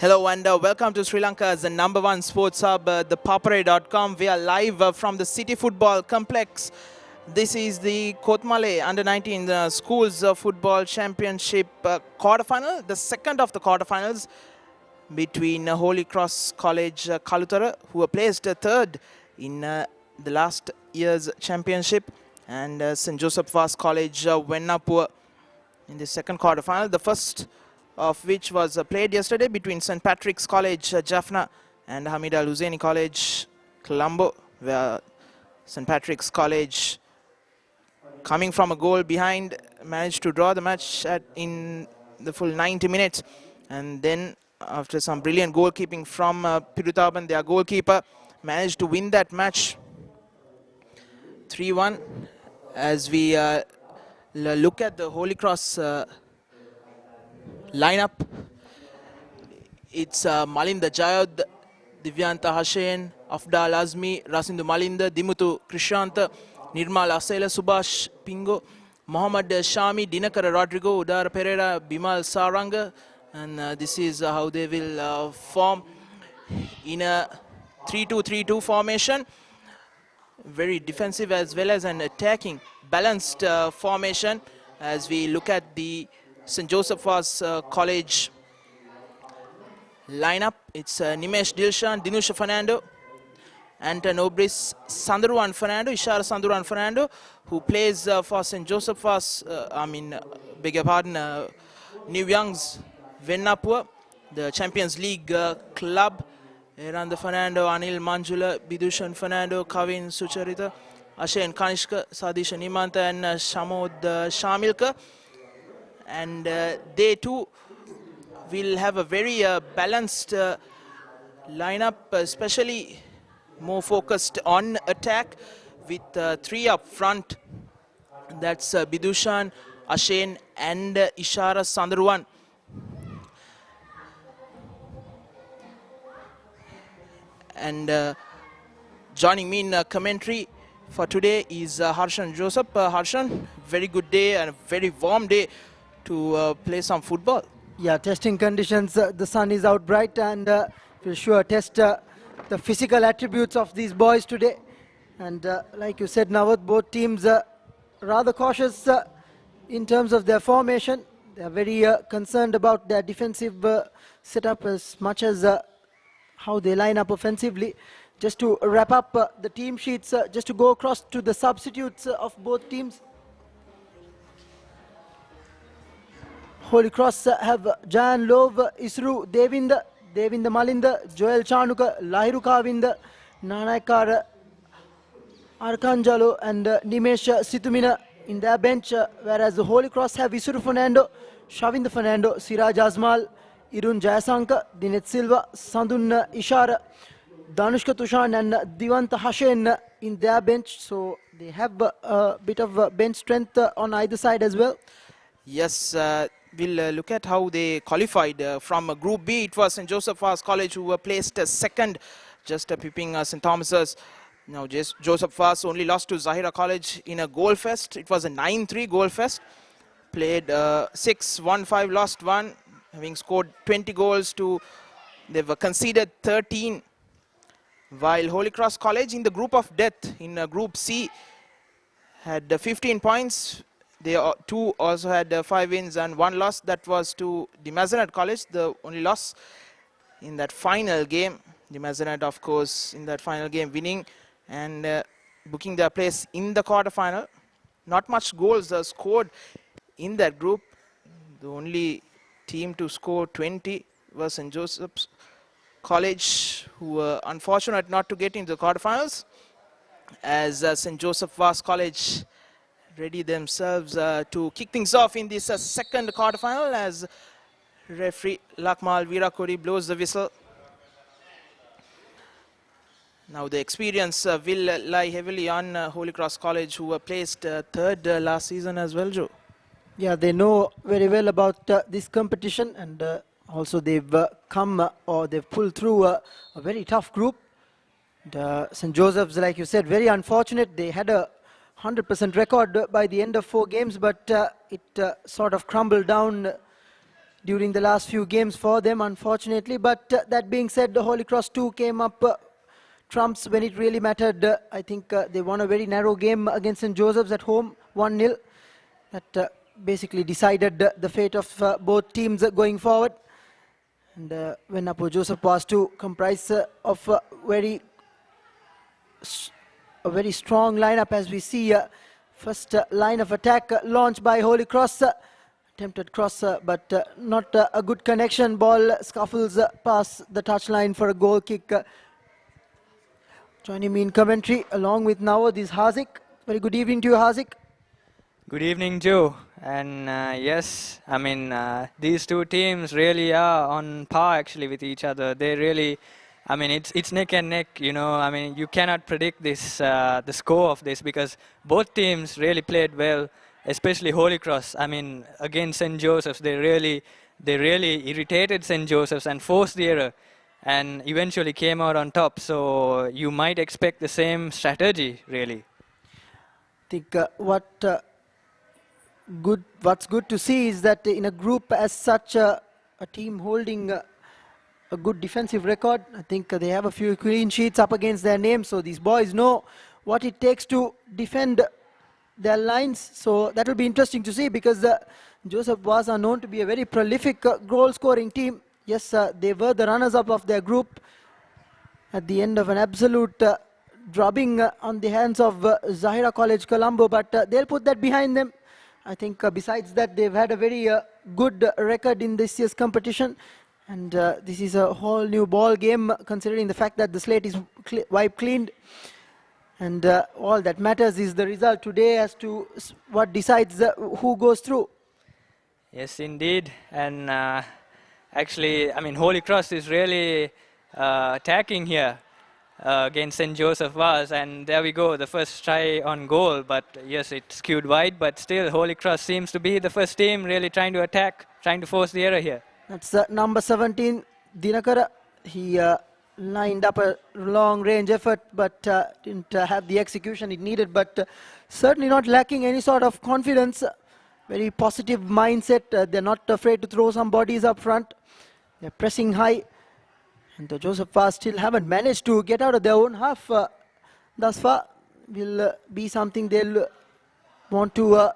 Hello and welcome to Sri Lanka's #1 sports hub, ThePapare.com. We are live from the City Football Complex. This is the Kotmale Under-19 Schools Football Championship quarterfinal, the second of the quarterfinals between Holy Cross College Kalutara, who were placed third in the last year's championship, and St.Joseph Vaz College Vennapur in the second quarterfinal. The first of which was played yesterday between St. Patrick's College Jaffna and Hamid Al Husseini College Colombo, where St. Patrick's College, coming from a goal behind, managed to draw the match in the full 90 minutes. And then after some brilliant goalkeeping from Pirutaban, their goalkeeper, managed to win that match 3-1. As we look at the Holy Cross lineup, it's Malinda Jayad, Divyanta Hashen, Afdal Azmi, Rasindu Malinda, Dimutu Krishanta, Nirmal Asela, Subhash Pingo, Mohammad Shami, Dinakara Rodrigo, Udara Pereira, Bimal Saranga, and this is how they will form in a 3-2-3-2 formation. Very defensive as well as an attacking, balanced formation. As we look at the St. Joseph Vaz College lineup, it's Nimesh Dilshan, Dinusha Fernando, Anton Obris, Sandruan Fernando, Ishara Sandruan Fernando, who plays for St. Joseph Vaz, beg your pardon, New Youngs Vennapur, the Champions League club. Eranda Fernando, Anil Manjula, Bidushan Fernando, Kavin Sucharita, Ashen Kanishka, Sadisha Nimanta, and Shamod Shamilka. And they too will have a very balanced lineup, especially more focused on attack, with three up front. That's Bidushan, Ashen, and Ishara Sandruan. And joining me in commentary for today is Harshan Joseph. Harshan, very good day and a very warm day to play some football. Yeah, testing conditions, the sun is out bright, and we'll sure test the physical attributes of these boys today. And like you said, Nawat, both teams rather cautious in terms of their formation. They're very concerned about their defensive setup as much as how they line up offensively. Just to wrap up the team sheets, just to go across to the substitutes of both teams. Holy Cross have Jan Love, Isru, Devinda Malinda, Joel Chanuka, Lahiru Kavinda, Nanakar Arkanjalo, and Nimesh Situmina in their bench, whereas the Holy Cross have Isuru Fernando, Shavinda Fernando, Siraj Azmal, Irun Jayasanka, Dinet Silva, Sandun Ishara, Danushka Tushan, and Divanta Hashen in their bench. So they have a bit of bench strength on either side as well. Yes, we'll look at how they qualified from Group B. It was St. Joseph Vaz College who were placed second, just peeping St. Thomas's. Now Joseph Vaz only lost to Zahira College in a goal fest. It was a 9-3 goal fest. Played 6-1-5, lost 1, having scored 20 goals to, they've conceded 13. While Holy Cross College in the group of death, in Group C, had 15 points. They two also had 5 wins and 1 loss. That was to the Mazenat College, the only loss in that final game. The Mazenat, of course, in that final game winning and booking their place in the quarterfinal. Not much goals scored in that group. The only team to score 20 was St. Joseph's College, who were unfortunate not to get into the quarterfinals, as St. Joseph Vaz College ready themselves to kick things off in this second quarterfinal, as referee Lakmal Virakori blows the whistle. Now the experience will lie heavily on Holy Cross College, who were placed third last season as well, Joe. Yeah, they know very well about this competition, and also they've they've pulled through a very tough group. St. Joseph's, like you said, very unfortunate. They had a 100% record by the end of 4 games, but it sort of crumbled down during the last few games for them, unfortunately. But that being said, the Holy Cross 2 came up trumps when it really mattered. I think they won a very narrow game against St. Joseph's at home, 1-0. That basically decided the fate of both teams going forward. And when St.Joseph Vaz to comprise of a very strong lineup, as we see first line of attack launched by Holy Cross. Attempted cross, but not a good connection. Ball scuffles past the touchline for a goal kick. Joining me in commentary along with Nawad is Hazik. Very good evening to you, Hazik. Good evening, Joe. And yes, I mean, these two teams really are on par actually with each other. They really, I mean, it's neck and neck, you know. I mean, you cannot predict this, the score of this, because both teams really played well, especially Holy Cross. I mean, against St. Joseph's, they really irritated St. Joseph's and forced the error, and eventually came out on top. So you might expect the same strategy, really. I think what's good to see is that in a group as such, a team holding a good defensive record. I think they have a few clean sheets up against their name, so these boys know what it takes to defend their lines. So that will be interesting to see, because Joseph Vaz are known to be a very prolific goal-scoring team. Yes, they were the runners-up of their group at the end of an absolute drubbing on the hands of Zahira College Colombo, but they'll put that behind them. I think besides that, they've had a very good record in this year's competition, and this is a whole new ball game, considering the fact that the slate is wiped cleaned, and all that matters is the result today as to what decides who goes through. Yes, indeed. And actually, I mean, Holy Cross is really attacking here against St. Joseph Vaz, and there we go, the first try on goal. But yes, it skewed wide, but still Holy Cross seems to be the first team really trying to attack, trying to force the error here. That's number 17, Dinakara. He lined up a long-range effort, but didn't have the execution it needed, but certainly not lacking any sort of confidence. Very positive mindset. They're not afraid to throw some bodies up front. They're pressing high. And the Joseph Vaz still haven't managed to get out of their own half thus far. Will be something they'll want to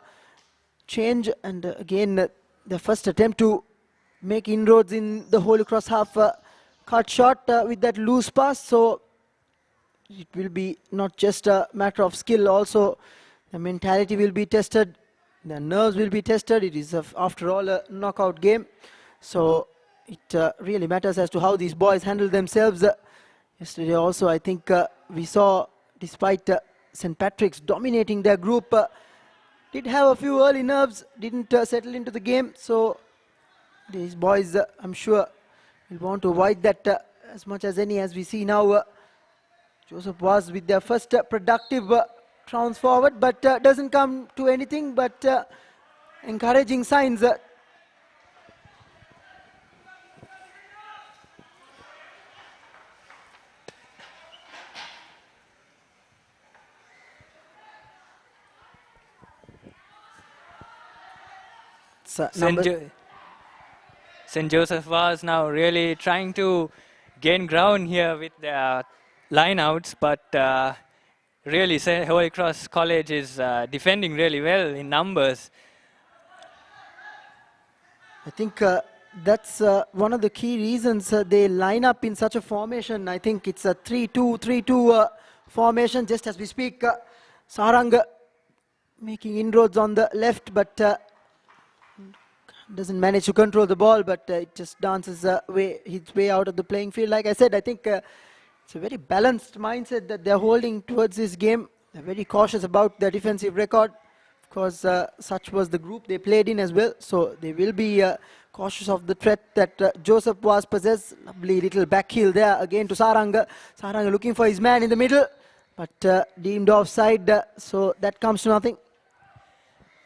change. And again, the first attempt to make inroads in the Holy Cross half cut short with that loose pass. So it will be not just a matter of skill, also the mentality will be tested, the nerves will be tested. It is, after all, a knockout game. So it really matters as to how these boys handle themselves. Yesterday also, I think we saw, despite St. Patrick's dominating their group, did have a few early nerves, didn't settle into the game. So these boys, I'm sure, will want to avoid that as much as any, as we see now. Joseph Vaz with their first productive trounce forward, but doesn't come to anything but encouraging signs. St. Joseph Vaz now really trying to gain ground here with their lineouts, but really Holy Cross College is defending really well in numbers. I think that's one of the key reasons they line up in such a formation. I think it's a 3-2-3-2 formation just as we speak. Sarang making inroads on the left, but doesn't manage to control the ball, but it just dances its way out of the playing field. Like I said, I think it's a very balanced mindset that they're holding towards this game. They're very cautious about their defensive record. Of course, such was the group they played in as well, so they will be cautious of the threat that Joseph Vaz possessed. Lovely little back heel there again to Sarang. Sarang looking for his man in the middle, but deemed offside, so that comes to nothing.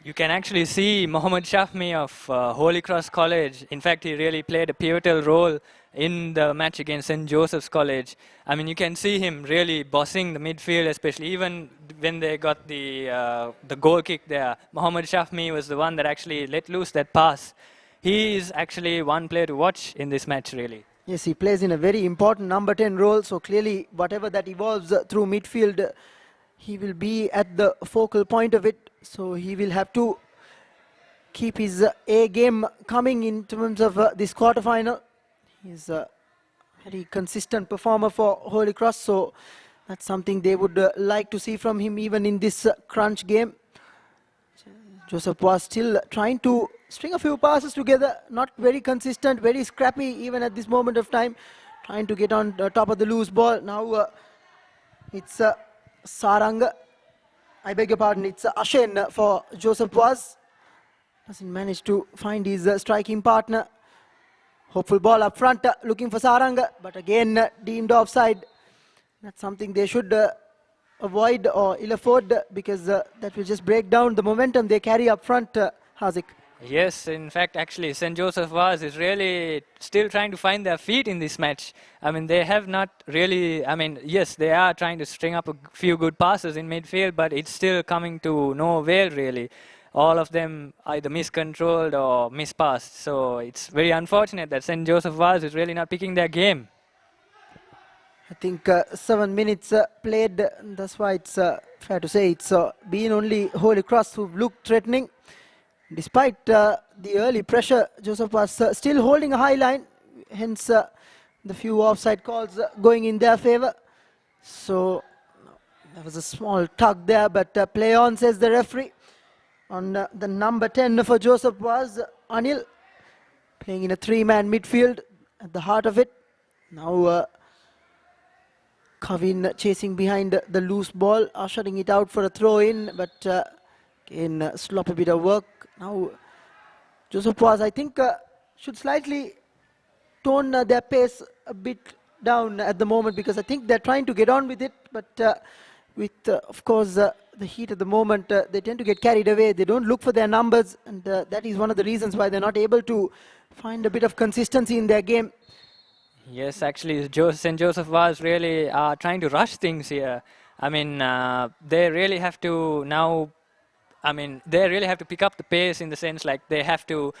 You can actually see Mohammad Shafmi of Holy Cross College. In fact, he really played a pivotal role in the match against St. Joseph's College. I mean, you can see him really bossing the midfield, especially even when they got the goal kick there. Mohammad Shafmi was the one that actually let loose that pass. he is actually one player to watch in this match, really. Yes, he plays in a very important number 10 role, so clearly whatever that evolves through midfield, he will be at the focal point of it, so he will have to keep his A game coming in terms of this quarter-final. He's a very consistent performer for Holy Cross, so that's something they would like to see from him even in this crunch game. Joseph was still trying to string a few passes together, not very consistent, very scrappy even at this moment of time, trying to get on the top of the loose ball. Now it's Sarang, I beg your pardon, it's Ashen for Joseph Vaz. Doesn't manage to find his striking partner. Hopeful ball up front, looking for Sarang, but again deemed offside. That's something they should avoid or ill afford, because that will just break down the momentum they carry up front, Hazik. Yes, in fact, actually, St. Joseph Vaz is really still trying to find their feet in this match. I mean, they have not really, I mean, yes, they are trying to string up a few good passes in midfield, but it's still coming to no avail, really. All of them either miscontrolled or mispassed. So it's very unfortunate that St. Joseph Vaz is really not picking their game. I think 7 minutes played, that's why it's fair to say it's been only Holy Cross who've looked threatening. Despite the early pressure, Joseph was still holding a high line, hence the few offside calls going in their favor. So there was a small tug there, but play on, says the referee. On the number 10 for Joseph was Anil, playing in a 3-man midfield at the heart of it. Now Kavin chasing behind the loose ball, ushering it out for a throw-in, but again sloppy bit of work. Now Joseph Vaz, I think, should slightly tone their pace a bit down at the moment, because I think they're trying to get on with it, but with, of course, the heat at the moment, they tend to get carried away. They don't look for their numbers, and that is one of the reasons why they're not able to find a bit of consistency in their game. Yes, actually, St. Joseph Vaz really are trying to rush things here. I mean, they really have to now, I mean, they really have to pick up the pace in the sense like they have to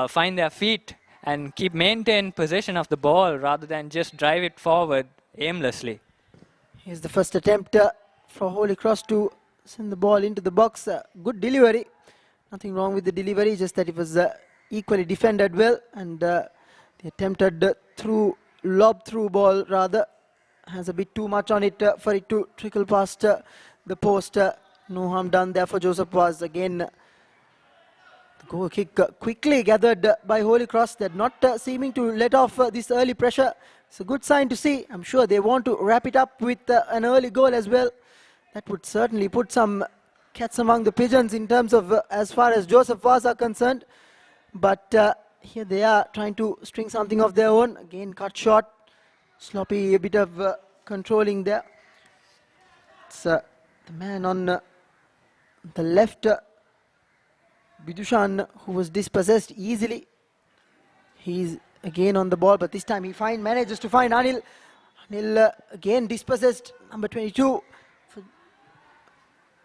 find their feet and maintain possession of the ball rather than just drive it forward aimlessly. Here's the first attempt for Holy Cross to send the ball into the box. Good delivery. Nothing wrong with the delivery, just that it was equally defended well, and the attempted lob through ball rather has a bit too much on it for it to trickle past the post. No harm done there for Joseph Vaz. Again, the goal kick quickly gathered by Holy Cross. They're not seeming to let off this early pressure. It's a good sign to see. I'm sure they want to wrap it up with an early goal as well. That would certainly put some cats among the pigeons in terms of as far as Joseph Vaz are concerned. But here they are trying to string something of their own. Again, cut short. Sloppy, a bit of controlling there. It's the man on the left, Bidushan, who was dispossessed easily. He's again on the ball, but this time he manages to find Anil. Anil again dispossessed, number 22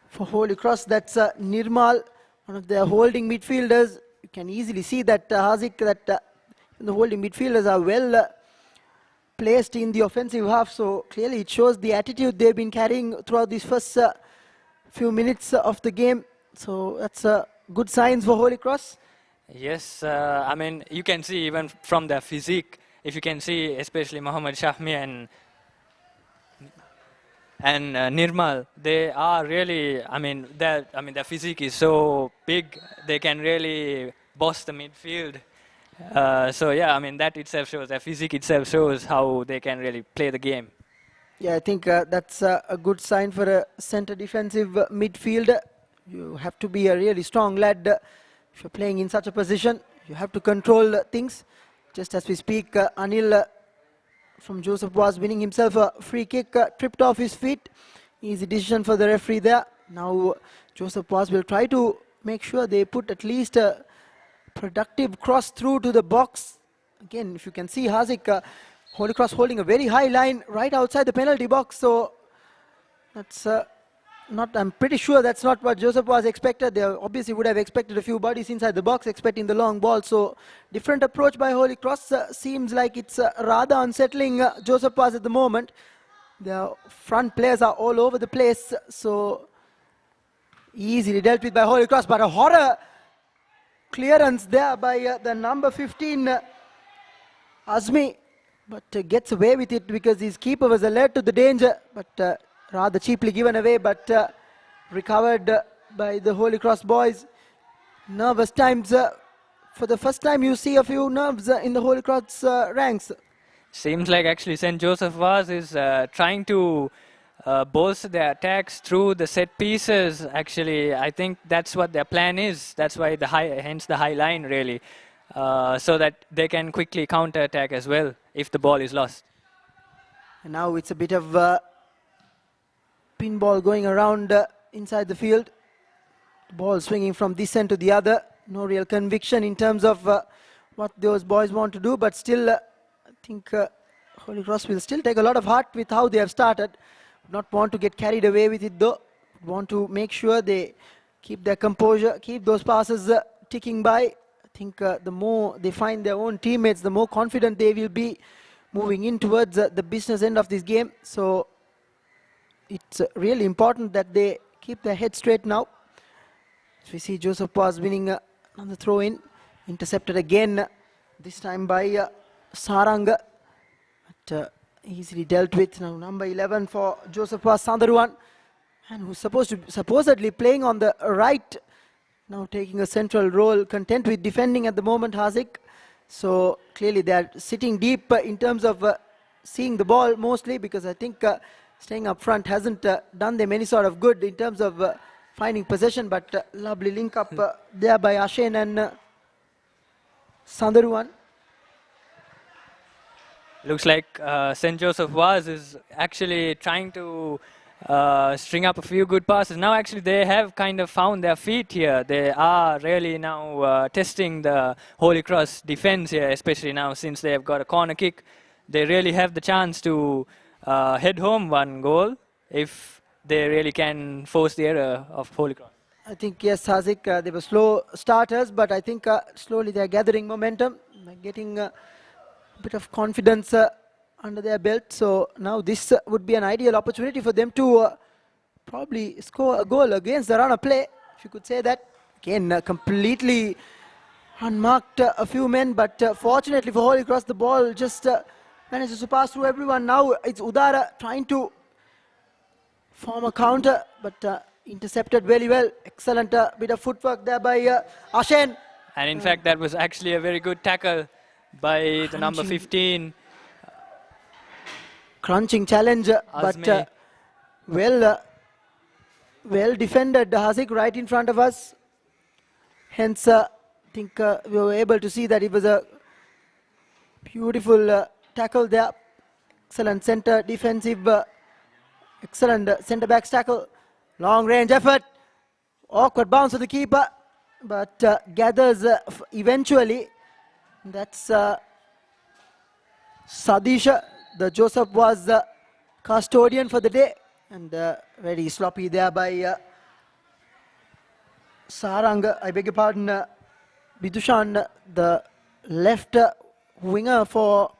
for Holy Cross. That's Nirmal, one of their holding midfielders. You can easily see that, Hazik, that the holding midfielders are well placed in the offensive half, so clearly it shows the attitude they've been carrying throughout these first few minutes of the game. So that's good signs for Holy Cross. Yes, I mean, you can see even from their physique, if you can see especially Mohammad Shahmi and Nirmal, they are really, I mean, their physique is so big, they can really boss the midfield. So yeah, I mean, that itself shows, their physique itself shows how they can really play the game. Yeah, I think that's a good sign for a center defensive midfielder. You have to be a really strong lad if you're playing in such a position. You have to control things. Just as we speak, Anil from Joseph was winning himself a free kick, tripped off his feet. Easy decision for the referee there. Now Joseph Vaz will try to make sure they put at least a productive cross through to the box. Again, if you can see, Hazik, Holy Cross holding a very high line right outside the penalty box. So that's I'm pretty sure that's not what Joseph was expected. They obviously would have expected a few bodies inside the box, expecting the long ball. So different approach by Holy Cross. Seems like it's rather unsettling Joseph was at the moment. The front players are all over the place. So easily dealt with by Holy Cross, but a horror clearance there by the number 15 Azmi, but gets away with it because his keeper was alert to the danger, but rather cheaply given away, but recovered by the Holy Cross boys. Nervous times. For the first time you see a few nerves in the Holy Cross ranks. Seems like actually St. Joseph Vaz is trying to bolster their attacks through the set pieces. Actually, I think that's what their plan is. That's why hence the high line really, so that they can quickly counter attack as well if the ball is lost. And now it's a bit of pinball going around inside the field. Ball swinging from this end to the other. No real conviction in terms of what those boys want to do, but still I think Holy Cross will still take a lot of heart with how they have started. Not want to get carried away with it though. Want to make sure they keep their composure, keep those passes ticking by. I think the more they find their own teammates, the more confident they will be moving in towards the business end of this game. So it's really important that they keep their head straight now. As we see Joseph Vaz winning on the throw-in, intercepted again, this time by Sarang, but easily dealt with. Now number 11 for Joseph Vaz, Sandaruan, and who's supposedly playing on the right, now taking a central role, content with defending at the moment, Hazik. So clearly they are sitting deep in terms of seeing the ball mostly, because I think staying up front hasn't done them any sort of good in terms of finding possession, but lovely link up there by Ashen and Sandaruan. Looks like St. Joseph Vaz is actually trying to string up a few good passes. Now actually they have kind of found their feet here. They are really now testing the Holy Cross defense here, especially now since they have got a corner kick. They really have the chance to head home one goal if they really can force the error of Holy Cross. I think, yes, Hazik, they were slow starters, but I think slowly they're gathering momentum, getting a bit of confidence under their belt. So now this would be an ideal opportunity for them to probably score a goal against the run of play, if you could say that. Again, completely unmarked a few men, but fortunately for Holy Cross, the ball just manages to pass through everyone. Now it's Udara trying to form a counter, but intercepted very well. Excellent bit of footwork there by Ashen. And in fact, that was actually a very good tackle by the number 15. Crunching challenge, but well defended, Hazik, right in front of us. Hence, I think we were able to see that it was a beautiful tackle there. Excellent center defensive, excellent center back's tackle. Long range effort. Awkward bounce of the keeper, but gathers eventually. That's Sadisha. The Joseph was the custodian for the day, and very sloppy there by Sarang. I beg your pardon, Bidushan, the left winger for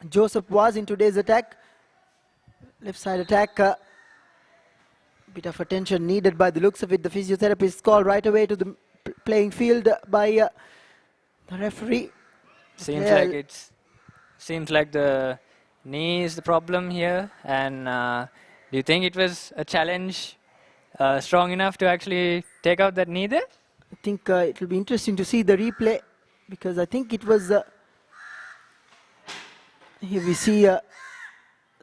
Joseph was in today's attack. Left side attack. Bit of attention needed by the looks of it. The physiotherapist called right away to the playing field by the referee. Seems like the knee is the problem here. And do you think it was a challenge strong enough to actually take out that knee there? I think it will be interesting to see the replay, because I think it was here we see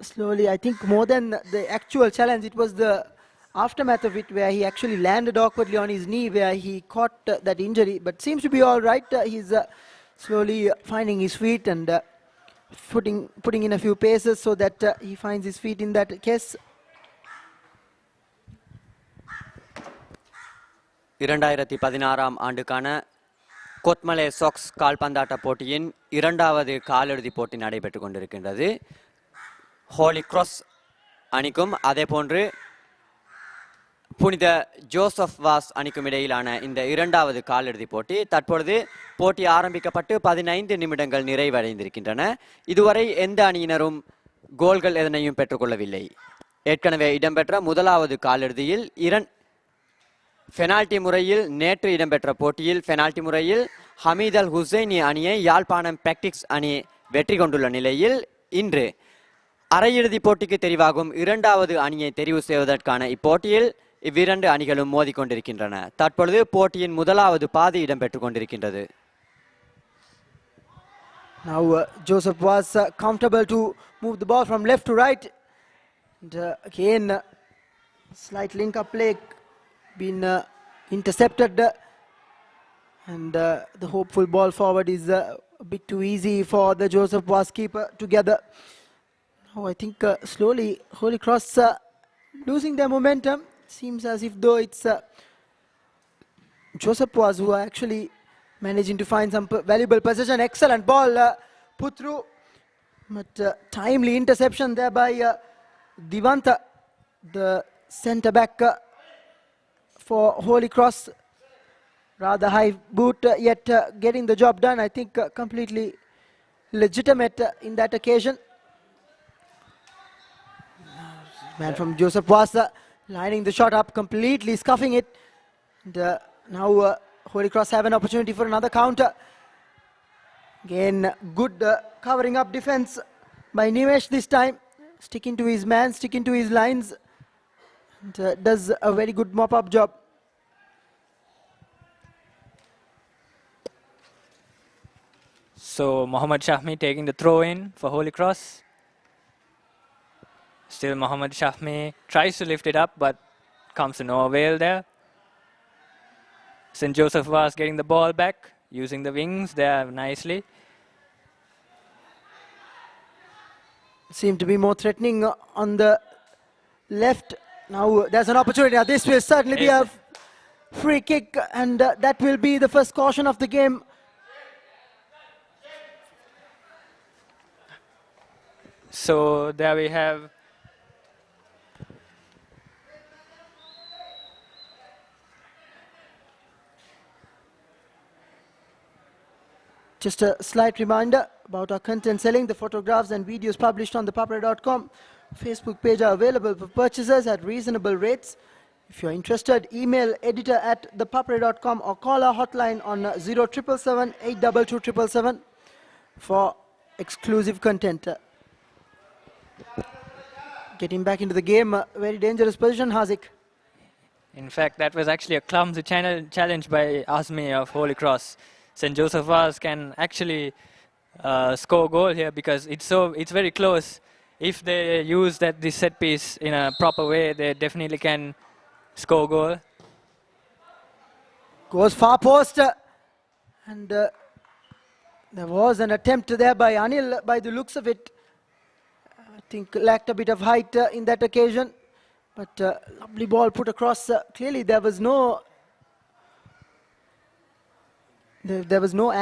slowly, I think more than the actual challenge, it was the aftermath of it, where he actually landed awkwardly on his knee, where he caught that injury, but seems to be all right. He's slowly finding his feet and putting in a few paces so that he finds his feet in that case. 2016 ஆண்டுக்கான கொத்மலே socks கால்பந்தாட்ட போட்டியின் இரண்டாவது காலிறுதிப் போட்டி நடைபெற்றுக் கொண்டிருக்கின்றது. Holi cross அணிக்கும் அதே போன்று புனித ஜோசப் வாஸ் அணிக்கும் இடையிலான இந்த இரண்டாவது காலிறுதிப் போட்டி தற்பொழுது போட்டி ஆரம்பிக்கப்பட்டு 15 நிமிடங்கள் நிறைவடைந்திருக்கின்றன. இதுவரை எந்த அணியினரும் கோல்கள் எதனையும் பெற்றுக்கொள்ளவில்லை. ஏற்கனவே இடம்பெற்ற முதலாவது காலிறுதியில் பெனால்டி முறையில் நேற்று இடம்பெற்ற போட்டியில் பெனால்டி முறையில் ஹமீத் அல் ஹுசைனி அணியை யாழ்ப்பாணம் பிராக்டிக்ஸ் அணி வெற்றி கொண்டுள்ள நிலையில் இன்று அரையிறுதிப் போட்டிக்கு தெரிவாகும் இரண்டாவது அணியை தெரிவு செய்வதற்கான இப்போட்டியில் இவ்விரண்டு அணிகளும் மோதிக்கொண்டிருக்கின்றன. தற்பொழுது போட்டியின் முதலாவது பாதி இடம்பெற்றுக் கொண்டிருக்கின்றது. Now Joseph was comfortable to move the ball from left to right. And again, slight link-up play been intercepted. And the hopeful ball forward is a bit too easy for the Joseph Vaz keeper to gather. Now I think slowly Holy Cross losing their momentum. Seems as if though it's Joseph Vaz who are actually managing to find some valuable possession. Excellent ball put through, but timely interception there by Divanta, the centre back for Holy Cross. Rather high boot, yet getting the job done. I think completely legitimate in that occasion. Man from Joseph Vaz lining the shot up, completely scuffing it. And now Holy Cross have an opportunity for another counter. Again, good covering up defense by Nimesh this time. Sticking to his man, sticking to his lines. And does a very good mop-up job. So Mohammad Shahmi taking the throw in for Holy Cross. Still Mohammad Shahmi tries to lift it up, but comes to no avail there. St.Joseph Vaz getting the ball back, using the wings there nicely. Seem to be more threatening on the left. Now there's an opportunity. Now this will certainly be a free kick, and that will be the first caution of the game. So there we have just a slight reminder about our content selling. The photographs and videos published on thepapare.com Facebook page are available for purchasers at reasonable rates. If you're interested, email editor@thepapare.com or call our hotline on 0777 822 for exclusive content. Getting back into the game, very dangerous position, Hazik. In fact, that was actually a clumsy challenge by Azmi of Holy Cross. St.Joseph Vaz can actually score a goal here because it's very close. If they use this set piece in a proper way, they definitely can score a goal. Goes far post, and there was an attempt there by Anil by the looks of it. I think lacked a bit of height in that occasion, but lovely ball put across. Clearly there was no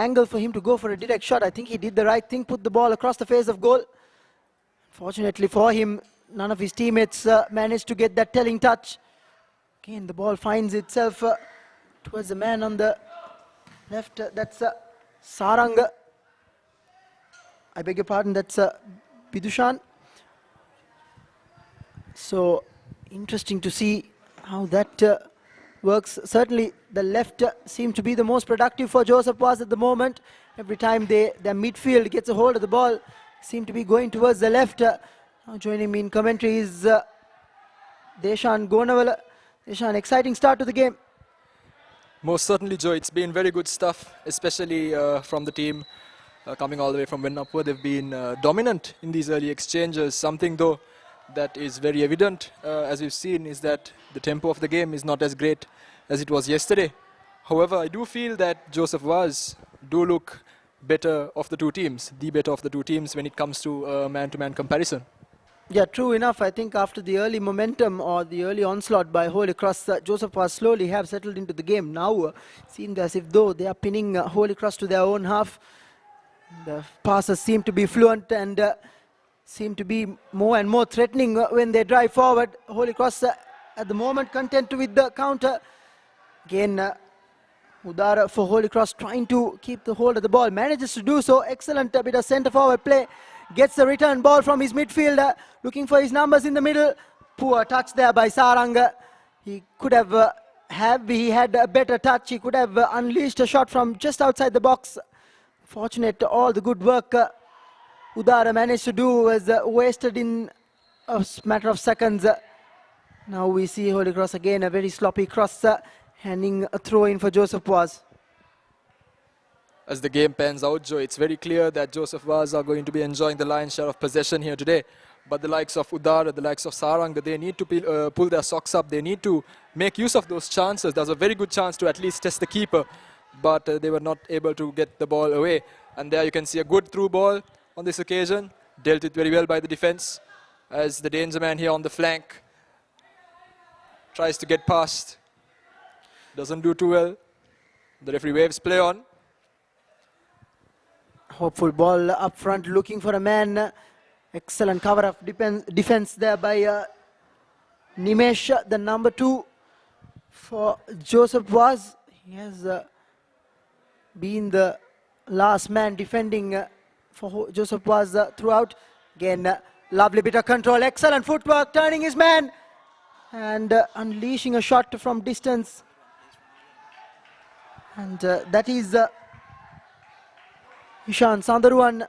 angle for him to go for a direct shot. I think he did the right thing, put the ball across the face of goal. Fortunately for him, none of his teammates managed to get that telling touch. Again, the ball finds itself towards the man on the left. That's Sarang. I beg your pardon, that's Bidushan. So interesting to see how that works. Certainly the left seems to be the most productive for Joseph Vaz at the moment. Every time their midfield gets a hold of the ball, seem to be going towards the left. Now joining me in commentary is Deshan Gonavala. Deshan, exciting start to the game. Most certainly, Joe. It's been very good stuff, especially from the team coming all the way from Vinnapur. They've been dominant in these early exchanges. Something, though, that is very evident, as we've seen, is that the tempo of the game is not as great as it was yesterday. However, I do feel that Joseph Vaz do look better of the two teams, the better of the two teams when it comes to man-to-man comparison. Yeah, true enough. I think after the early momentum or the early onslaught by Holy Cross, Joseph Vaz slowly have settled into the game. Now seems as if though they are pinning Holy Cross to their own half. The passes seem to be fluent and seem to be more and more threatening when they drive forward. Holy Cross at the moment, content with the counter. Again, Udara for Holy Cross trying to keep the hold of the ball. Manages to do so. Excellent bit of centre forward play. Gets the return ball from his midfielder. Looking for his numbers in the middle. Poor touch there by Saranga. He could have, he had a better touch. He could have unleashed a shot from just outside the box. Fortunate, all the good work Udara managed to do was wasted in a matter of seconds. Now we see Holy Cross again, a very sloppy cross. Handing a throw in for Joseph Vaz. As the game pans out, Joe, it's very clear that Joseph Vaz are going to be enjoying the lion's share of possession here today. But the likes of Udara, the likes of Saranga, they need to pull their socks up. They need to make use of those chances. There's a very good chance to at least test the keeper, but they were not able to get the ball away. And there you can see a good through ball on this occasion. Dealt it very well by the defense, as the danger man here on the flank tries to get past. Doesn't do too well. The referee waves play on. Hopeful ball up front, looking for a man. Excellent cover of defense there by Nimesh, the number 2 for Joseph Vaz. He has been the last man defending for Joseph Vaz throughout. Again, lovely bit of control, excellent footwork, turning his man and unleashing a shot from distance. And that is Ishan Sandaruan.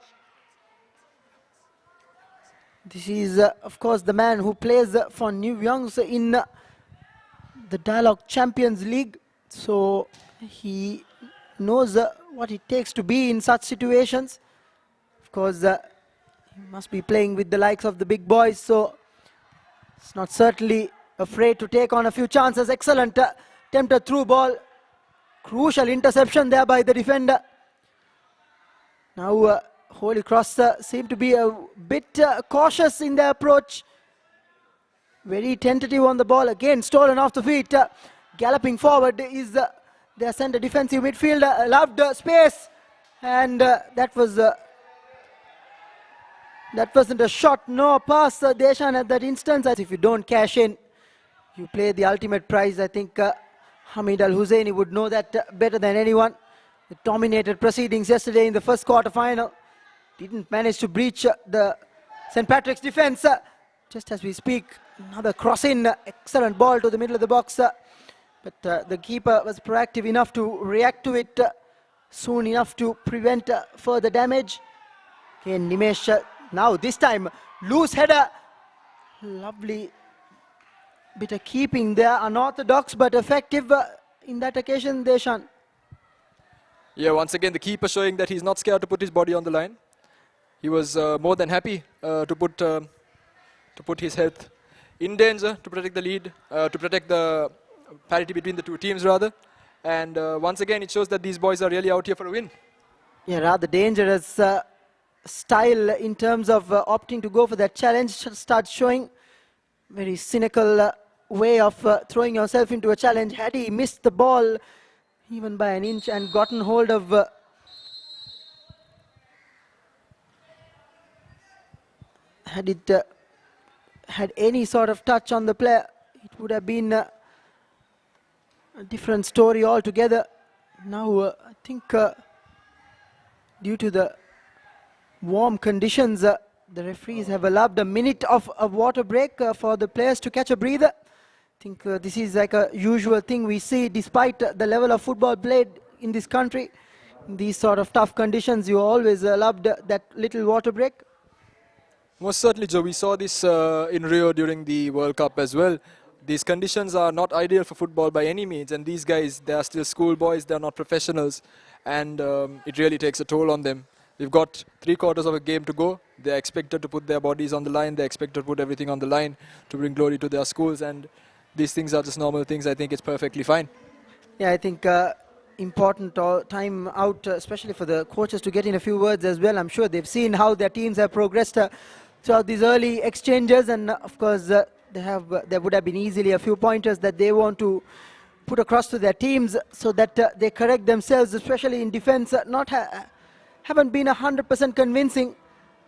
This is, of course, the man who plays for New Youngs in the Dialogue Champions League. So he knows what it takes to be in such situations. Of course, he must be playing with the likes of the big boys. So it's not certainly afraid to take on a few chances. Excellent attempted through ball. Crucial interception there by the defender. Now Holy Cross seem to be a bit cautious in their approach. Very tentative on the ball. Again, stolen off the feet. Galloping forward is their centre defensive midfielder. Loved space. And that wasn't a shot, no pass, Deshan, at that instance. If you don't cash in, you play the ultimate prize. I think Hamid Al-Husseini would know that better than anyone. They dominated proceedings yesterday in the first quarter final. Didn't manage to breach the St. Patrick's defense. Just as we speak, another cross-in, excellent ball to the middle of the box. But the keeper was proactive enough to react to it soon enough to prevent further damage. Again, Nimesh, now this time, loose header. Lovely bit of keeping there, unorthodox but effective in that occasion, Deshan. Yeah, once again, the keeper showing that he's not scared to put his body on the line. He was more than happy to put his health in danger to protect the lead, to protect the parity between the two teams, rather. And once again, it shows that these boys are really out here for a win. Yeah, rather dangerous style in terms of opting to go for that challenge. Starts showing very cynical way of throwing yourself into a challenge. Had he missed the ball even by an inch and gotten hold of had any sort of touch on the player, it would have been a different story altogether. Now I think due to the warm conditions, the referees have allowed a minute of a water break for the players to catch a breather. I think this is like a usual thing we see despite the level of football played in this country. In these sort of tough conditions, you always allowed that little water break. Most certainly, Joe. We saw this in Rio during the World Cup as well. These conditions are not ideal for football by any means, and these guys, they are still schoolboys, they are not professionals, and it really takes a toll on them. We've got 3/4 of a game to go. They're expected to put their bodies on the line, they're expected to put everything on the line to bring glory to their schools, and these things are just normal things. I think it's perfectly fine. Yeah, I think important time out, especially for the coaches to get in a few words as well. I'm sure they've seen how their teams have progressed throughout these early exchanges, and of course there would have been easily a few pointers that they want to put across to their teams so that they correct themselves, especially in defense. Haven't been 100% convincing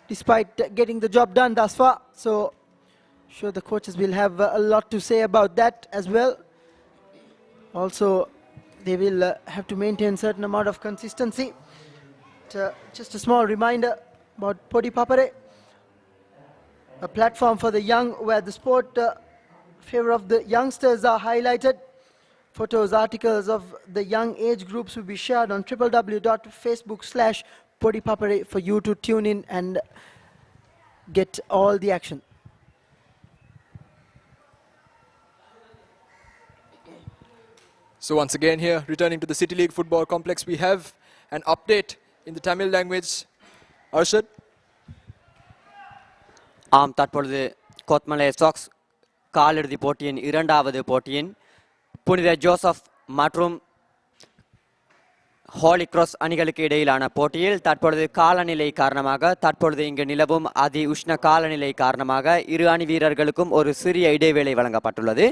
despite getting the job done thus far. So Sure, the coaches will have a lot to say about that as well. Also, they will have to maintain certain amount of consistency. Just a small reminder about ThePapare, a platform for the young where the sport favor of the youngsters are highlighted. Photos, articles of the young age groups will be shared on www.facebook/ThePapare for you to tune in and get all the action. So once again here, returning to the City League Football Complex, we have an update in the Tamil language. Arshad? ஆம் தற்பொழுது கொத்மலே socks காலிறுதி போட்டியின் இரண்டாவது போட்டியின் புனித Joseph மற்றும் Holi cross அணிகளுக்கு இடையிலான போட்டியில் தற்பொழுது காலநிலை காரணமாக தற்பொழுது இங்கு நிலவும் அதி உஷ்ண காலநிலை காரணமாக இரு அணி வீரர்களுக்கும் ஒரு சிறிய இடைவேளை வழங்கப்பட்டுள்ளது.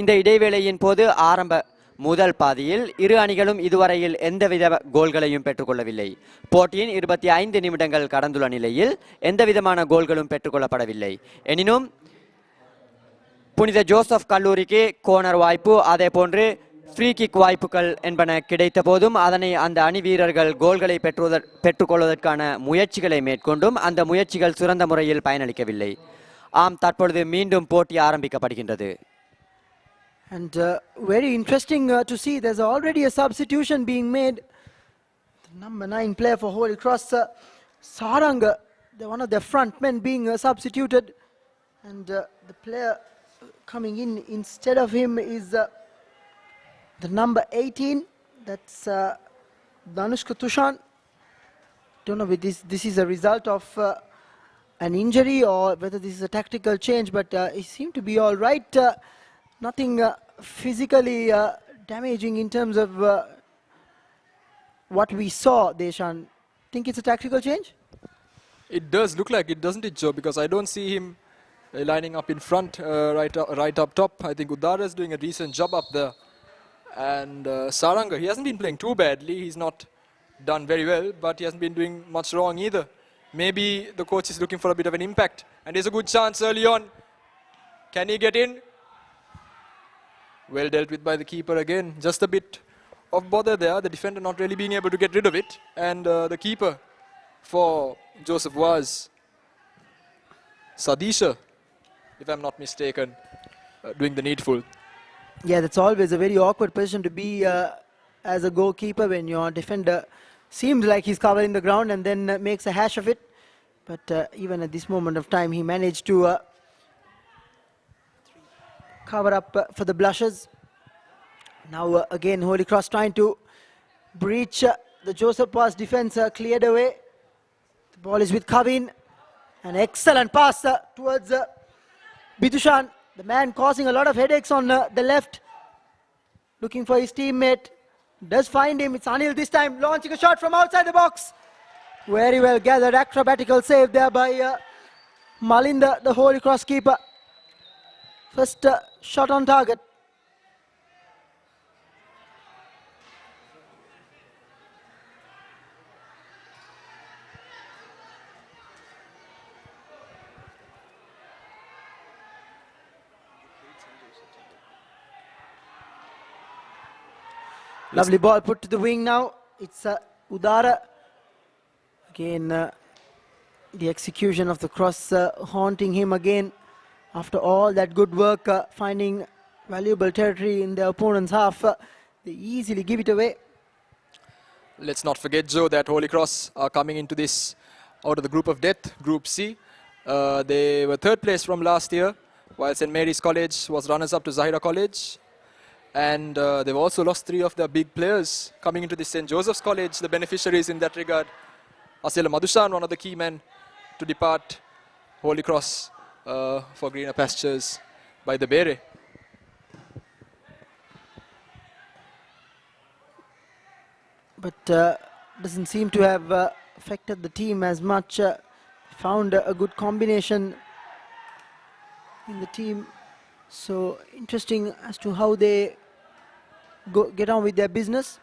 இந்த இடைவேளையின் போது ஆரம்ப முதல் பாதியில் இரு அணிகளும் இதுவரையில் எந்தவித கோல்களையும் பெற்றுக்கொள்ளவில்லை. போட்டியின் 25 நிமிடங்கள் கடந்துள்ள நிலையில் எந்தவிதமான கோல்களும் பெற்றுக்கொள்ளப்படவில்லை. எனினும் புனித ஜோசப் கல்லூரிக்கு கோனர் வாய்ப்பு அதே போன்று ஃப்ரீ கிக் வாய்ப்புகள் என்பன கிடைத்த போதும் அதனை அந்த அணி வீரர்கள் கோல்களை பெற்றுக்கொள்வதற்கான முயற்சிகளை மேற்கொண்டும் அந்த முயற்சிகள் சிறந்த முறையில் பயனளிக்கவில்லை. ஆம் தற்பொழுது மீண்டும் போட்டி ஆரம்பிக்கப்படுகின்றது. And very interesting to see there's already a substitution being made. The number 9 player for Holy Cross, Saranga, one of their front men being substituted. And the player coming in instead of him is the number 18, that's Danushka Tushan. Don't know if this is a result of an injury or whether this is a tactical change, but he seemed to be all right. Nothing physically damaging in terms of what we saw, Deshan. Think it's a tactical change? It does look like it, doesn't it, Joe? Because I don't see him lining up in front, right up top. I think Udara is doing a decent job up there. And Saranga, he hasn't been playing too badly. He's not done very well, but he hasn't been doing much wrong either. Maybe the coach is looking for a bit of an impact. And there's a good chance early on. Can he get in? Well dealt with by the keeper again. Just a bit of bother there. The defender not really being able to get rid of it. And the keeper for Joseph Vaz, Sadisha, if I'm not mistaken, doing the needful. Yeah, that's always a very awkward position to be as a goalkeeper when your defender seems like he's covering the ground and then makes a hash of it. But even at this moment of time, he managed to cover up for the blushes. Now again, Holy Cross trying to breach the Joseph Vaz defense, cleared away. The ball is with Kavin. An excellent pass towards Bidushan, the man causing a lot of headaches on the left. Looking for his teammate. Does find him. It's Anil this time, launching a shot from outside the box. Very well gathered, acrobatical save there by Malinda, the Holy Cross keeper. First shot on target. Lovely ball put to the wing now. It's Udara. Again, the execution of the cross haunting him again. After all that good work, finding valuable territory in the opponent's half, they easily give it away. Let's not forget, Joe, that Holy Cross are coming into this out of the group of death, Group C. They were third place from last year, while St. Mary's College was runners-up to Zahira College. And they've also lost 3 of their big players coming into this St. Joseph's College. The beneficiaries in that regard, Asela Madushan, one of the key men to depart Holy Cross for greener pastures by the Bere. But doesn't seem to have affected the team as much. Found a good combination in the team. So interesting as to how they get on with their business.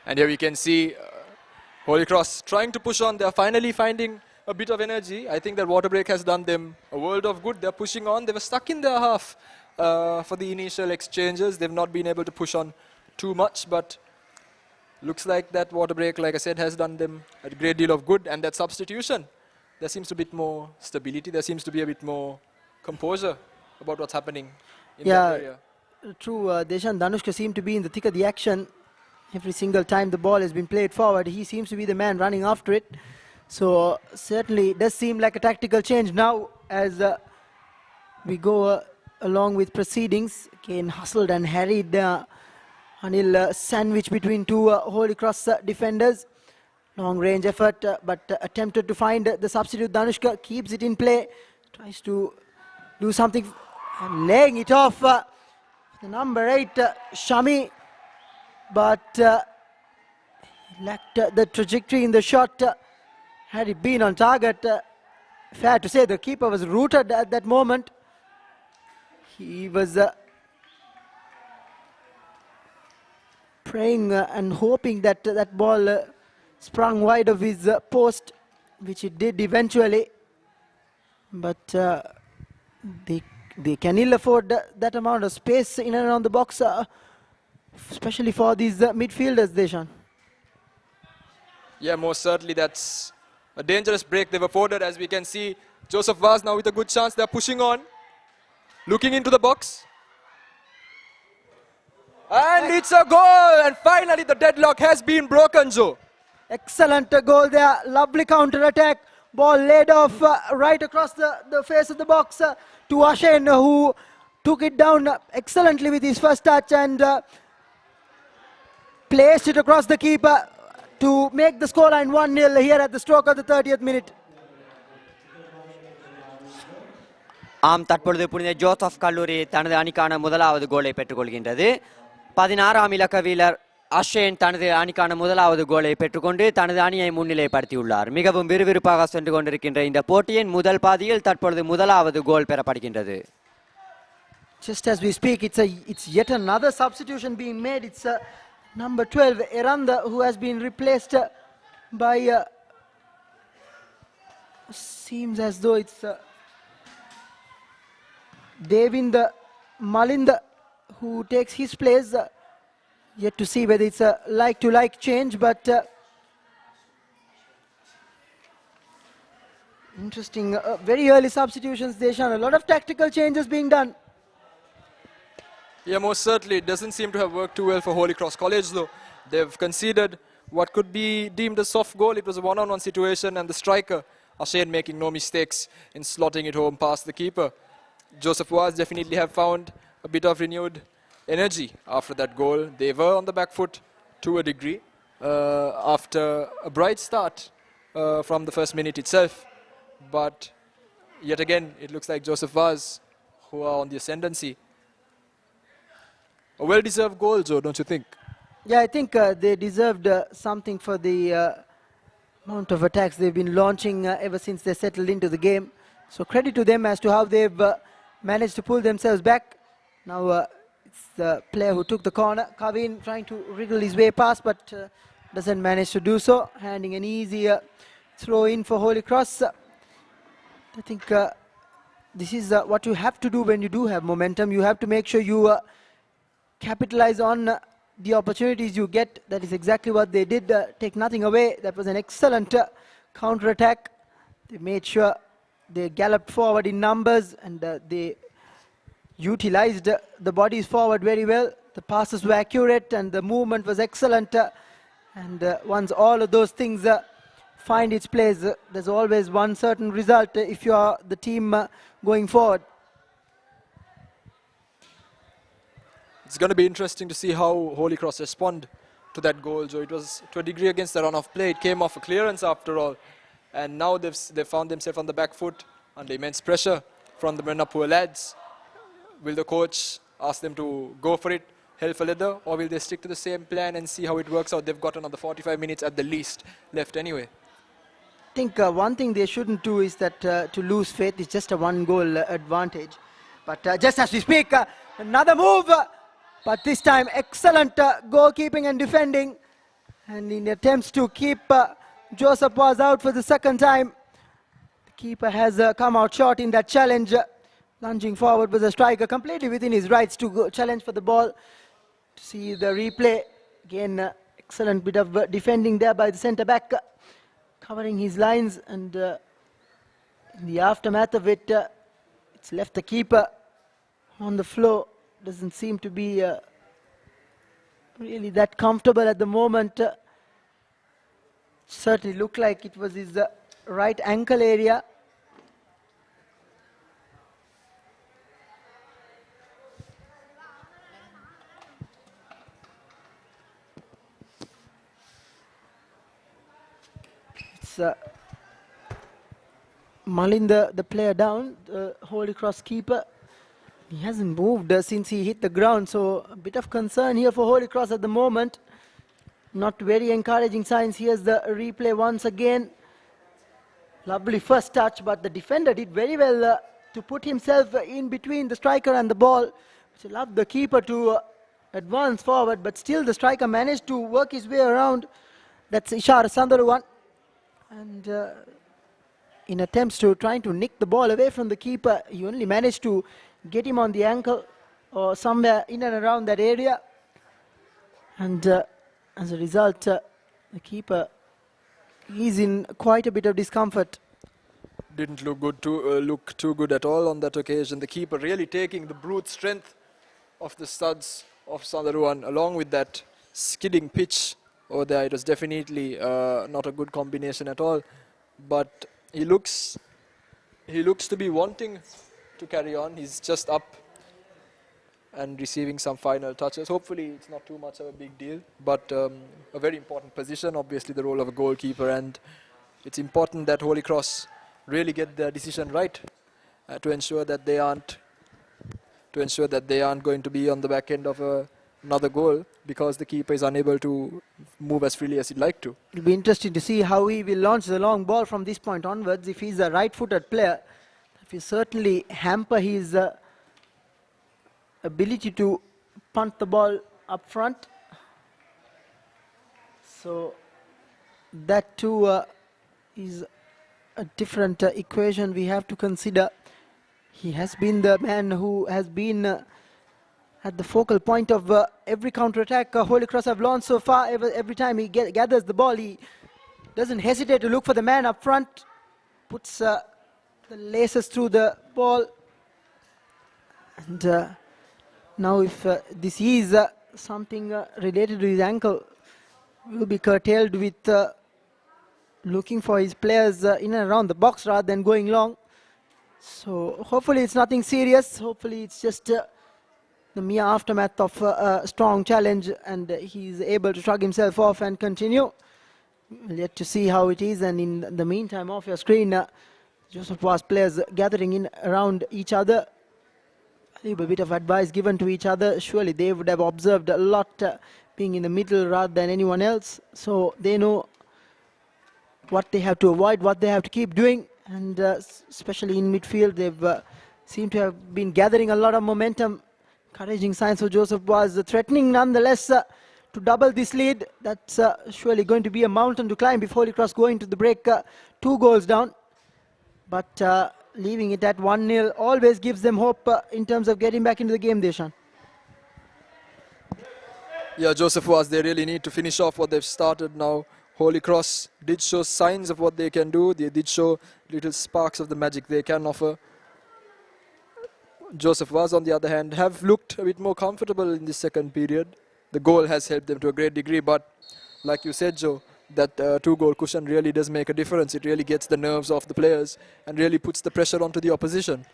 And here we can see Holy Cross trying to push on. They're finally finding a bit of energy. I think that water break has done them a world of good. They're pushing on. They were stuck in their half for the initial exchanges. They've not been able to push on too much, but looks like that water break, like I said, has done them a great deal of good. And that substitution, there seems to be a bit more stability. There seems to be a bit more composure about what's happening in that area. True. Deshan Danushka seemed to be in the thick of the action. Every single time the ball has been played forward, he seems to be the man running after it. So certainly it does seem like a tactical change now as we go along with proceedings. Again, hustled and harried. Anil sandwich between two Holy Cross defenders. Long range effort, but attempted to find the substitute. Danushka keeps it in play. Tries to do something and laying it off. The number 8, Shami. But lacked the trajectory in the shot. Had it been on target, fair to say the keeper was rooted at that moment. He was praying and hoping that that ball sprung wide of his post, which it did eventually. But they can ill afford that amount of space in and around the box, especially for these midfielders, Deshan. Yeah, most certainly that's a dangerous break they've afforded. As we can see, Joseph Vaz now with a good chance. They're pushing on, looking into the box. And it's a goal! And finally the deadlock has been broken, Joe. Excellent goal there. Lovely counter-attack. Ball laid off right across the face of the box to Ashen, who took it down excellently with his first touch and placed it across the keeper to make the scoreline 1-0 here at the stroke of the 30th minute. ஆம் தற்பொழுது புனித Joseph கல்லூரி தனது அணிக்கான முதலாவது கோலை பெற்றுக்கொள்கின்றது. 16ஆம் இலக்க வீரர் அஷேன் தனது அணிக்கான முதலாவது கோலை பெற்றுக்கொண்டு தனது அணியை முன்னிலைப்படுத்தியுள்ளார். மிகவும் விறுவிறுப்பாக சென்று கொண்டிருக்கின்ற இந்த போட்டியின் முதல் பாதியில் தற்பொழுது முதலாவது கோல் பெறப்படுகின்றது. Just as we speak, it's yet another substitution being made. It's number 12, Eranda, who has been replaced by seems as though it's Devinda Malinda who takes his place. Yet to see whether it's a like-to-like change, but interesting. Very early substitutions, Deshan. A lot of tactical changes being done. Yeah, most certainly. It doesn't seem to have worked too well for Holy Cross College, though. They've conceded what could be deemed a soft goal. It was a one-on-one situation, and the striker, Ashen, making no mistakes in slotting it home past the keeper. Joseph Vaz definitely have found a bit of renewed energy after that goal. They were on the back foot to a degree after a bright start from the first minute itself. But yet again, it looks like Joseph Vaz, who are on the ascendancy. A well-deserved goal, Joe, don't you think? Yeah, I think they deserved something for the amount of attacks they've been launching ever since they settled into the game. So credit to them as to how they've managed to pull themselves back. Now it's the player who took the corner, Kavin, trying to wriggle his way past, but doesn't manage to do so. Handing an easy throw in for Holy Cross. I think this is what you have to do when you do have momentum. You have to make sure you capitalize on the opportunities you get. That is exactly what they did. Take nothing away. That was an excellent counter-attack. They made sure they galloped forward in numbers, and they utilized the bodies forward very well. The passes were accurate and the movement was excellent. And once all of those things find its place, there's always one certain result if you are the team going forward. It's going to be interesting to see how Holy Cross respond to that goal, Joe. It was to a degree against the run of play. It came off a clearance after all. And now they've found themselves on the back foot under immense pressure from the Mernapur lads. Will the coach ask them to go for it, hell for leather, or will they stick to the same plan and see how it works out? They've got another 45 minutes at the least left anyway. I think one thing they shouldn't do is that to lose faith. It's just a one-goal advantage. But just as we speak, another move. But this time, excellent goalkeeping and defending. And in attempts to keep Joseph Vaz out for the second time, the keeper has come out short in that challenge. Lunging forward was a striker completely within his rights to go challenge for the ball. To see the replay, again excellent bit of defending there by the centre back, covering his lines, and in the aftermath of it, it's left the keeper on the floor. Doesn't seem to be really that comfortable at the moment. Certainly looked like it was his right ankle area. It's mulling the player down, the Holy Cross keeper. He hasn't moved since he hit the ground, so a bit of concern here for Holy Cross at the moment. Not very encouraging signs. Here's the replay once again. Lovely first touch, but the defender did very well to put himself in between the striker and the ball. Which allowed the keeper to advance forward, but still the striker managed to work his way around. That's Ishar Sandaruwan. And in attempts to trying to nick the ball away from the keeper, he only managed to get him on the ankle or somewhere in and around that area. And as a result, the keeper is in quite a bit of discomfort. Didn't look too good at all on that occasion. The keeper really taking the brute strength of the studs of Sandaruwan along with that skidding pitch over there. It was definitely not a good combination at all. But he looks to be wanting to carry on. He's just up and receiving some final touches. Hopefully it's not too much of a big deal, but a very important position, obviously the role of a goalkeeper, and it's important that Holy Cross really get their decision right to ensure that they aren't going to be on the back end of another goal because the keeper is unable to move as freely as he'd like to. It'll be interesting to see how he will launch the long ball from this point onwards. If he's a right-footed player, it will certainly hamper his ability to punt the ball up front. So that too is a different equation we have to consider. He has been the man who has been at the focal point of every counter-attack Holy Cross have launched so far. Every time he gathers the ball, he doesn't hesitate to look for the man up front, puts the laces through the ball. And now if this is something related to his ankle, will be curtailed with looking for his players in and around the box rather than going long. So hopefully it's nothing serious. Hopefully it's just the mere aftermath of a strong challenge and he's able to shrug himself off and continue. We'll yet to see how it is, and in the meantime off your screen, Joseph Vaz players gathering in around each other. A little bit of advice given to each other. Surely they would have observed a lot being in the middle rather than anyone else. So they know what they have to avoid, what they have to keep doing. And especially in midfield, they've seemed to have been gathering a lot of momentum. Encouraging signs for Joseph Vaz, threatening nonetheless to double this lead. That's surely going to be a mountain to climb if Holy Cross going to the break 2 goals down. But leaving it at 1-0 always gives them hope in terms of getting back into the game, Deshan. Yeah, Joseph Vaz, they really need to finish off what they've started now. Holy Cross did show signs of what they can do. They did show little sparks of the magic they can offer. Joseph Vaz, on the other hand, have looked a bit more comfortable in the second period. The goal has helped them to a great degree, but like you said, Joe, that 2-goal cushion really does make a difference. It really gets the nerves off the players and really puts the pressure onto the opposition.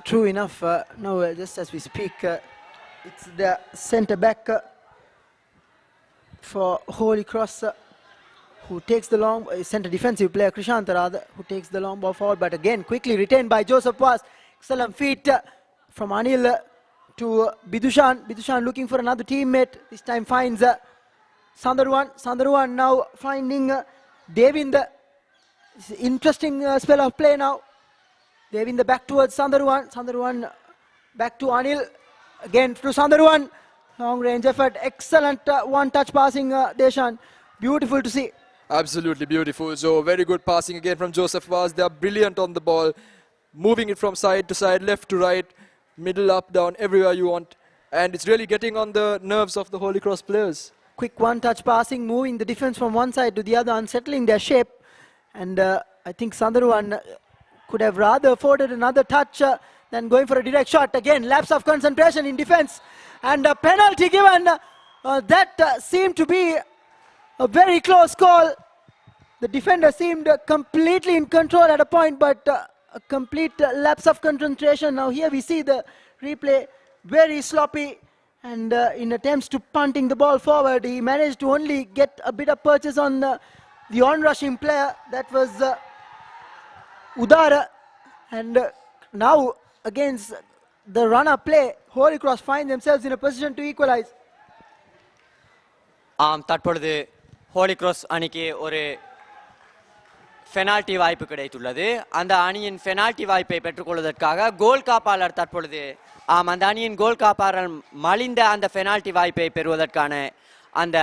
True enough. Now, just as we speak, it's the centre-back for Holy Cross who takes the long, centre defensive player, Krishanta rather, who takes the long ball forward, but again quickly retained by Joseph Vaz. Excellent feet from Anil to Bidushan. Bidushan looking for another teammate. This time finds Sandaruwan. Sandaruwan now finding Devinder. Interesting spell of play now. Devinder back towards Sandaruwan. Sandaruwan back to Anil. Again to Sandaruwan. Long range effort, excellent one-touch passing, Deshan. Beautiful to see. Absolutely beautiful. So very good passing again from Joseph Vaz. They are brilliant on the ball, moving it from side to side, left to right, middle, up, down, everywhere you want. And it's really getting on the nerves of the Holy Cross players. Quick one-touch passing, moving the defense from one side to the other, unsettling their shape. And I think Sandharuvan could have rather afforded another touch than going for a direct shot. Again, lapse of concentration in defense. And a penalty given. That seemed to be a very close call. The defender seemed completely in control at a point, but a complete lapse of concentration. Now here we see the replay, very sloppy, and in attempts to punting the ball forward, he managed to only get a bit of purchase on the on-rushing player. That was Udara. And now against the runner play, Holy Cross find themselves in a position to equalize. தற்பொழுது Holi cross அணிக்கு ஒரு penalty வாய்ப்பு கிடைத்துள்ளது. அந்த அணியின் penalty வாய்ப்பை பெற்றுக்கொள்வதற்காக கோல் காப்பாளர் தற்பொழுது அந்த அணியின் கோல் காப்பாளர் மலிந்த அந்த பெனால்டி வாய்ப்பை பெறுவதற்கான அந்த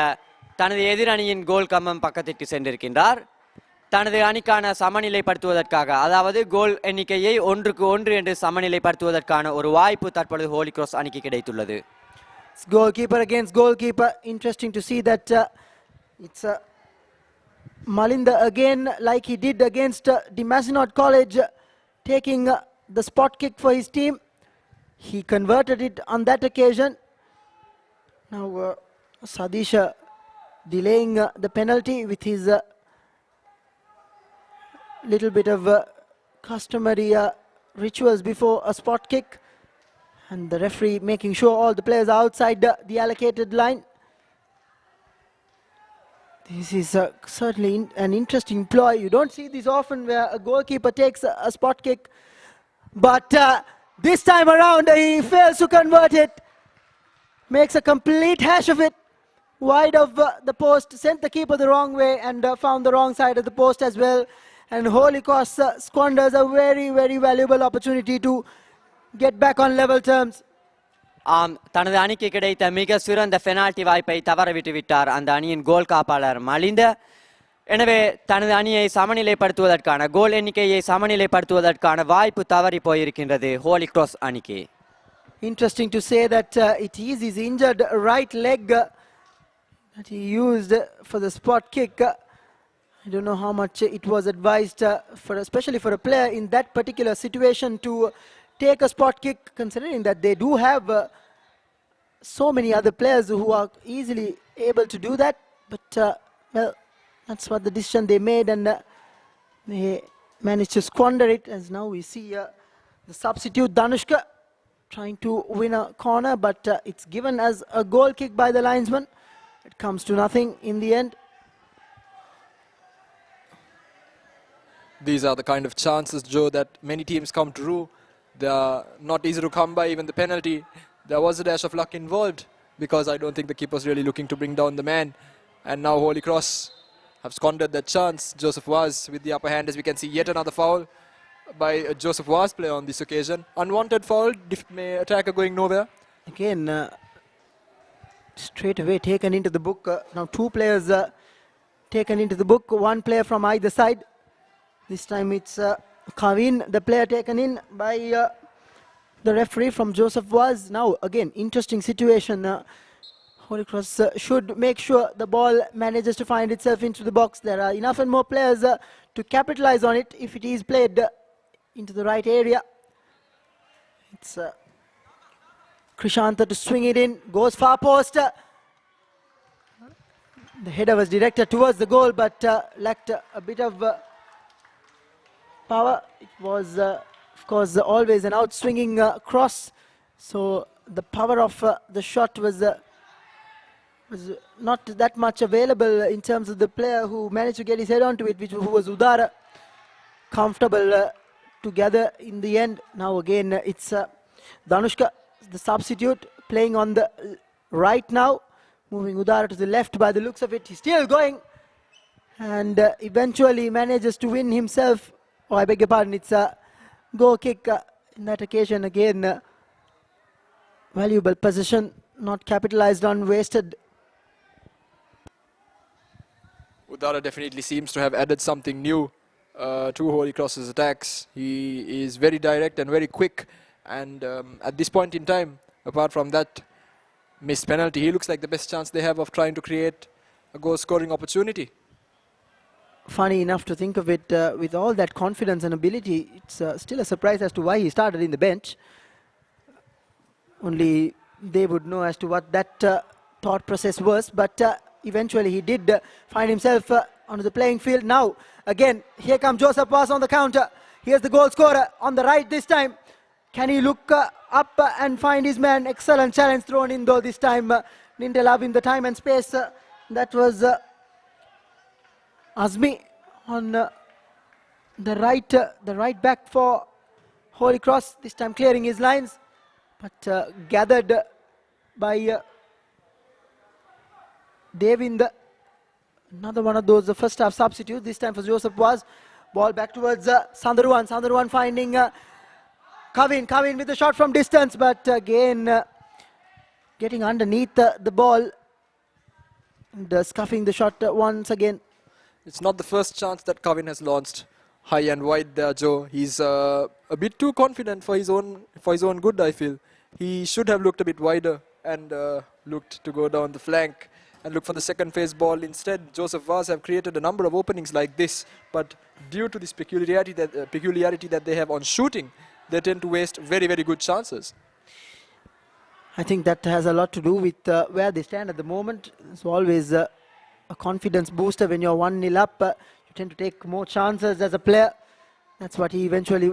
தனது எதிரணியின் கோல் கம்பம் பக்கத்திற்கு சென்றிருக்கின்றார். தனது அணிக்கான சமநிலைப்படுத்துவதற்காக, அதாவது கோல் எண்ணிக்கையை 1-1 என்று சமநிலைப்படுத்துவதற்கான ஒரு வாய்ப்பு தற்பொழுது ஹோலி கிராஸ் அணிக்கு கிடைத்துள்ளது. Goalkeeper against goalkeeper. Interesting to see that it's Malinda again, like he did against Dimasinot College, taking the spot kick for his team. He converted it on that occasion. Now Sadisha delaying the penalty with his little bit of customary rituals before a spot kick. And the referee making sure all the players are outside the allocated line. This is certainly an interesting ploy. You don't see this often where a goalkeeper takes a spot kick. But this time around he fails to convert it. Makes a complete hash of it. Wide of the post. Sent the keeper the wrong way and found the wrong side of the post as well. And Holy Cross squanders a very, very valuable opportunity to get back on level terms. தனது அணிக்கு கிடைத்த மிக சிறந்த penalty வாய்ப்பை தவறவிட்டு விட்டார் அந்த அணியின் கோல் காப்பாளர் மலிந்த. எனவே தனது அணியை சமநிலைப்படுத்துவதற்கான கோல் எண்ணிக்கையை சமநிலைப்படுத்துவதற்கான வாய்ப்பு தவறி போயிருக்கின்றது ஹோலி கிராஸ் அணிக்கு. Interesting to say that it is his injured right leg that he used for the spot kick. I don't know how much it was advised, especially for a player in that particular situation, to take a spot kick, considering that they do have so many other players who are easily able to do that. But, well, that's what the decision they made, and they managed to squander it. As now we see the substitute Danushka trying to win a corner, but it's given as a goal kick by the linesman. It comes to nothing in the end. These are the kind of chances, Joe, that many teams come through. They are not easy to come by, even the penalty. There was a dash of luck involved, because I don't think the keeper's really looking to bring down the man. And now Holy Cross have squandered that chance. Joseph Vaz with the upper hand, as we can see, yet another foul by a Joseph Vaz player on this occasion. Unwanted foul, attacker going nowhere. Again, straight away taken into the book. Now two players taken into the book, one player from either side. This time it's Kavin, the player taken in by the referee from Joseph Vaz. Now again, interesting situation. Holy Cross should make sure the ball manages to find itself into the box. There are enough and more players to capitalize on it if it is played into the right area. It's Krishanta to swing it in, goes far post. The header was directed towards the goal, but lacked a bit of power. It was, of course, always an out-swinging cross. So the power of the shot was not that much available in terms of the player who managed to get his head onto it, who was Udara. Comfortable together in the end. Now again, it's Danushka, the substitute, playing on the right now. Moving Udara to the left by the looks of it. He's still going. And eventually manages to win himself. Oh, I beg your pardon, it's a goal kick in that occasion. Again, valuable position not capitalized on, wasted. Udara definitely seems to have added something new to Holy Cross's attacks. He is very direct and very quick, and at this point in time, apart from that missed penalty, he looks like the best chance they have of trying to create a goal scoring opportunity. Funny enough to think of it, with all that confidence and ability, it's still a surprise as to why he started in the bench. Only they would know as to what that thought process was, but eventually he did find himself onto the playing field. Now, again, here comes Joseph Vaz on the counter. Here's the goal scorer on the right this time. Can he look up and find his man? Excellent challenge thrown in though this time. Didn't allow him the time and space. That was Azmi on the right back for Holy Cross. This time clearing his lines, but gathered by Devind. Another one of those first half substitutes. This time for Joseph Vaz. Ball back towards Sandharwan. Sandharwan finding Kavin. Kavin with the shot from distance, but again getting underneath the ball and scuffing the shot once again. It's not the first chance that Kavin has launched high and wide there, Joe. He's a bit too confident for his own good, I feel. He should have looked a bit wider and looked to go down the flank and look for the second phase ball. Instead, Joseph Vaz have created a number of openings like this, but due to this peculiarity that they have on shooting, they tend to waste very, very good chances. I think that has a lot to do with where they stand at the moment. It's always a confidence booster when you're 1-0 up. You tend to take more chances as a player. That's what he eventually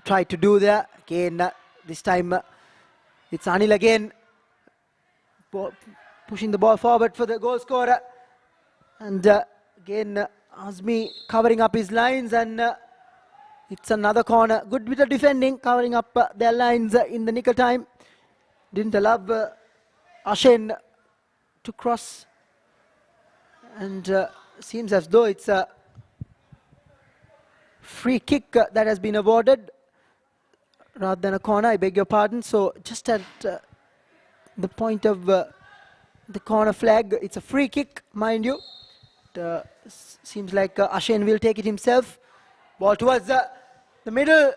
tried to do there. Again, this time it's Anil again, pushing the ball forward for the goal scorer. And again, Azmi covering up his lines, and it's another corner. Good bit of defending, covering up their lines in the nick of time. Didn't allow Ashen to cross. And seems as though it's a free kick that has been awarded rather than a corner. I beg your pardon. So just at the point of the corner flag, it's a free kick, mind you. Seems like Ashen will take it himself. Ball towards the middle,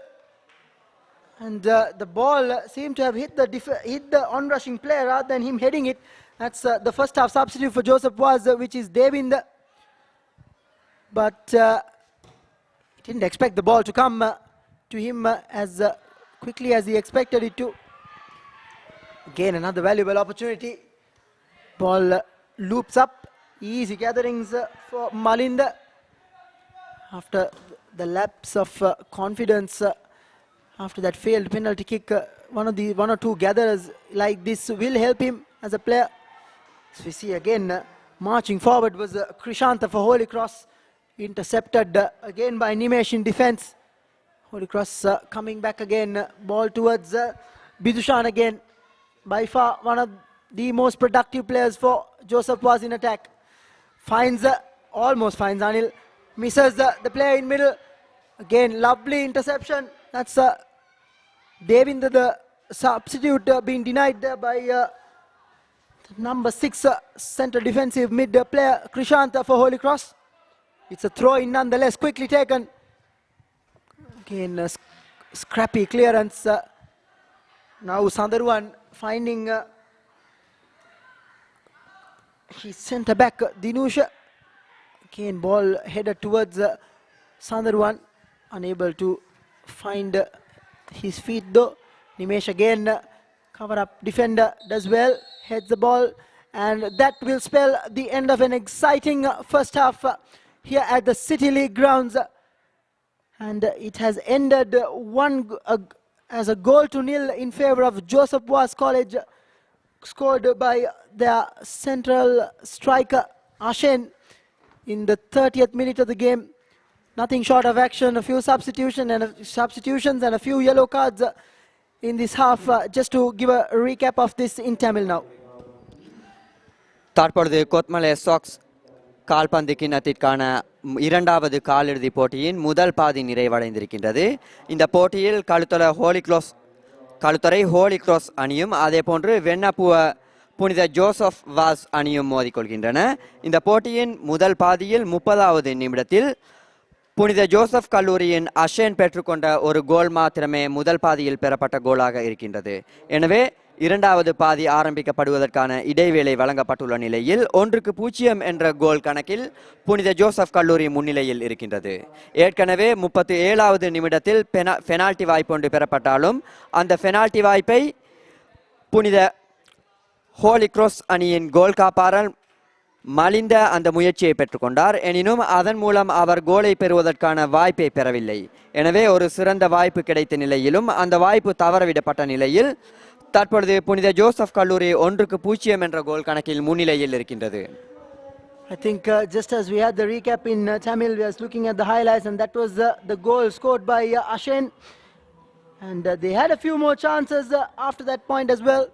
and the ball seemed to have hit the onrushing player rather than him heading it. That's the first half substitute for Joseph Vaz, which is Devind. But he didn't expect the ball to come to him as quickly as he expected it to. Again, another valuable opportunity. Ball loops up. Easy gatherings for Malind. After the lapse of confidence, after that failed penalty kick, one or two gatherers like this will help him as a player. So we see again marching forward was Krishanta for Holy Cross, intercepted again by Nimesh in defense. Holy Cross coming back again, ball towards Bidushan again, by far one of the most productive players for Joseph Vaz in attack. Almost finds Anil, misses the player in middle. Again, lovely interception. That's Devind, the substitute, being denied there by number 6 central defensive mid player Krishanta for Holy Cross. It's a throw in nonetheless, quickly taken. Again, scrappy clearance. Now Sandharwan finding his centre back Dinusha. Again, ball headed towards Sandharwan, unable to find his feet though. Nimesh again, cover up defender, does well, heads the ball, and that will spell the end of an exciting first half here at the City League grounds. And it has ended as a 1-0 in favor of Joseph Vaz College, scored by their central striker Ashen in the 30th minute of the game. Nothing short of action, a few substitutions and a few yellow cards in this half. Just to give a recap of this in Tamil now. தற்பொழுது Kotmale Chox கால்பந்து கிண்ணத்திற்கான இரண்டாவது காலிறுதி போட்டியின் முதல் பாதி நிறைவடைந்திருக்கின்றது. இந்த போட்டியில் Kalutara Holi cross அணியும் அதே போன்று வெண்ணப்புவ புனித ஜோசப் வாஸ் அணியும் மோதிக்கொள்கின்றன. இந்த போட்டியின் முதல் பாதியில் 30வது நிமிடத்தில் புனித ஜோசப் கல்லூரியின் அஷேன் பெற்றுக்கொண்ட ஒரு கோல் மாத்திரமே முதல் பாதியில் பெறப்பட்ட கோலாக இருக்கின்றது. எனவே இரண்டாவது பாதி ஆரம்பிக்கப்படுவதற்கான இடைவேளை வழங்கப்பட்டுள்ள நிலையில் 1-0 என்ற கோல் கணக்கில் புனித ஜோசப் கல்லூரி முன்னிலையில் இருக்கின்றது. ஏற்கனவே 37வது நிமிடத்தில் பெனால்டி வாய்ப்பு ஒன்று பெறப்பட்டாலும் அந்த பெனால்டி வாய்ப்பை புனித ஹோலி கிராஸ் அணியின் கோல் காப்பாளர் மலிந்த அந்த முயற்சியை பெற்றுக்கொண்டார். எனினும் அதன் மூலம் அவர் கோலை பெறுவதற்கான வாய்ப்பை பெறவில்லை. எனவே ஒரு சிறந்த வாய்ப்பு கிடைத்த நிலையிலும் அந்த வாய்ப்பு தவறவிடப்பட்ட நிலையில் தற்பொழுது புனித ஜோசப் கல்லூரி 1-0 என்ற கோல் கணக்கில் முன்னிலையில் இருக்கின்றது. I think just as we had the recap in Tamil, we are looking at the highlights, and that was the goal scored by Ashen. And they had a few more chances after that point as well.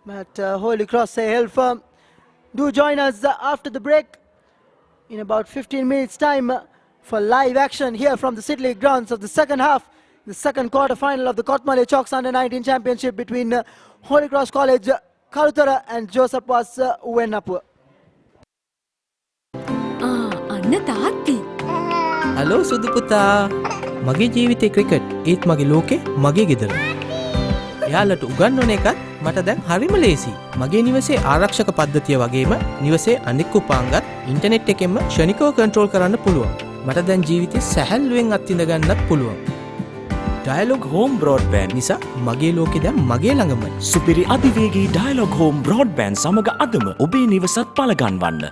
But Holy Cross held firm. Do join us after the break in about 15 minutes time for live action here from the City League grounds of the second half. The second quarter final of the Kotmale Chox U19 championship between Holy Cross College Kalutara and Joseph Vaz Wenapur. අන්න තාත්ති. Hello සුදු පුතා. මගේ ජීවිතේ cricket ඒත් මගේ ලෝකේ මගේ ගෙදර. එයාලට උගන්වන එකත් මට දැන් හරිම ලේසි. මගේ නිවසේ ආරක්ෂක පද්ධතිය වගේම නිවසේ අනෙක් උපාංගත් ඉන්ටර්නෙට් එකෙන්ම ක්ෂණිකව කන්ට්‍රෝල් කරන්න පුළුවන්. මට දැන් ජීවිතේ සැහැල්ලුවෙන් අත්විඳ ගන්නත් පුළුවන්. Dialog Home Broadband නිසා මගේ ලෝකෙ දැන් මගේ ළඟමයි. සුපිරි අධිවේගී Dialog Home Broadband සමග අදම ඔබේ නිවසත් පළගන්වන්න.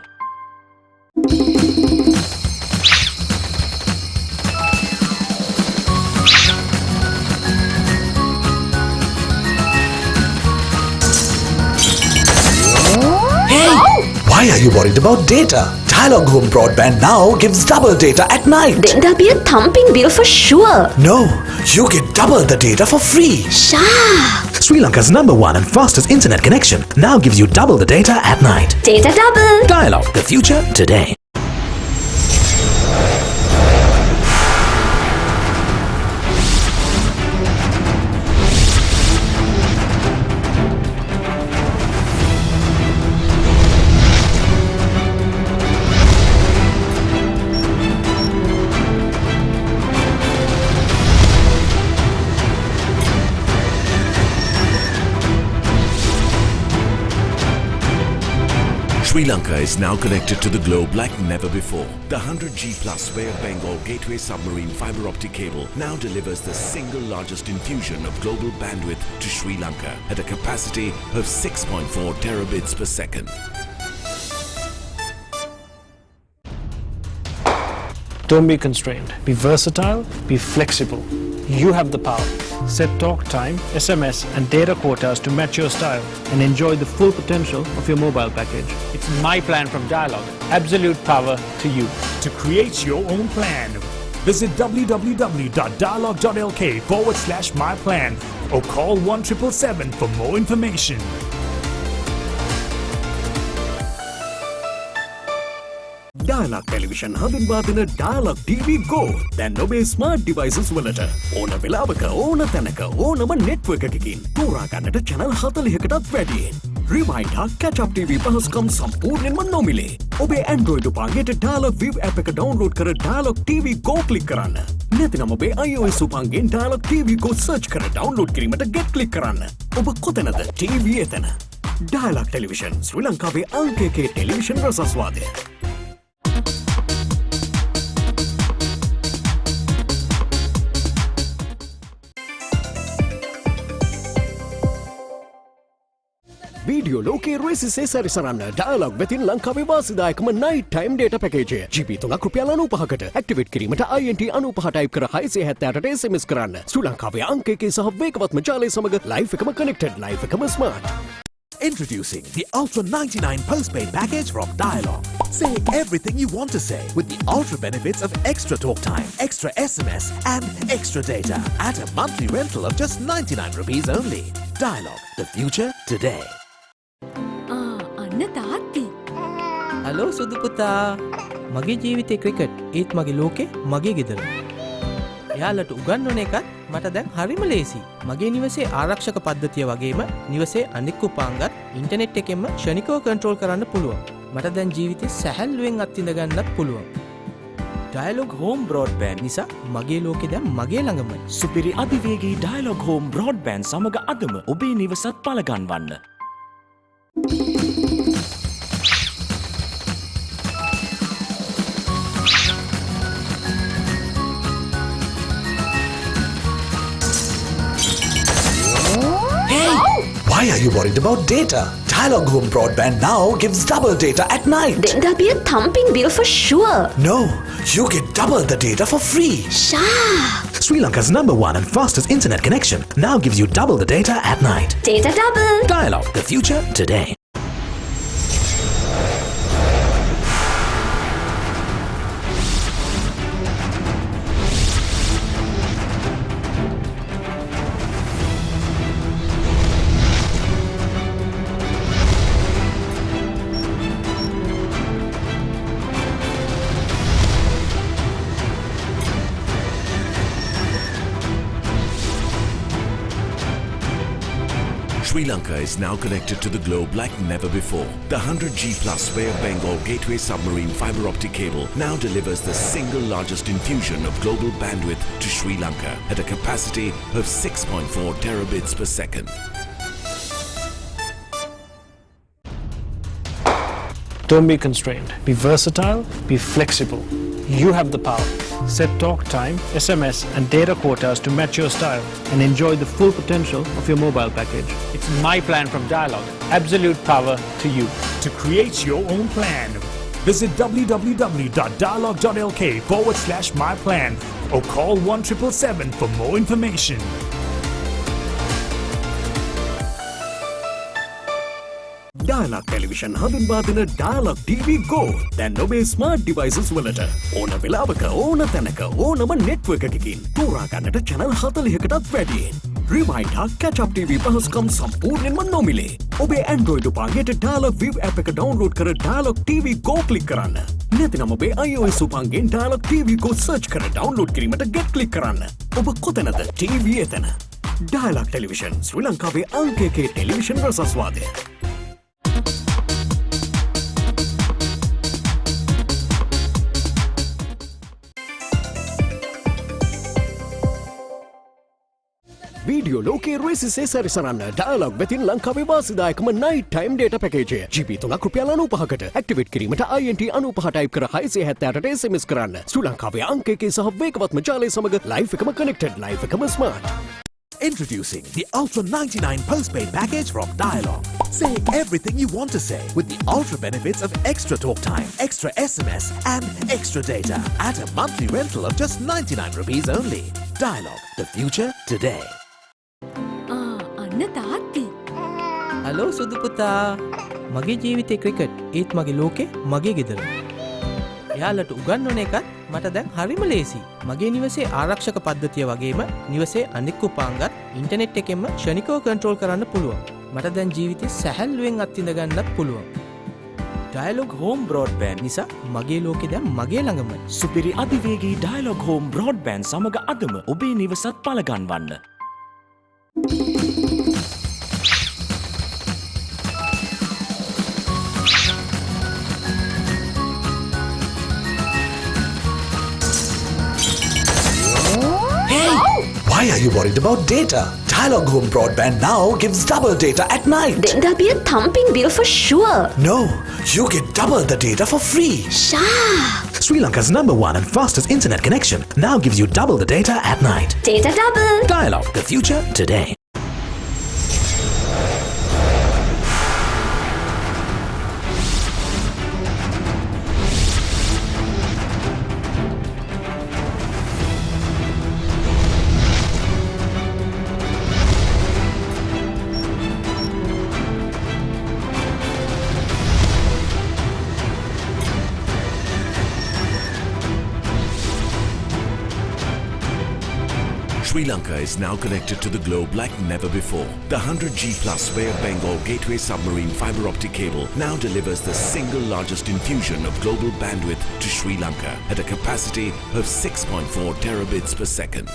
Why are you worried about data? Dialog Home Broadband now gives double data at night. Then there'll be a thumping bill for sure. No, you get double the data for free. Sha! Sri Lanka's #1 and fastest internet connection now gives you double the data at night. Data double. Dialog, the future today. Sri Lanka is now connected to the globe like never before. The 100G Plus Bay of Bengal Gateway Submarine Fiber Optic Cable now delivers the single largest infusion of global bandwidth to Sri Lanka at a capacity of 6.4 terabits per second. Don't be constrained. Be versatile, be flexible. You have the power. Set talk time, SMS and data quotas to match your style and enjoy the full potential of your mobile package. It's my plan from Dialog. Absolute power to you. To create your own plan, visit www.dialog.lk/myplan or call 1777 for more information. Dialog Television හඳුන්වා දෙන Dialog TV Go දැන් ඔබේ smart devices වලට ඕන වෙලාවක ඕන තැනක ඕනම නෙට්වර්ක් එකකින් තෝරා ගන්නට channel 40කටත් වැඩි. Rewind හා catch up TV පහසුකම් සම්පූර්ණයෙන්ම නොමිලේ. ඔබේ Android උපංගයට Dialog View app එක download කර Dialog TV Go click කරන්න. නැතිනම් ඔබේ iOS උපංගෙන් Dialog TV Go search කර download කිරීමට get click කරන්න. ඔබ කොතැනද TV එතන. Dialog Television ශ්‍රී ලංකාවේ අංක 1 ටෙලිවිෂන් රසස්වාදය. Video ලෝකේ රේසිසේ සැරිසරන්න Dialog වෙතින් ලංකාවේ වාසිදායකම night time data package GB 3ක් රුපියල් 95කට activate කිරීමට INT 95 type කර 670ට SMS කරන්න. ශ්‍රී ලංකාවේ අංක 1 සහ වේගවත්ම ජාලය සමග live එකම connected, live එකම smart. Introducing the Ultra 99 postpaid package from Dialog. Say everything you want to say with the ultra benefits of extra talk time, extra SMS and extra data at a monthly rental of just 99 rupees only. Dialog, the future today. අන්න තාත්ති. Hello සුදු පුතා. මගේ ජීවිතේ cricket ඒත් මගේ ලෝකේ මගේ ගෙදර. එයාලට උගන්වන එකත් මට දැන් හරිම ලේසි. මගේ නිවසේ ආරක්ෂක පද්ධතිය වගේම නිවසේ අනෙක් උපාංගත් ඉන්ටර්නෙට් එකෙන්ම ක්ෂණිකව කන්ට්‍රෝල් කරන්න පුළුවන්. මට දැන් ජීවිතේ සැහැල්ලුවෙන් අත්විඳ ගන්නත් පුළුවන්. ඩයලොග් හෝම් බ්‍රෝඩ්බෑන්ඩ් නිසා මගේ ලෝකෙ දැන් මගේ ළඟමයි. සුපිරි අධිවේගී ඩයලොග් හෝම් බ්‍රෝඩ්බෑන්ඩ් සමග අදම ඔබේ නිවසත් පලගන්වන්න. Why are you worried about data? Dialog Home Broadband now gives double data at night. Then there'll be a thumping bill for sure. No, you get double the data for free. Sha! Sri Lanka's #1 and fastest internet connection now gives you double the data at night. Data double. Dialog, the future today. Sri Lanka is now connected to the globe like never before. The 100G Plus Bay of Bengal Gateway submarine fiber optic cable now delivers the single largest infusion of global bandwidth to Sri Lanka at a capacity of 6.4 terabits per second. Don't be constrained. Be versatile, be flexible. You have the power. Set talk time, SMS and data quotas to match your style and enjoy the full potential of your mobile package. It's my plan from Dialog. Absolute power to you. To create your own plan, visit www.dialog.lk/myplan or call 1777 for more information. Dialog Television හඳුන්වා දෙන Dialog TV Go දැන් ඔබේ smart devices වලට ඕන වෙලාවක ඕන තැනක ඕනම නෙට්වර්ක් එකකින් තෝරා ගන්නට channel 40කටත් වැඩියෙන් Rewind හා Catch Up TV පහසුකම් සම්පූර්ණයෙන්ම නොමිලේ. ඔබේ Android උපාංගයට Dialog View app එක download කර Dialog TV Go click කරන්න. නැතිනම් ඔබේ iOS උපාංගයෙන් Dialog TV Go search කර download කිරීමට get click කරන්න. ඔබ කොතැනද TV එතන. Dialog Television ශ්‍රී ලංකාවේ අංක 1 ටෙලිවිෂන් රසස්වාදය. වීඩියෝ ලෝකයේ රෙසිසේ සැරිසරන්න ඩයලොග් වෙතින් ලංකාවේ වාසිදායකම night time data package GB 3ක් රුපියල් 95කට ඇක්ටිවේට් කිරීමට INT 95 ටයිප් කර 678ට SMS කරන්න. ශ්‍රී ලංකාවේ අංක 1 සහ වේගවත්ම ජාලය සමග ලයිෆ් එකම connected, ලයිෆ් එකම smart. Introducing the Ultra 99 postpaid package from Dialog. Say everything you want to say with the ultra benefits of extra talk time, extra SMS and extra data at a monthly rental of just 99 rupees only. Dialog, the future today. අන්න තාත්ති. Hello සුදු පුතා. මගේ ජීවිතේ cricket ඒත් මගේ ලෝකේ මගේ ගෙදර. එයාලට උගන්වන එකත් මට දැන් හරිම ලේසි. මගේ නිවසේ ආරක්ෂක පද්ධතිය වගේම නිවසේ අනෙක් උපාංගත් ඉන්ටර්නෙට් එකෙන්ම ක්ෂණිකව කන්ට්‍රෝල් කරන්න පුළුවන්. මට දැන් ජීවිතේ සැහැල්ලුවෙන් අත්විඳ ගන්නත් පුළුවන්. ඩයලොග් හෝම් බ්‍රෝඩ්බෑන්ඩ් නිසා මගේ ලෝකෙ දැන් මගේ ළඟමයි. සුපිරි අධිවේගී ඩයලොග් හෝම් බ්‍රෝඩ්බෑන්ඩ් සමග අදම ඔබේ නිවසත් පලගන්වන්න. Why are you worried about data? Dialog Home Broadband now gives double data at night. Then there'll be a thumping bill for sure. No, you get double the data for free. Sha! Sri Lanka's #1 and fastest internet connection now gives you double the data at night. Data double. Dialog, the future today. Sri Lanka is now connected to the globe like never before. The 100G Plus Bay of Bengal Gateway submarine fiber optic cable now delivers the single largest infusion of global bandwidth to Sri Lanka at a capacity of 6.4 terabits per second.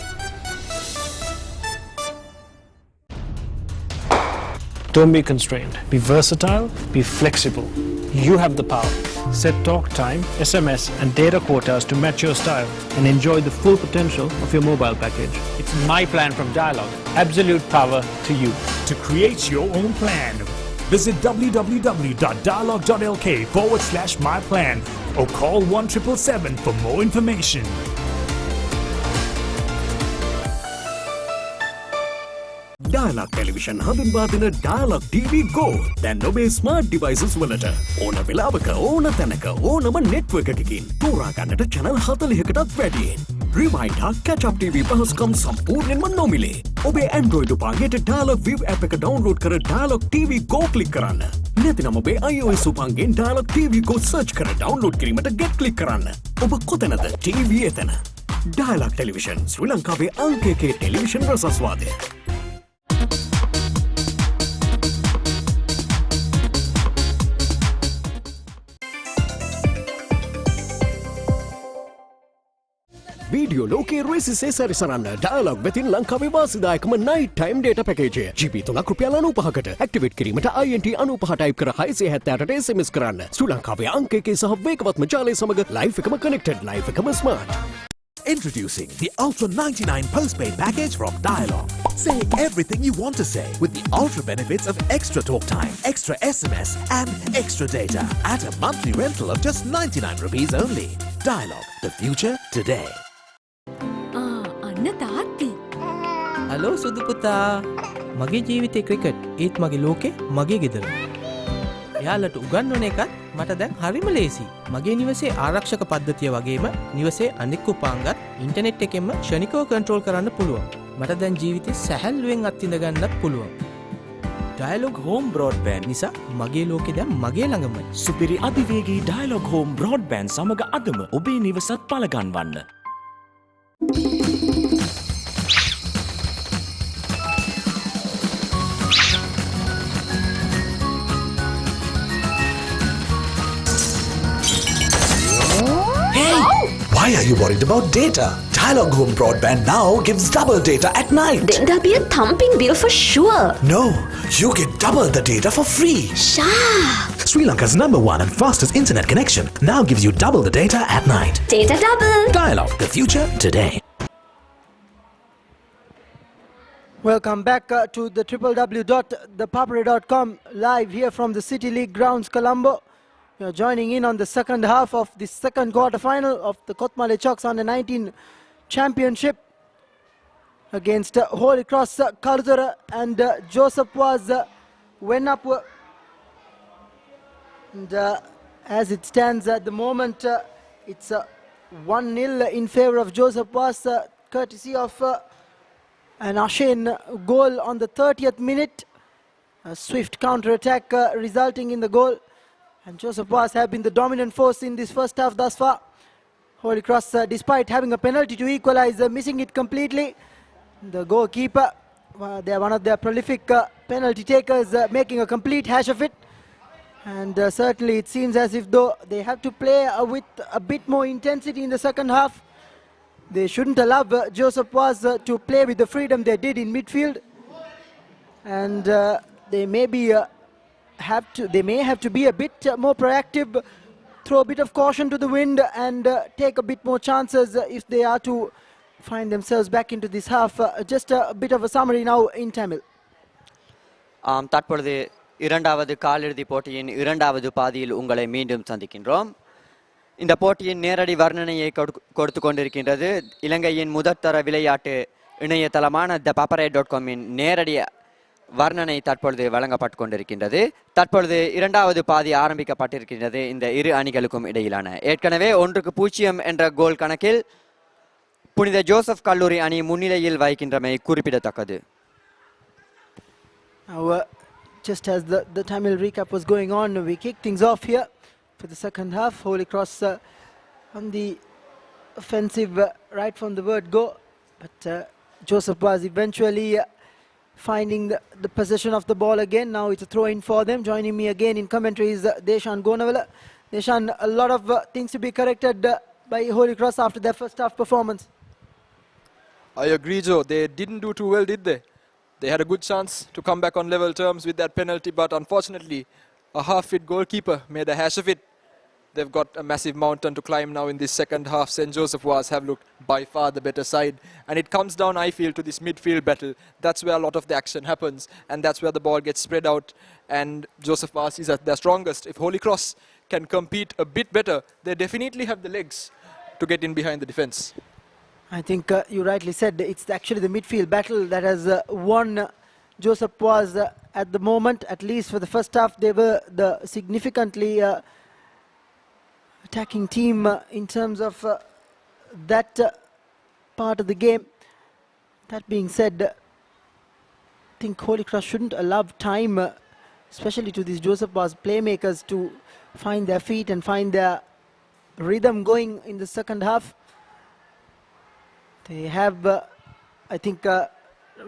Don't be constrained. Be versatile, be flexible. You have the power. Set talk time, SMS and data quotas to match your style and enjoy the full potential of your mobile package. It's my plan from Dialog. Absolute power to you. To create your own plan, visit www.dialog.lk/myplan or call 1777 for more information. Dialog Television හඳුන්වා දෙන Dialog TV Go දැන් ඔබේ smart devices වලට ඕන වෙලාවක ඕන තැනක ඕනම network එකකින් තෝරා ගන්නට channel 40කටත් වැඩියෙන්. Rewind හා catch up TV පහසුකම් සම්පූර්ණයෙන්ම නොමිලේ. ඔබේ Android උපකරණයට Dialog View app එක download කර Dialog TV Go click කරන්න. නැතිනම් ඔබේ iOS උපකරණයෙන් Dialog TV Go search කර download කිරීමට get click කරන්න. ඔබ කොතැනද TV එතන. Dialog Television ශ්‍රී ලංකාවේ අංක 1 ටෙලිවිෂන් රසස්වාදය. Video ලෝකේ රේසිසේ සැරිසරන්න Dialog වෙතින් ලංකාවේ වාසිදායකම night time data package GB 3ක් රුපියල් 95කට activate කිරීමට INT 95 type කර 678ට SMS කරන්න. ශ්‍රී ලංකාවේ අංක 1 සහ වේගවත්ම ජාලය සමග live එකම connected, live එකම smart. Introducing the Ultra 99 postpaid package from Dialog. Say everything you want to say with the ultra benefits of extra talk time, extra SMS and extra data at a monthly rental of just 99 rupees only. Dialog, the future today. අන්න තාත්ති. Hello සුදු පුතා. මගේ ජීවිතේ cricket ඒත් මගේ ලෝකේ මගේ ගෙදර. එයාලට උගන්වන එකත් මට දැන් හරිම ලේසි. මගේ නිවසේ ආරක්ෂක පද්ධතිය වගේම නිවසේ අනෙක් උපාංගත් ඉන්ටර්නෙට් එකෙන්ම ක්ෂණිකව කන්ට්‍රෝල් කරන්න පුළුවන්. මට දැන් ජීවිතේ සැහැල්ලුවෙන් අත්විඳ ගන්නත් පුළුවන්. Dialog Home Broadband නිසා මගේ ලෝකේ දැන් මගේ ළඟමයි. සුපිරි අධිවේගී Dialog Home Broadband සමග අදම ඔබේ නිවසත් පළගන්වන්න. Why are you worried about data? Dialog Home Broadband now gives double data at night. Then there'll be a thumping bill for sure. No, you get double the data for free. Sha! Sri Lanka's #1 and fastest internet connection now gives you double the data at night. Data double. Dialog, the future today. Welcome back to the www.thepapare.com live here from the City League grounds, Colombo. You're joining in on the second half of the second quarter final of the Kotmale Chox U19 championship against Holy Cross Kardura and Joseph Vaz Wenapur. And as it stands at the moment, it's 1-0 in favor of Joseph Vaz, courtesy of an Ashen goal on the 30th minute. A swift counter-attack resulting in the goal. And Joseph Vaz have been the dominant force in this first half thus far. Holy Cross, despite having a penalty to equalize, missing it completely. The goalkeeper, they are one of their prolific penalty takers, making a complete hash of it. And certainly it seems as if though they have to play with a bit more intensity in the second half. They shouldn't allow Joseph Vaz to play with the freedom they did in midfield. And they may have to be a bit more proactive, throw a bit of caution to the wind and take a bit more chances if they are to find themselves back into this half. Just a bit of a summary now in Tamil. தற்பொழுது இரண்டாவது காலிறுதி போட்டியின் இரண்டாவது பாதியில் உங்களை மீண்டும் சந்திக்கின்றோம். இந்த போட்டியின் நேரடி வர்ணனையை கொடுத்து கொண்டிருக்கின்றது இலங்கையின் முதற்தர விளையாட்டு இணையதளமான ThePapare.com நேரடி வர்ணனை தற்பொழுது வழங்கப்பட்டு கொண்டிருக்கின்றது. தற்பொழுது இரண்டாவது பாதி ஆரம்பிக்கப்பட்டிருக்கின்றது இந்த இரு அணிகளுக்கும் இடையிலான. ஏற்கனவே 1-0 என்ற கோல் கணக்கில் புனித ஜோசப் கல்லூரி அணி முன்னிலையில் வகிக்கின்றமை குறிப்பிடத்தக்கது. Just as the Tamil recap was going on, we kick things off here for the second half. Holy Cross on the offensive right from the word go, but Joseph Vaz eventually finding the possession of the ball again. Now it's a throw-in for them. Joining me again in commentary is Deshan Gonawala. Deshan, a lot of things to be corrected by Holy Cross after their first half performance. I agree, Joe. They didn't do too well, did they? They had a good chance to come back on level terms with that penalty, but unfortunately, a half-fit goalkeeper made a hash of it. They've got a massive mountain to climb now in this second half. St. Joseph Vaz have looked by far the better side. And it comes down, I feel, to this midfield battle. That's where a lot of the action happens. And that's where the ball gets spread out. And Joseph Vaz is at their strongest. If Holy Cross can compete a bit better, they definitely have the legs to get in behind the defense. I think you rightly said it's actually the midfield battle that has won Joseph Vaz at the moment. At least for the first half, they were the significantly attacking team in terms of that part of the game. That being said, I think Holy Cross shouldn't allow time, especially to these Joseph Vaz playmakers, to find their feet and find their rhythm going in the second half. They have, I think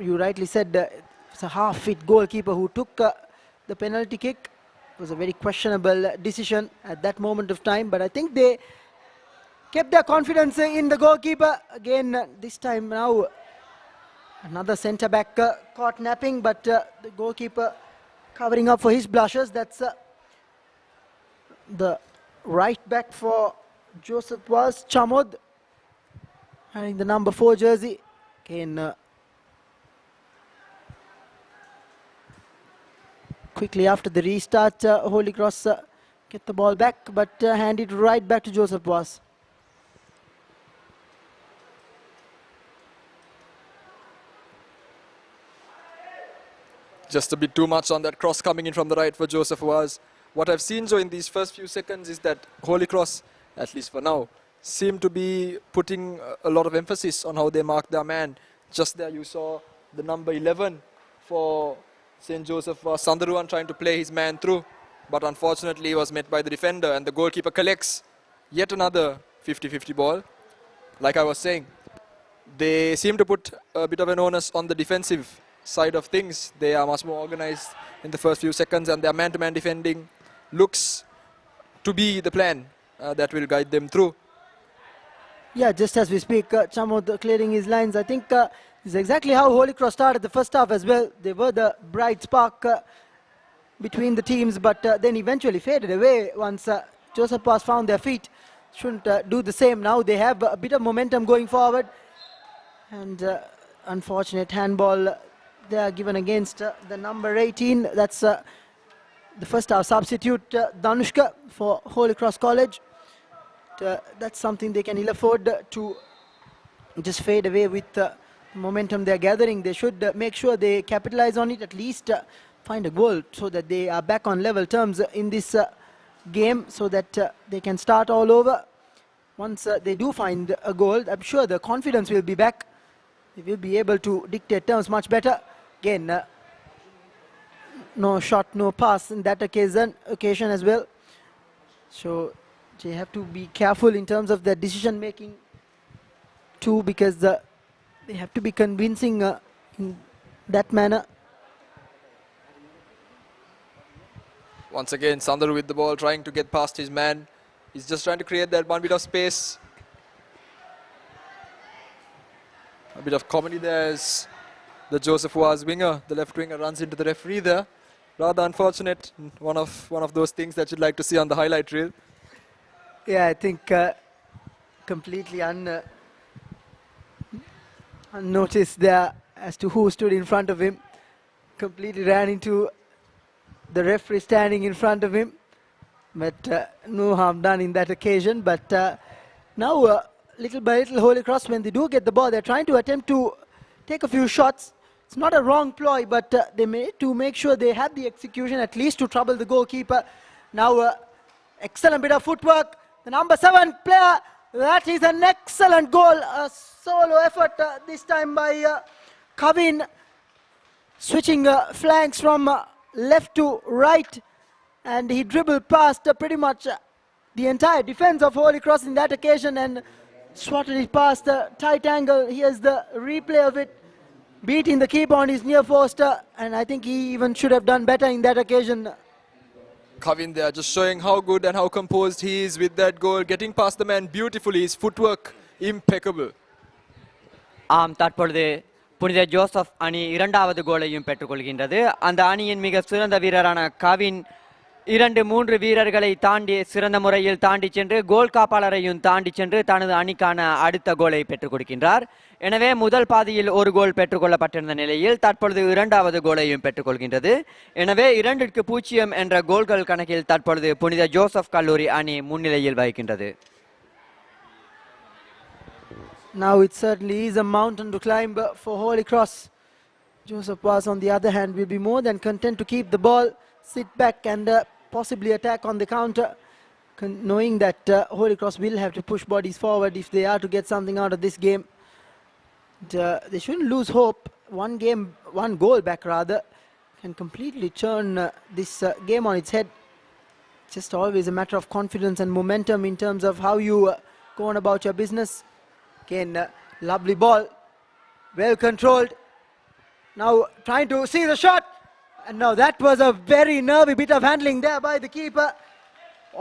you rightly said, it's a half-fit goalkeeper who took the penalty kick. It was a very questionable decision at that moment of time, but I think they kept their confidence in the goalkeeper. Again, this time now, another centre-back caught napping, but the goalkeeper covering up for his blushes. That's the right back for Joseph Vaz, Chamod, wearing the number 4 jersey. Again, quickly after the restart, Holy Cross get the ball back, but hand it right back to Joseph Vaz. Just a bit too much on that cross coming in from the right for Joseph Vaz. What I've seen, Joe, in these first few seconds is that Holy Cross, at least for now, seem to be putting a lot of emphasis on how they mark their man. Just there you saw the number 11 for St. Joseph Vaz, Sandaruan, trying to play his man through, but unfortunately he was met by the defender, and the goalkeeper collects yet another 50-50 ball. Like I was saying, they seem to put a bit of an onus on the defensive side of things. They are much more organized in the first few seconds, and their man-to-man defending looks to be the plan that will guide them through. Yeah, just as we speak, Chamod clearing his lines. I think this is exactly how Holy Cross started the first half as well. They were the bright spark between the teams, but then eventually faded away once Joseph Vaz found their feet. Shouldn't do the same now. They have a bit of momentum going forward. And unfortunate handball they are given against the number 18. That's the first half substitute, Danushka, for Holy Cross College. That's something they can ill afford to just fade away with the momentum they're gathering. They should make sure they capitalize on it, at least find a goal so that they are back on level terms in this game, so that they can start all over. Once they do find a goal, I'm sure the confidence will be back. They will be able to dictate terms much better. Again, no shot, no pass in that occasion as well. So they have to be careful in terms of their decision making too, because they have to be convincing in that manner. Once again, Sandaru with the ball, trying to get past his man. He's just trying to create that one bit of space. A bit of comedy there as the Joseph Vaz winger, the left winger, runs into the referee there. Rather unfortunate. One of those things that you'd like to see on the highlight reel. Yeah, I think completely unnoticed there as to who stood in front of him. Completely ran into the referee standing in front of him. But no harm done in that occasion. But now, little by little, Holy Cross, when they do get the ball, they're trying to attempt to take a few shots. It's not a wrong ploy, but they need to make sure they have the execution, at least to trouble the goalkeeper. Now, excellent bit of footwork. The number 7 player, that is an excellent goal. A solo effort this time by Kavin, switching flanks from left to right. And he dribbled past pretty much the entire defense of Holy Cross in that occasion and swatted it past the tight angle. Here's the replay of it, beating the keeper on his near post, and I think he even should have done better in that occasion. Kavin there, just showing how good and how composed he is with that goal, getting past the man beautifully. His footwork impeccable. तात्पर्य புனித Joseph அணி இரண்டாவது கோலையும் பெற்றுக்கொள்கின்றது. அந்த அணியின் மிக சிறந்த வீரரான கவின் 2-3 வீரர்களை தாண்டி சிறந்த முறையில் தாண்டி சென்று கோல் காப்பாளரையும் தாண்டி சென்று தனது அணிக்கான அடுத்த கோலை பெற்றுக் கொடுக்கின்றார். எனவே முதல் பாதியில் ஒரு கோல் பெற்றுக்கொள்ளப்பட்டிருந்த நிலையில் தற்பொழுது இரண்டாவது கோலையும் பெற்றுக்கொள்கின்றது. எனவே 2-0 என்ற கோல்கள் கணக்கில் தற்பொழுது புனித ஜோசப் கல்லூரி அணி முன்னிலையில் வகிக்கின்றது. Now it certainly is a mountain to climb for Holy Cross. Joseph Vaz, on the other hand, will be more than content to keep the ball, sit back and possibly attack on the counter, knowing that Holy Cross will have to push bodies forward if they are to get something out of this game. They shouldn't lose hope. One goal back rather, can completely turn this game on its head. Just always a matter of confidence and momentum in terms of how you go on about your business. Again, lovely ball, well controlled. Now trying to see the shot. And now that was a very nervy bit of handling there by the keeper.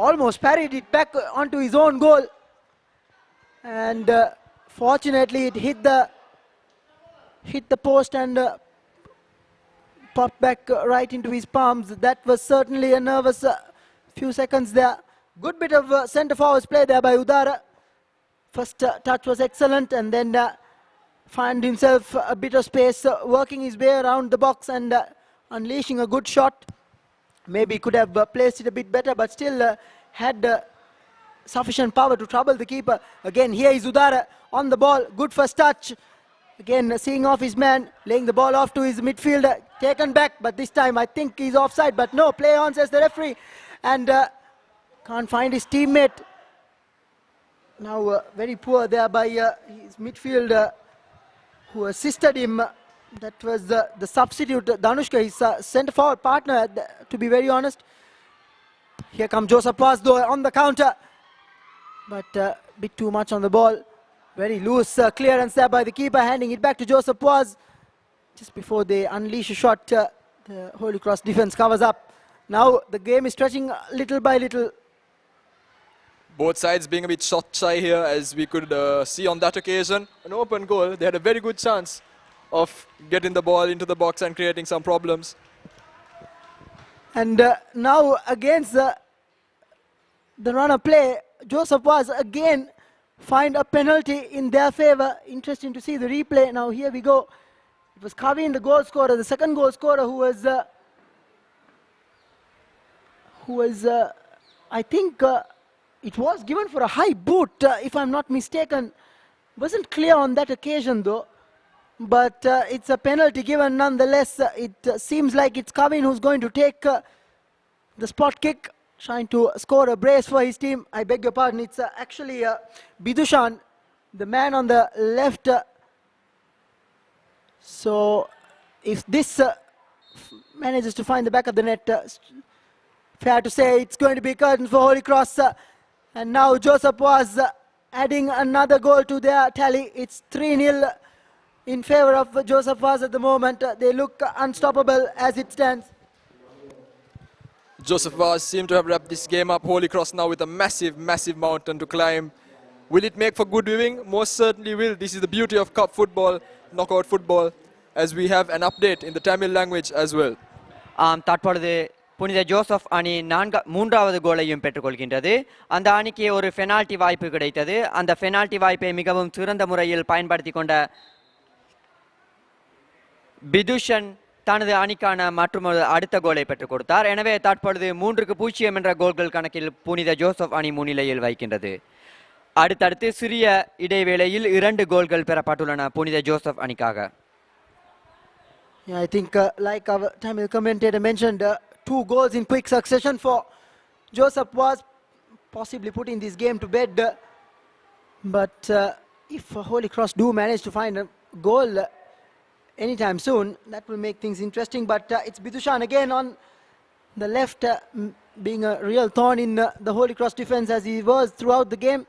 Almost parried it back onto his own goal. And fortunately it hit the post and popped back right into his palms. That was certainly a nervous few seconds there. Good bit of centre forwards play there by Udara. First touch was excellent and then found himself a bit of space, working his way around the box and unleashing a good shot. Maybe could have placed it a bit better, but still had sufficient power to trouble the keeper. Again, here is Udara on the ball. Good first touch. Again, seeing off his man, laying the ball off to his midfielder. Taken back, but this time I think he's offside. But no, play on, says the referee. And can't find his teammate. Now very poor there by his midfielder who assisted him. That was the substitute, Danushka, his centre-forward partner, to be very honest. Here comes Joseph Vaz though on the counter. But a bit too much on the ball. Very loose clearance there by the keeper, handing it back to Joseph Vaz. Just before they unleash a shot, the Holy Cross defence covers up. Now the game is stretching little by little. Both sides being a bit shot shy here, as we could see on that occasion. An open goal. They had a very good chance of getting the ball into the box and creating some problems. And now against the runner play, Joseph Vaz again find a penalty in their favour. Interesting to see the replay. Now here we go. It was Kavin, the goal scorer, the second goal scorer, who was I think it was given for a high boot, if I'm not mistaken. Wasn't clear on that occasion though. But it's a penalty given nonetheless. It seems like it's Kavin who's going to take the spot kick, trying to score a brace for his team. I beg your pardon, it's actually Bidushan, the man on the left. So if this manages to find the back of the net, fair to say it's going to be curtains for Holy Cross. And now Joseph Vaz adding another goal to their tally. It's 3-0 in favour of Joseph Vaz at the moment. They look unstoppable as it stands. Joseph Vaz seem to have wrapped this game up. Holy Cross now with a massive, massive mountain to climb. Will it make for good viewing? Most certainly will. This is the beauty of cup football, knockout football, as we have an update in the Tamil language as well. தற்பொழுது புனித Joseph அணி மூன்றாவது கோலையும் பெற்றுக்கொள்கின்றது. அந்த அணிக்கு ஒரு penalty வாய்ப்பு கிடைத்தது. அந்த பெனால்டி வாய்ப்பை மிகவும் சிறந்த முறையில் பயன்படுத்தி கொண்ட பிதுஷன் தனது அணிக்கான மற்றும் அடுத்த கோலை பெற்றுக் கொடுத்தார். எனவே தற்பொழுது 3-0 என்ற கோல்கள் கணக்கில் புனித ஜோசப் அணி முன்னிலையில் வைக்கின்றது. அடுத்தடுத்து சிறிய இடைவேளையில் 2 கோல்கள் பெறப்பட்டுள்ளன புனித ஜோசப் அணிக்காக. Yeah, I think like our Tamil commentator mentioned, 2 goals in quick succession for Joseph Vaz, possibly putting this game to bed. But if Holy Cross do manage to find a goal anytime soon, that will make things interesting. But it's Bidushan again on the left, being a real thorn in the Holy Cross defence as he was throughout the game.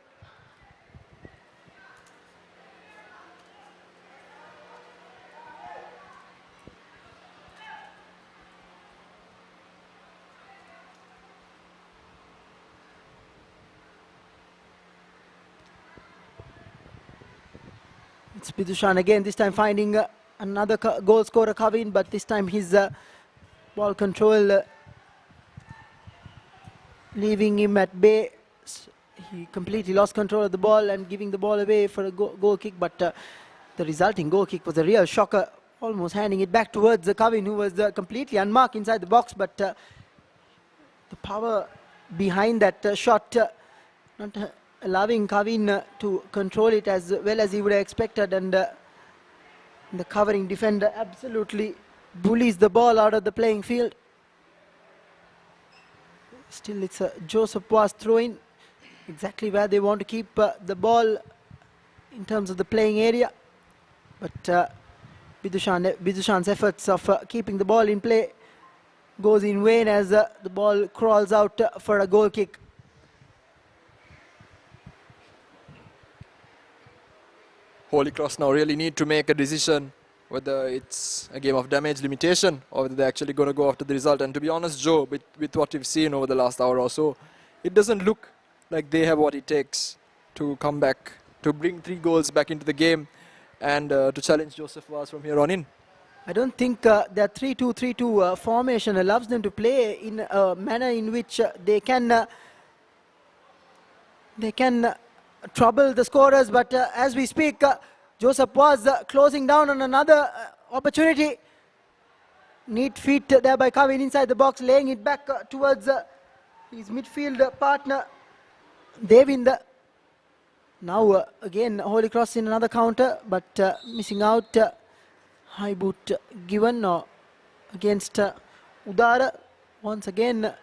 It's Bidushan again, this time finding another goal scorer Kavin, but this time his ball control leaving him at bay. He completely lost control of the ball and giving the ball away for a goal kick, but the resulting goal kick was a real shocker, almost handing it back towards Kavin, who was completely unmarked inside the box, but the power behind that shot not allowing Kavin to control it as well as he would have expected, and the covering defender absolutely bullies the ball out of the playing field. Still, it's a Joseph Vaz throw-in, exactly where they want to keep the ball in terms of the playing area. But Bidushan's efforts of keeping the ball in play goes in vain as the ball crawls out for a goal kick. Holy Cross now really need to make a decision whether it's a game of damage limitation or whether they're actually going to go after the result. And to be honest, Joe, with what we've seen over the last hour or so, it doesn't look like they have what it takes to come back, to bring 3 goals back into the game and to challenge Joseph Vaz from here on in. I don't think that 3-2-3-2 formation allows them to play in a manner in which they can trouble the scorers, but as we speak, Joseph Vaz closing down on another opportunity. Neat feet there by Kavin inside the box, laying it back towards his midfield partner, Devinder. Now again Holy Cross in another counter, but missing out. High boot given against Udara. Once again,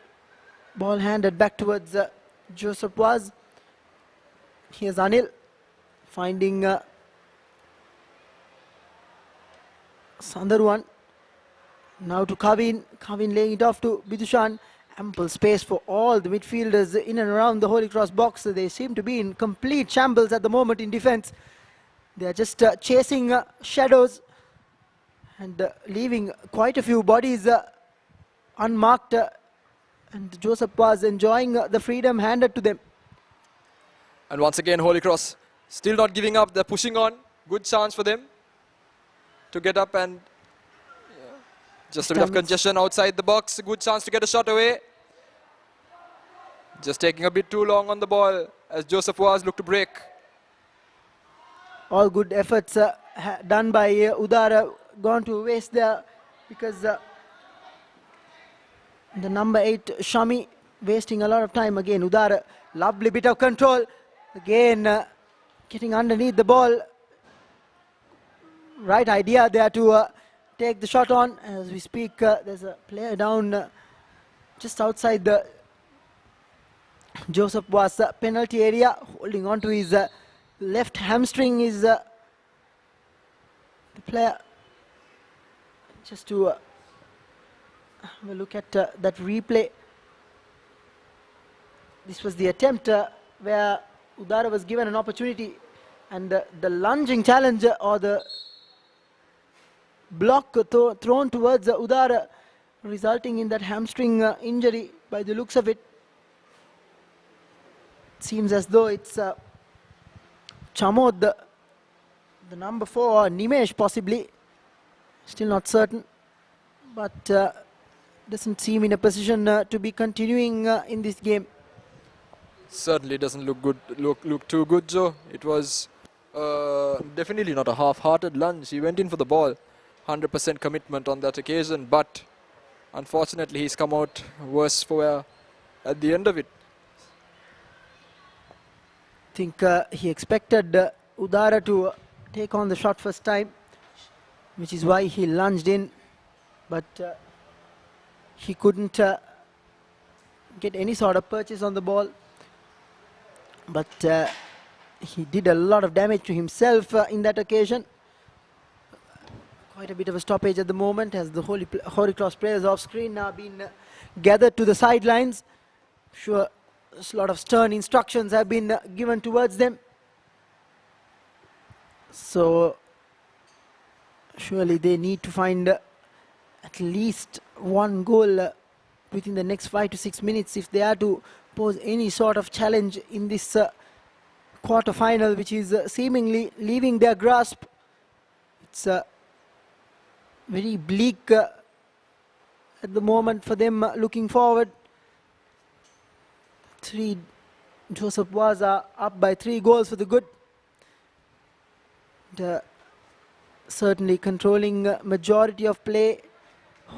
ball handed back towards Joseph Vaz. Here's Anil finding Sandarwan. Now to Kavin. Kavin laying it off to Bidushan. Ample space for all the midfielders in and around the Holy Cross box. They seem to be in complete shambles at the moment in defense. They are just chasing shadows and leaving quite a few bodies unmarked. And Joseph Vaz enjoying the freedom handed to them. And once again, Holy Cross still not giving up. They're pushing on. Good chance for them to get up and just a bit of congestion outside the box. Good chance to get a shot away. Just taking a bit too long on the ball as Joseph Vaz look to break. All good efforts done by Udara gone to waste there because the number 8 Shami wasting a lot of time again. Udara, lovely bit of control. Again, getting underneath the ball. Right idea there to take the shot on. As we speak, there's a player down just outside the Joseph Vaz penalty area, holding on to his left hamstring. Is the player. Just to have a look at that replay. This was the attempt where Udara was given an opportunity, and the lunging challenge or the block thrown towards Udara, resulting in that hamstring injury by the looks of it. It seems as though it's Chamod, the number 4, or Nimesh possibly. Still not certain, but doesn't seem in a position to be continuing in this game. Certainly doesn't look good. Look too good, Joe. It was definitely not a half-hearted lunge. He went in for the ball, 100% commitment on that occasion, but unfortunately he's come out worse for wear at the end of it. I think he expected Udara to take on the shot first time, which is why he lunged in, but he couldn't get any sort of purchase on the ball. But he did a lot of damage to himself in that occasion. Quite a bit of a stoppage at the moment as the Holy Cross players off screen now been gathered to the sidelines. Sure, a lot of stern instructions have been given towards them. So surely they need to find at least one goal within the next 5 to 6 minutes if they are to pose any sort of challenge in this quarter final, which is seemingly leaving their grasp. It's very bleak at the moment for them looking forward. Joseph Vaz are up by 3 goals for the good. Certainly controlling majority of play,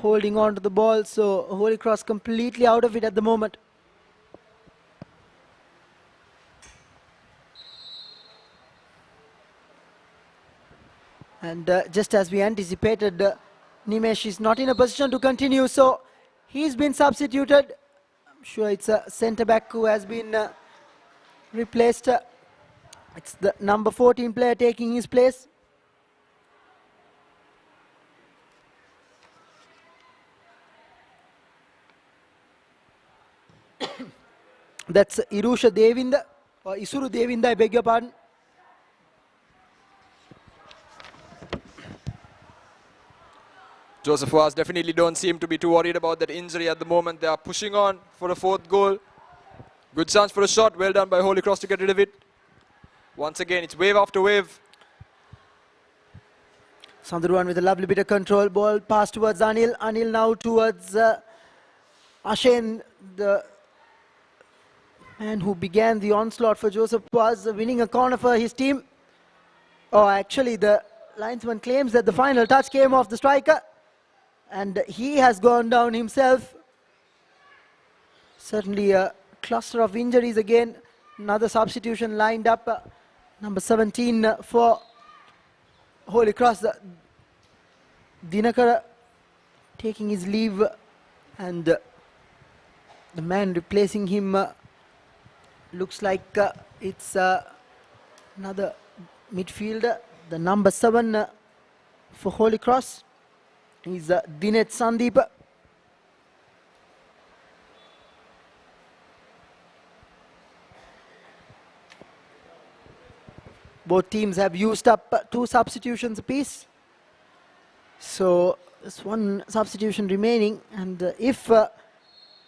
holding on to the ball, so Holy Cross completely out of it at the moment. And just as we anticipated, Nimesh is not in a position to continue, so he's been substituted. I'm sure it's a centre-back who has been replaced. It's the number 14 player taking his place. That's Irusha Devinda, or Isuru Devinda, I beg your pardon. Joseph Vaz definitely don't seem to be too worried about that injury at the moment. They are pushing on for a 4th goal. Good chance for a shot. Well done by Holy Cross to get rid of it. Once again, it's wave after wave. Sandurwan with a lovely bit of control. Ball pass towards Anil. Anil now towards Ashen, the man who began the onslaught for Joseph Vaz, winning a corner for his team. Oh, actually, the linesman claims that the final touch came off the striker, and he has gone down himself. Certainly a cluster of injuries again. Another substitution lined up. Number 17 for Holy Cross, Dinakara, taking his leave, and the man replacing him looks like it's another midfielder, the number 7 for Holy Cross. He's Dinet Sandeep. Both teams have used up 2 substitutions apiece. So there's 1 substitution remaining, and if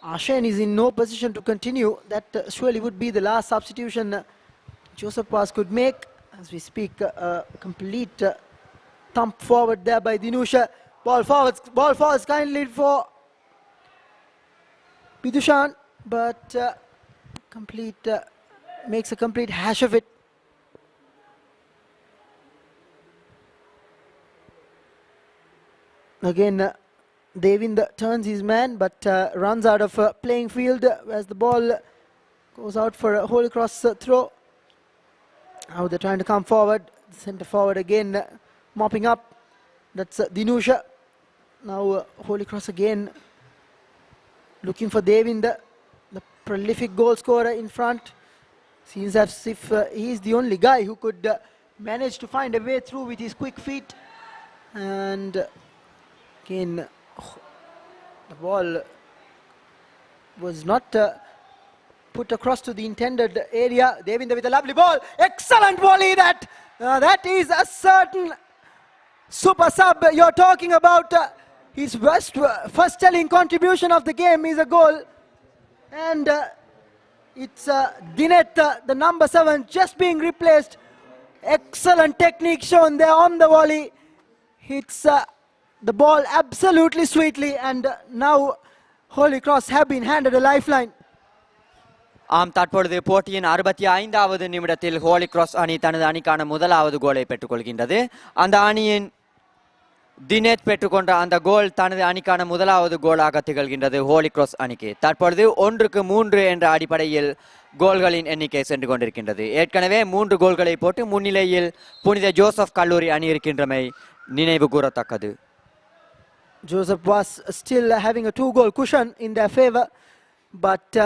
Ashen is in no position to continue, that surely would be the last substitution Joseph Vaz could make. As we speak, a complete thump forward there by Dinusha. Ball forwards kindly for Bidushan, but makes a complete hash of it. Again, Devind turns his man, but runs out of playing field as the ball goes out for a Holy Cross throw. Now they're trying to come forward. Centre forward again, mopping up. That's Dinusha. Now Holy Cross again looking for Devind, the prolific goal scorer in front. Seems as if he's the only guy who could manage to find a way through with his quick feet. And again, the ball was not put across to the intended area. Devinda with a lovely ball. Excellent volley that. That is a certain super sub you're talking about. His first telling contribution of the game is a goal. And it's Dinet, the number 7, just being replaced. Excellent technique shown there on the volley. Hits the ball absolutely sweetly, and now Holy Cross have been handed a lifeline. ஆம், தற்பொழுது போட்டியின் 65வது நிமிடத்தில் Holi cross அணி தனது அணிக்கான முதலாவது கோலை பெற்றுக்கொள்கின்றது. அந்த அணியின் தினேத் பெற்றுக்கொண்ட அந்த கோல் தனது அணிக்கான முதலாவது கோலாக திகழ்கின்றது ஹோலி கிராஸ் அணிக்கு. தற்பொழுது 1-3 என்ற அடிப்படையில் கோல்களின் எண்ணிக்கை சென்று கொண்டிருக்கின்றது. ஏற்கனவே 3 கோல்களை போட்டு முன்னிலையில் புனித ஜோசப் கல்லூரி அணி இருக்கின்றமை நினைவு கூறத்தக்கது. Joseph was still having a 2-goal cushion in their favor, but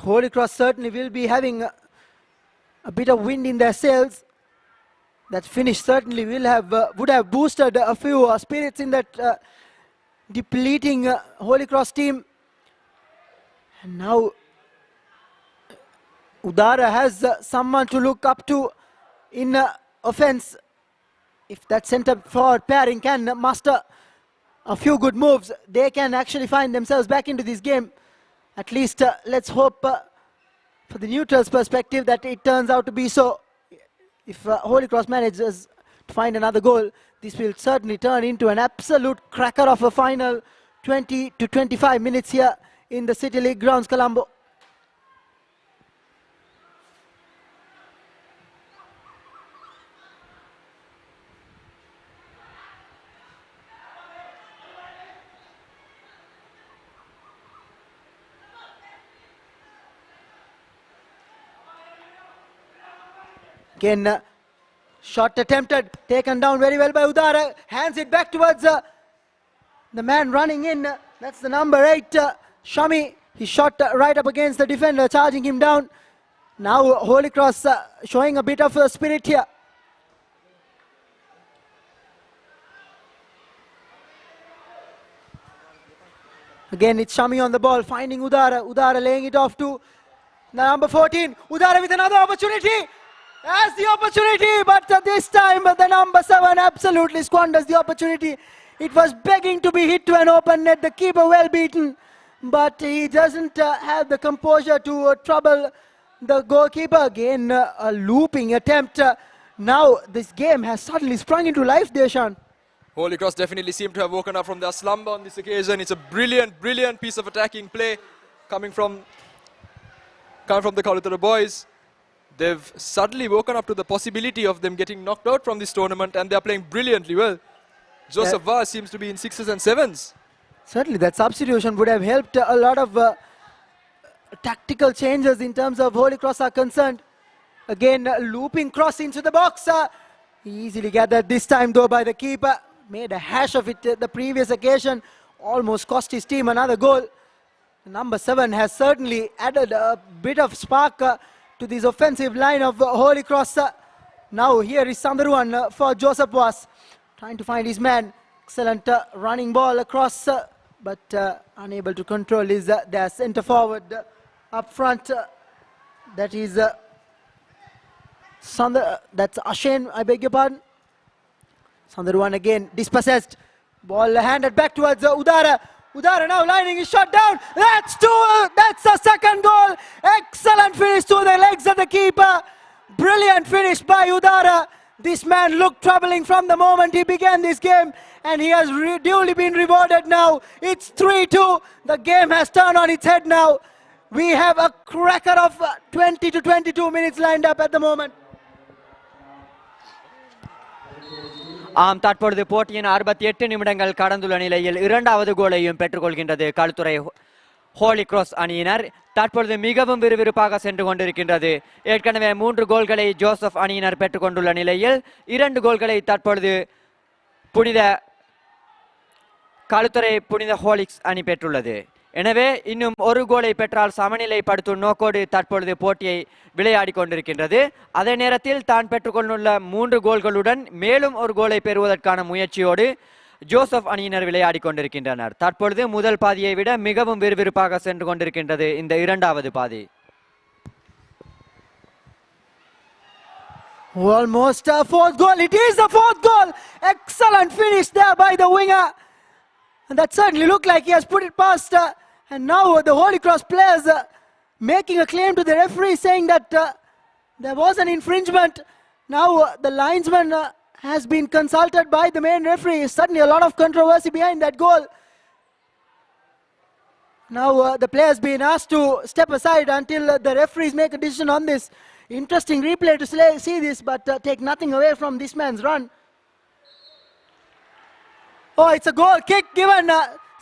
Holy Cross certainly will be having a bit of wind in their sails. That finish certainly would have boosted a few spirits in that depleting Holy Cross team. And now Udara has someone to look up to in offense. If that centre forward pairing can muster a few good moves, they can actually find themselves back into this game. At least let's hope for the neutrals' perspective that it turns out to be so. If Holy Cross manages to find another goal. This will certainly turn into an absolute cracker of a final 20 to 25 minutes here in the City League grounds, Colombo. Again, shot attempted, taken down very well by Udara, hands it back towards the man running in. That's the number 8, Shami. He shot right up against the defender, charging him down. Now Holy Cross showing a bit of spirit here. Again, it's Shami on the ball, finding Udara. Udara laying it off to number 14. Udara with another opportunity. Has the opportunity, but this time the number 7 absolutely squanders the opportunity. It was begging to be hit to an open net. The keeper well beaten, but he doesn't have the composure to trouble the goalkeeper. Again, a looping attempt. Now this game has suddenly sprung into life, Deshan. Holy Cross definitely seem to have woken up from their slumber on this occasion. It's a brilliant, brilliant piece of attacking play coming from the Kalutara boys. They've suddenly woken up to the possibility of them getting knocked out from this tournament, and they're playing brilliantly well. Joseph Vaz seems to be in 6s and 7s. Certainly that substitution would have helped a lot of tactical changes in terms of Holy Cross are concerned. Again, looping cross into the box. Easily gathered this time though by the keeper. Made a hash of it the previous occasion. Almost cost his team another goal. Number 7 has certainly added a bit of spark to this offensive line of Holy Cross. Now here is Sandharuan for Joseph Vaz, trying to find his man. Excellent running ball across, but unable to control his their centre forward up front. That is that's Ashen, I beg your pardon. Sandharuan again dispossessed. Ball handed back towards Udara. Udara now lining his shot down. That's two. That's the second goal. Excellent finish to the legs of the keeper. Brilliant finish by Udara. This man looked troubling from the moment he began this game, and he has duly been rewarded now. It's 3-2. The game has turned on its head now. We have a cracker of 20 to 22 minutes lined up at the moment. தற்பொழுது போட்டியின் 68 நிமிடங்கள் கடந்துள்ள நிலையில் இரண்டாவது கோலையும் பெற்றுக்கொள்கின்றது Kalutara Holi cross அணியினர். தற்பொழுது மிகவும் விறுவிறுப்பாக சென்று கொண்டிருக்கின்றது. ஏற்கனவே 3 கோல்களை ஜோசப் அணியினர் பெற்றுக்கொண்டுள்ள நிலையில் 2 கோல்களை தற்பொழுது களுத்துறை புனித ஹோலிக்ஸ் அணி பெற்றுள்ளது. எனவே இன்னும் ஒரு கோலை பெற்றால் சமநிலைப்படுத்தும் நோக்கோடு தற்பொழுது போட்டியை விளையாடி கொண்டிருக்கின்றது. அதே நேரத்தில் தான் பெற்றுக்கொண்டுள்ள 3 கோல்களுடன் மேலும் ஒரு கோலை பெறுவதற்கான முயற்சியோடு ஜோசப் அணியினர் விளையாடி கொண்டிருக்கின்றனர். தற்பொழுது முதல் பாதியை விட மிகவும் விறுவிறுப்பாக சென்று கொண்டிருக்கின்றது இந்த இரண்டாவது பாதி. Almost a fourth goal. It is the fourth goal. Excellent finish there by the winger. And that certainly looked like he has put it past. And now the Holy Cross players making a claim to the referee, saying that there was an infringement. Now the linesman has been consulted by the main referee. Certainly a lot of controversy behind that goal. Now the players being asked to step aside until the referees make a decision on this. Interesting replay to see this, but take nothing away from this man's run. Oh, it's a goal kick given.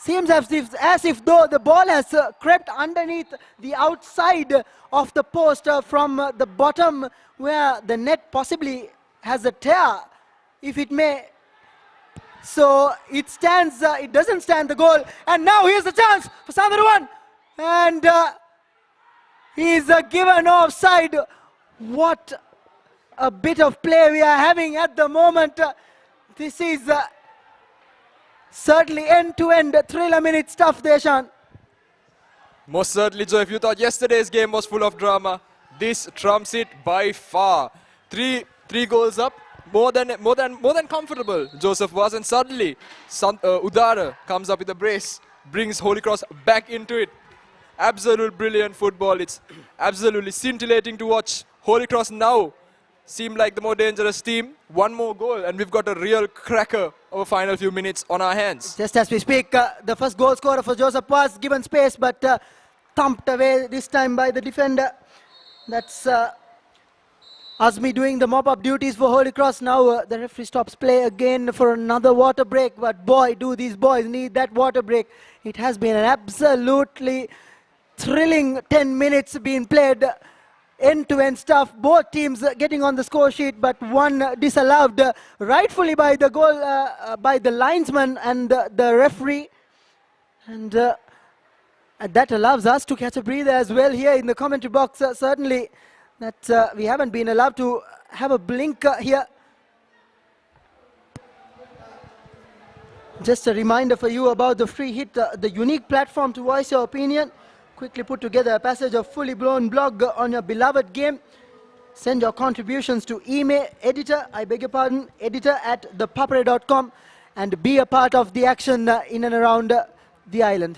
Seems as if though the ball has crept underneath the outside of the post from the bottom where the net possibly has a tear, if it may. So it stands, it doesn't stand the goal. And now here's the chance for Sandharuan. And he's given offside. What a bit of play we are having at the moment. This is certainly end-to-end thriller minute stuff, Deshan. Most certainly, Joe. If you thought yesterday's game was full of drama, this trumps it by far. Three goals up, more than comfortable. Joseph was, and suddenly Udara comes up with a brace, brings Holy Cross back into it. Absolute brilliant football. It's absolutely scintillating to watch. Holy Cross now seem like the more dangerous team. One more goal and we've got a real cracker of a final few minutes on our hands. Just as we speak, the first goal scorer for Joseph was given space, but thumped away this time by the defender. That's Azmi doing the mop-up duties for Holy Cross. Now the referee stops play again for another water break. But boy, do these boys need that water break. It has been an absolutely thrilling 10 minutes being played. End-to-end stuff. Both teams getting on the score sheet, but one disallowed rightfully by the goal, by the linesman and the referee. And that allows us to catch a breather as well here in the commentary box. Certainly that we haven't been allowed to have a blink here. Just a reminder for you about the free hit, the unique platform to voice your opinion. Quickly put together a passage of fully blown blog on your beloved game. Send your contributions to editor at ThePapare.com, and be a part of the action in and around the island.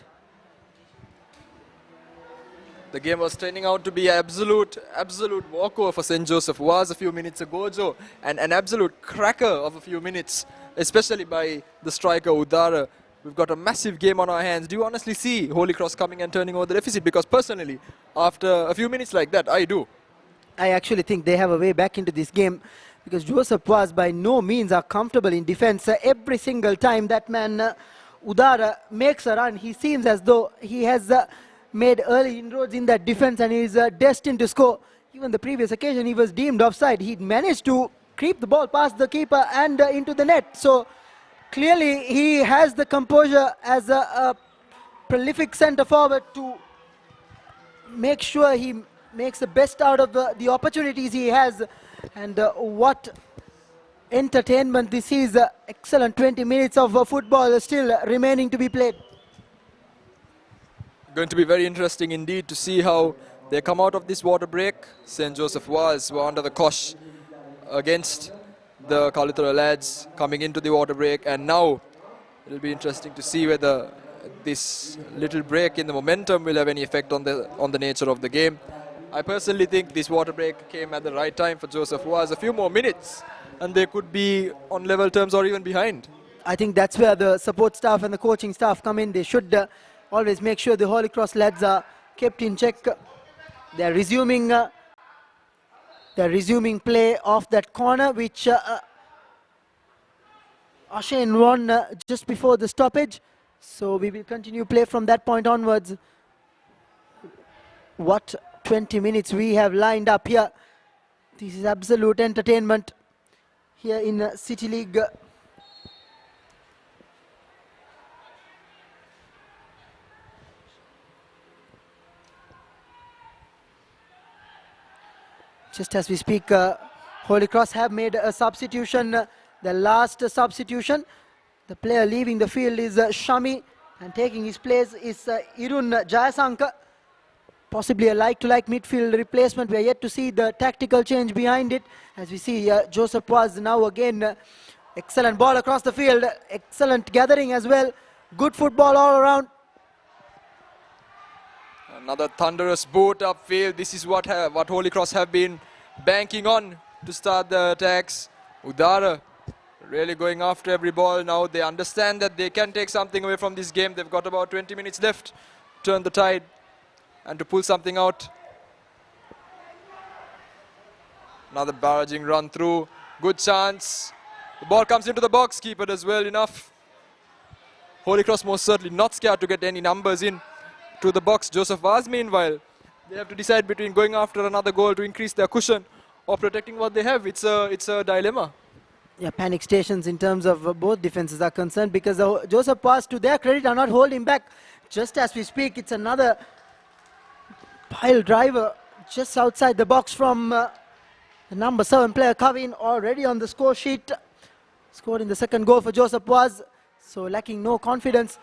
The game was turning out to be an absolute walkover for St.Joseph Vaz a few minutes ago, Joe, and an absolute cracker of a few minutes, especially by the striker Udara. We've got a massive game on our hands. Do you honestly see Holy Cross coming and turning over the deficit? Because personally, after a few minutes like that, I do. I actually think they have a way back into this game, because Joseph Vaz by no means are comfortable in defense. Every single time that man Udara makes a run, he seems as though he has made early inroads in that defense and is destined to score. Even the previous occasion he was deemed offside. He managed to creep the ball past the keeper and into the net. So clearly he has the composure as a prolific centre forward to make sure he makes the best out of the opportunities he has. And what entertainment this is. Excellent 20 minutes of football still remaining to be played. Going to be very interesting indeed to see how they come out of this water break. St.Joseph Vaz were under the cosh against the Kalutara lads coming into the water break, and now it'll be interesting to see whether this little break in the momentum will have any effect on the nature of the game. I personally think this water break came at the right time for Joseph Vaz. A few more minutes and they could be on level terms or even behind. I think that's where the support staff and the coaching staff come in. They should always make sure the Holy Cross lads are kept in check. They're resuming play off that corner, which Ashane won just before the stoppage. So we will continue play from that point onwards. What 20 minutes we have lined up here. This is absolute entertainment here in City League. Just as we speak, Holy Cross have made a substitution, the last substitution. The player leaving the field is Shami, and taking his place is Irun Jayasanka. Possibly a like-to-like midfield replacement. We are yet to see the tactical change behind it. As we see, Joseph Vaz now again. Excellent ball across the field. Excellent gathering as well. Good football all around. Another thunderous boot upfield. This is what Holy Cross have been banking on to start the attacks. Udara really going after every ball now. They understand that they can take something away from this game. They've got about 20 minutes left to turn the tide and to pull something out. Another barraging run through. Good chance. The ball comes into the box. Keeper does well enough. Holy Cross most certainly not scared to get any numbers in to the box. Joseph Vaz, meanwhile, they have to decide between going after another goal to increase their cushion or protecting what they have. It's a dilemma. Yeah, panic stations in terms of both defenses are concerned, because Joseph Vaz, to their credit, are not holding back. Just as we speak, it's another pile driver just outside the box from the number 7 player Kavin, already on the score sheet. Scored in the second goal for Joseph Vaz, so lacking no confidence.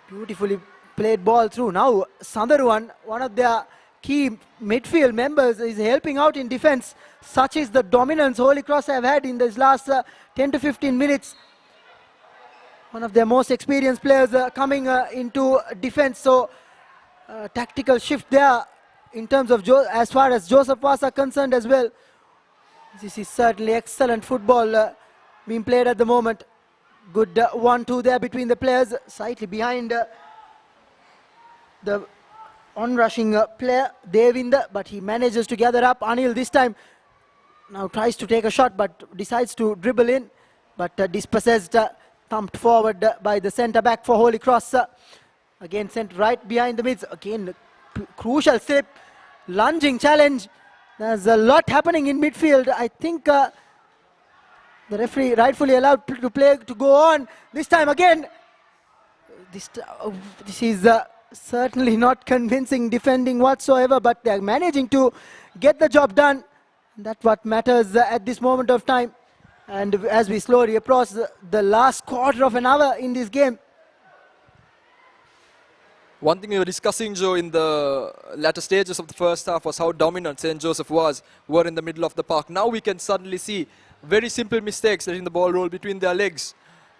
Beautifully played ball through. Now Sandaruan, one of their key midfield members, is helping out in defense. Such is the dominance Holy Cross have had in this last 10 to 15 minutes. One of their most experienced players coming into defense. So tactical shift there in terms of as far as Joseph Vaz are concerned as well. This is certainly excellent football being played at the moment. Good 1-2 there between the players, slightly behind the on-rushing player Devinder, but he manages to gather up. Anil this time now tries to take a shot but decides to dribble in, but dispossessed, thumped forward by the centre-back for Holy Cross. Again sent right behind the mids. Again crucial slip, lunging challenge. There's a lot happening in midfield. I think the referee rightfully allowed to play to go on. This time again, this is certainly not convincing defending whatsoever, but they're managing to get the job done. That's what matters at this moment of time. And as we slowly approach the last quarter of an hour in this game. One thing we were discussing, Joe, in the latter stages of the first half was how dominant St.Joseph were in the middle of the park. Now we can suddenly see very simple mistakes, letting the ball roll between their legs,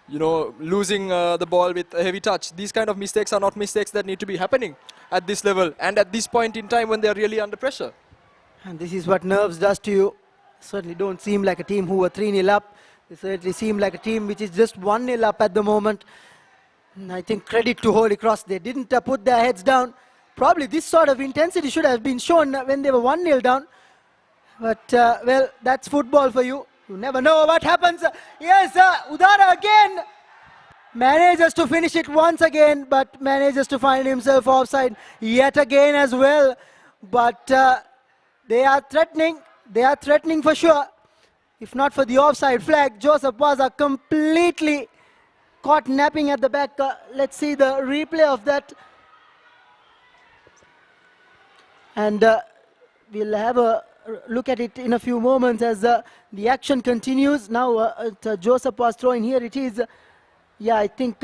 you know, losing the ball with a heavy touch. These kind of mistakes are not mistakes that need to be happening at this level and at this point in time when they are really under pressure. And this is what nerves does to you. Certainly don't seem like a team who are 3-0 up. They certainly seem like a team which is just 1-0 up at the moment. And I think credit to Holy Cross. They didn't put their heads down. Probably this sort of intensity should have been shown when they were 1-0 down. But, well, that's football for you. You never know what happens. Yes, Udara again manages to finish it once again, but manages to find himself offside yet again as well. But they are threatening. They are threatening for sure. If not for the offside flag, Joseph Vaz are completely caught napping at the back. Let's see the replay of that. And we'll have a look at it in a few moments as the action continues. Now Joseph was throwing. Here it is. Yeah, I think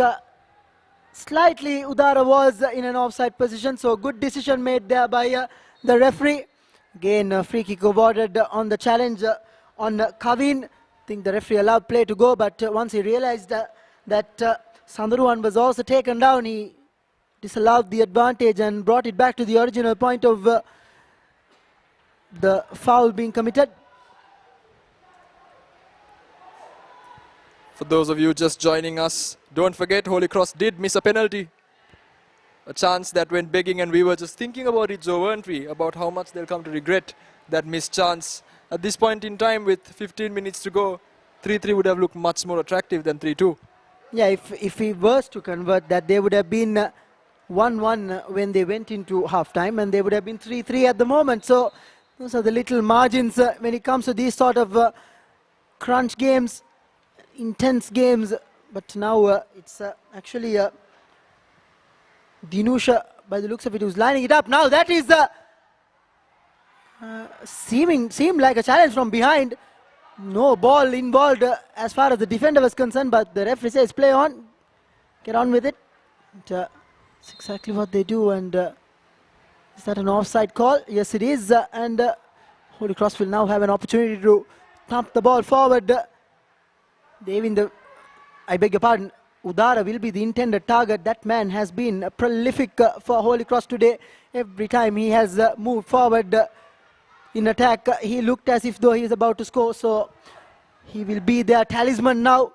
slightly Udara was in an offside position. So good decision made there by the referee. Again, free kick awarded on the challenge on Kavin. I think the referee allowed play to go, but once he realized that Sandaruan was also taken down, he disallowed the advantage and brought it back to the original point of the foul being committed. For those of you just joining us, don't forget Holy Cross did miss a penalty. A chance that went begging, and we were just thinking about it, Joe, weren't we? About how much they'll come to regret that missed chance. At this point in time, with 15 minutes to go, 3-3 would have looked much more attractive than 3-2. Yeah, if he was to convert that, they would have been 1-1 when they went into halftime, and they would have been 3-3 at the moment. So those are the little margins when it comes to these sort of crunch games, intense games. But now it's actually Dinusha, by the looks of it, who's lining it up. Now that is seemed like a challenge from behind. No ball involved as far as the defender was concerned, but the referee says play on, get on with it. It's exactly what they do. And is that an offside call? Yes, it is. And Holy Cross will now have an opportunity to thump the ball forward. I beg your pardon, Udara will be the intended target. That man has been prolific for Holy Cross today. Every time he has moved forward in attack, he looked as if though he is about to score. So he will be their talisman now.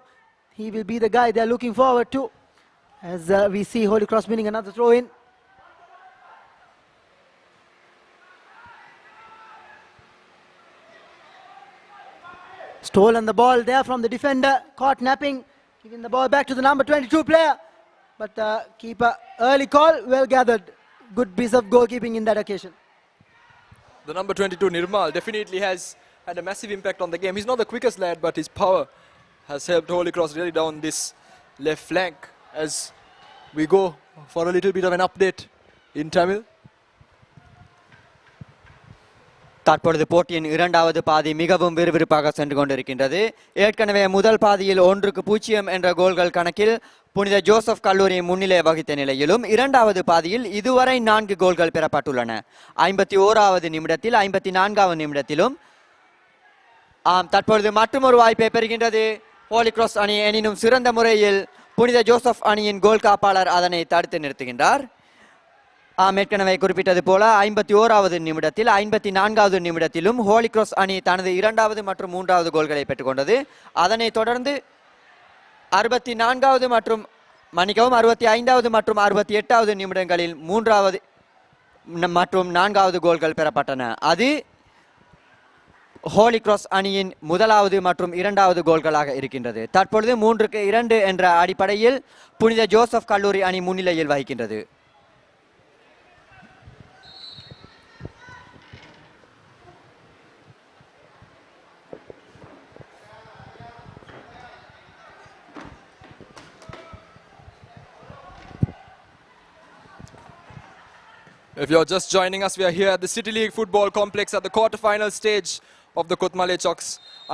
He will be the guy they're looking forward to. As we see Holy Cross winning another throw-in. Stolen the ball there from the defender, caught napping, giving the ball back to the number 22 player. But keeper, early call, well gathered. Good piece of goalkeeping in that occasion. The number 22, Nirmal, definitely has had a massive impact on the game. He's not the quickest lad, but his power has helped Holy Cross really down this left flank. As we go for a little bit of an update in Tamil. தற்பொழுது போட்டியின் இரண்டாவது பாதி மிகவும் விறுவிறுப்பாக சென்று கொண்டிருக்கின்றது. ஏற்கனவே முதல் பாதியில் 1-0 என்ற கோல்கள் கணக்கில் புனித ஜோசப் கல்லூரி முன்னிலை வகித்த நிலையிலும் இரண்டாவது பாதியில் இதுவரை 4 கோல்கள் பெறப்பட்டுள்ளன. 51வது நிமிடத்தில் 54வது நிமிடத்திலும் தற்பொழுது மற்றொரு வாய்ப்பை பெறுகின்றது ஹோலி கிராஸ் அணி. எனினும் சிறந்த முறையில் புனித ஜோசப் அணியின் கோல் காப்பாளர் அதனை தடுத்து நிறுத்துகின்றார். ஏற்கனவே குறிப்பிட்டது போல 51வது நிமிடத்தில் 54வது நிமிடத்திலும் ஹோலி கிராஸ் அணி தனது 2வது மற்றும் 3வது கோல்களை பெற்றுக்கொண்டது. அதனைத் தொடர்ந்து 64வது மற்றும் 65வது மற்றும் 68வது நிமிடங்களில் 3வது மற்றும் 4வது கோல்கள் பெறப்பட்டன. அது ஹோலி கிராஸ் அணியின் 1வது மற்றும் 2வது கோல்களாக இருக்கின்றது. தற்பொழுது 3-2 என்ற அடிப்படையில் புனித ஜோசப் கல்லூரி அணி முன்னிலையில் வகிக்கின்றது. If you're just joining us, we are here at the City League Football Complex at the quarter-final stage of the Kotmale Chox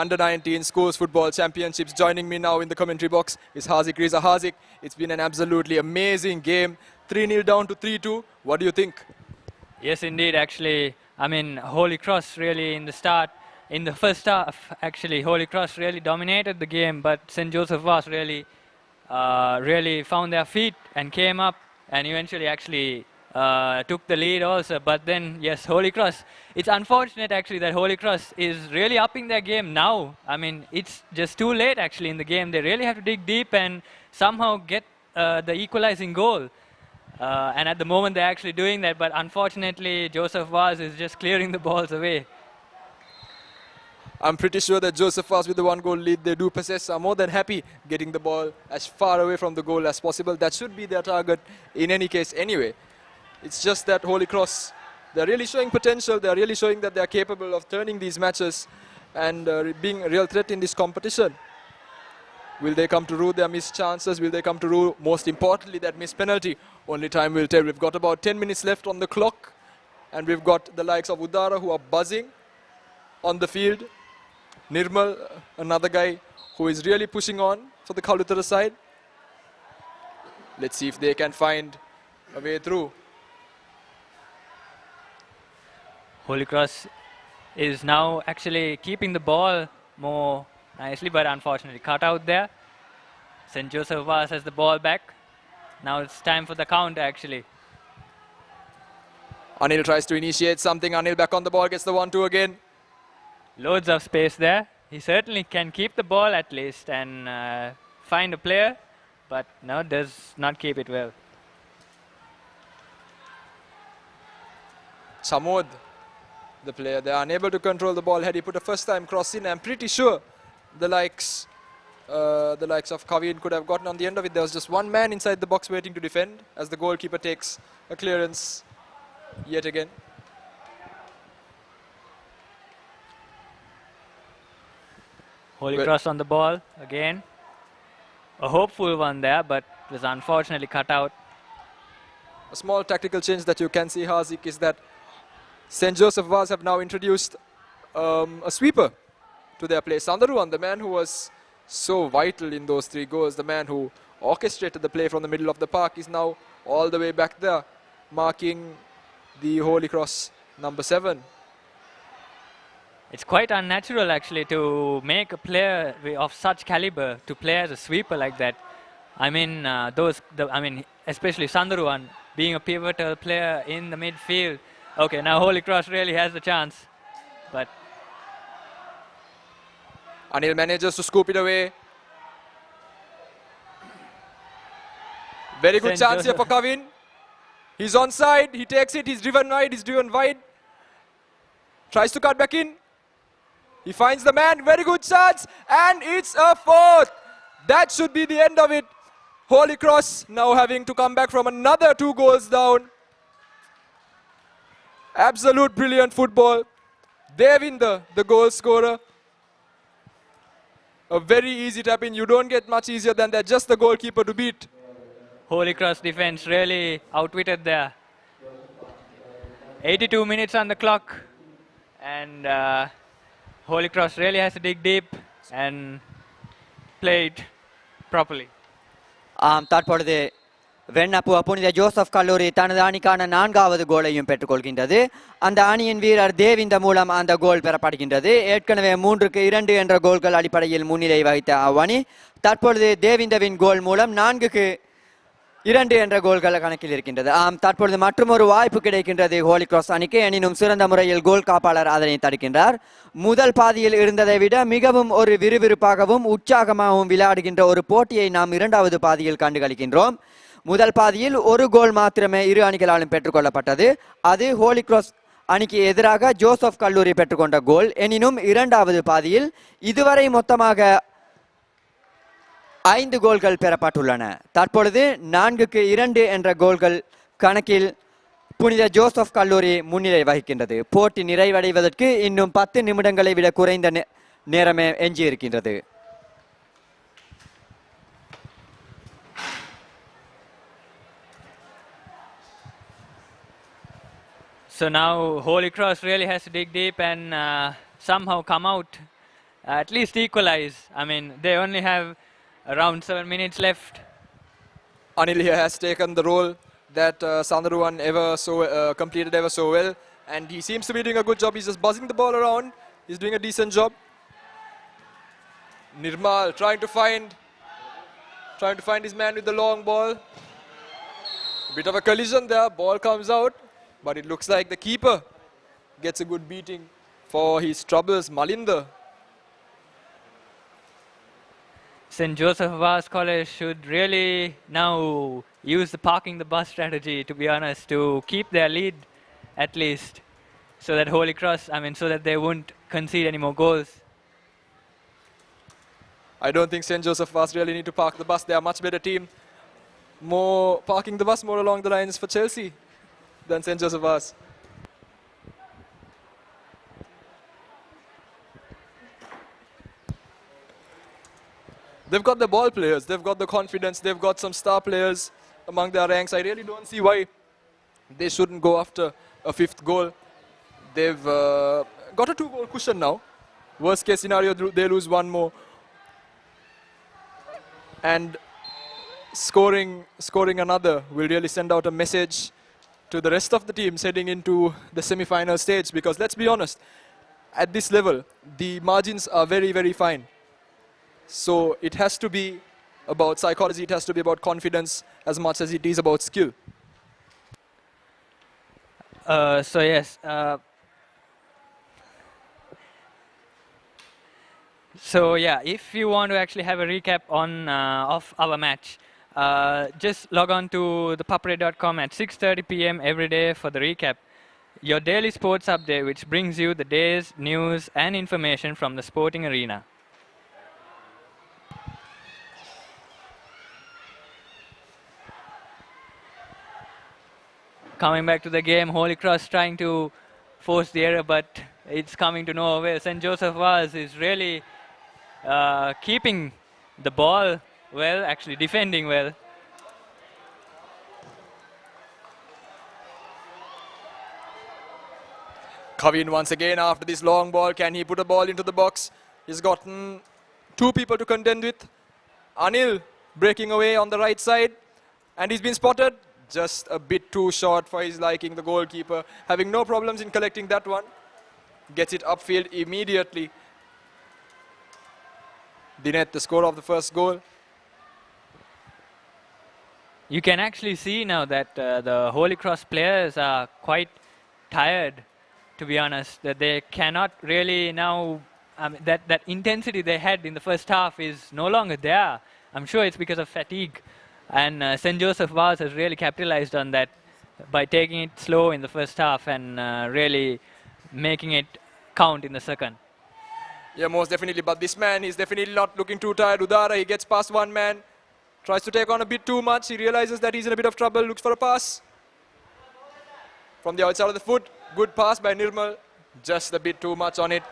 Under-19 Schools Football Championships. Joining me now in the commentary box is Hazik Riza. Hazik, it's been an absolutely amazing game. 3-0 down to 3-2. What do you think? Yes, indeed. Actually, I mean, Holy Cross really in the first half, actually, Holy Cross really dominated the game, but St.Joseph Vaz really found their feet and came up and eventually actually took the lead also. But then, yes, Holy Cross, it's unfortunate actually that Holy Cross is really upping their game now. I mean, it's just too late actually in the game. They really have to dig deep and somehow get the equalizing goal. And at the moment they're actually doing that, but unfortunately Joseph Vaz is just clearing the balls away. I'm pretty sure that Joseph Vaz with the 1-goal lead they do possess are more than happy getting the ball as far away from the goal as possible. That should be their target in any case anyway. It's just that Holy Cross, they're really showing potential. They're really showing that they're capable of turning these matches and being a real threat in this competition. Will they come to rue their missed chances? Will they come to rue, most importantly, that missed penalty? Only time will tell. We've got about 10 minutes left on the clock. And we've got the likes of Udara who are buzzing on the field. Nirmal, another guy who is really pushing on for the Kalutara side. Let's see if they can find a way through. Holy Cross is now actually keeping the ball more nicely, but unfortunately cut out there. St. Joseph Vaz has the ball back. Now it's time for the counter actually. Anil tries to initiate something. Anil back on the ball, gets the 1-2 again. Loads of space there. He certainly can keep the ball at least and find a player, but no, does not keep it well. Samod, the player, they are unable to control the ball. Had he put a first-time cross in, I'm pretty sure the likes of Kavin could have gotten on the end of it. There was just one man inside the box waiting to defend as the goalkeeper takes a clearance yet again. Holy Cross on the ball again. A hopeful one there, but was unfortunately cut out. A small tactical change that you can see, Hazik, is that St. Joseph Vaz have now introduced a sweeper to their play. Sandaruan, the man who was so vital in those 3 goals, the man who orchestrated the play from the middle of the park, is now all the way back there, marking the Holy Cross number 7. It's quite unnatural actually to make a player of such caliber to play as a sweeper like that. I mean, especially Sandaruan being a pivotal player in the midfield. Okay, now Holy Cross really has the chance, but Anil manages to scoop it away. Very good chance here for Kavin. He's onside, he takes it, he's driven wide. Tries to cut back in. He finds the man, very good chance, and it's a 4th. That should be the end of it. Holy Cross now having to come back from another 2 goals down. Absolute brilliant football. They win the goal scorer. A very easy tap in. You don't get much easier than that. Just the goalkeeper to beat. Holy Cross defense really outwitted there. 82 minutes on the clock, and Holy Cross really has to dig deep and play it properly. தற்பொழுது வெண்ணப்பு புனித Joseph கல்லூரி தனது அணிக்கான 4வது கோலையும் பெற்றுக்கொள்கின்றது. அந்த அணியின் வீரர் தேவிந்த மூலம் அந்த கோல் பெறப்படுகின்றது. ஏற்கனவே 3-2 என்ற கோல்கள் அடிப்படையில் முன்னிலை வகித்த அவ்வணி தற்பொழுது தேவிந்தவின் கோல் மூலம் 4-2 2 என்ற கோல்கள் கணக்கில் இருக்கின்றது. தற்பொழுது மற்றொரு வாய்ப்பு கிடைக்கின்றது ஹோலி கிராஸ் அணிக்கு. எனினும் சிறந்த முறையில் கோல் காப்பாளர் அதனை தடுக்கின்றார். முதல் பாதியில் இருந்ததை விட மிகவும் ஒரு விறுவிறுப்பாகவும் உற்சாகமாகவும் விளையாடுகின்ற ஒரு போட்டியை நாம் இரண்டாவது பாதியில் கண்டுகளிக்கின்றோம். முதல் பாதியில் ஒரு கோல் மாத்திரமே இரு அணிகளாலும் பெற்றுக்கொள்ளப்பட்டது. அது ஹோலி கிராஸ் அணிக்கு எதிராக ஜோசப் கல்லூரி பெற்றுக்கொண்ட கோல். எனினும் இரண்டாவது பாதியில் இதுவரை மொத்தமாக 5 கோல்கள் பெறப்பட்டுள்ளன. தற்பொழுது 4-2 என்ற கோல்கள் கணக்கில் புனித ஜோசப் கல்லூரி முன்னிலை வகிக்கின்றது. போட்டி நிறைவடைவதற்கு இன்னும் 10 நிமிடங்களை விட குறைந்த நேரமே எஞ்சி இருக்கின்றது. So now Holy Cross really has to dig deep and somehow come out, at least equalize. I mean, they only have around 7 minutes left. Anil here has taken the role that Sandaruwan completed ever so well, and he seems to be doing a good job. He's just buzzing the ball around. He's doing a decent job. Nirmal trying to find his man with the long ball. Bit of a collision there. Ball comes out, but it looks like the keeper gets a good beating for his troubles. Malinder. St.Joseph Vaz College should really now use the parking the bus strategy, to be honest, to keep their lead at least, so that Holy Cross, so that they won't concede any more goals. I don't think St. Joseph Vaz really need to park the bus. They are a much better team. More parking the bus more along the lines for Chelsea than St. Joseph Vaz. They've got the ball players, they've got the confidence, they've got some star players among their ranks. I really don't see why they shouldn't go after a 5th goal. They've got a 2-goal cushion now. Worst case scenario, they lose one more. And scoring another will really send out a message to the rest of the teams heading into the semi-final stage, because let's be honest, at this level, the margins are very, very fine. So it has to be about psychology, it has to be about confidence as much as it is about skill. So yes. So yeah, if you want to actually have a recap on of our match, just log on to ThePapare.com at 6:30 p.m. every day for the recap. Your daily sports update, which brings you the day's news and information from the sporting arena. Coming back to the game, Holy Cross trying to force the error, but it's coming to no avail. St. Joseph Vaz is really keeping the ball well, actually defending well. Kavin once again after this long ball, can he put a ball into the box? He's gotten 2 people to contend with. Anil breaking away on the right side, and he's been spotted. Just a bit too short for his liking. The goalkeeper having no problems in collecting that one. Gets it upfield immediately. Dinet, the scorer of the first goal. You can actually see now that the Holy Cross players are quite tired, to be honest. That they cannot really now, that intensity they had in the first half is no longer there. I'm sure it's because of fatigue. And St. Joseph Vaz has really capitalized on that by taking it slow in the first half and really making it count in the second. Yeah, most definitely. But this man is definitely not looking too tired. Udara, he gets past one man, tries to take on a bit too much. He realizes that he's in a bit of trouble, looks for a pass. From the outside of the foot, good pass by Nirmal. Just a bit too much on it.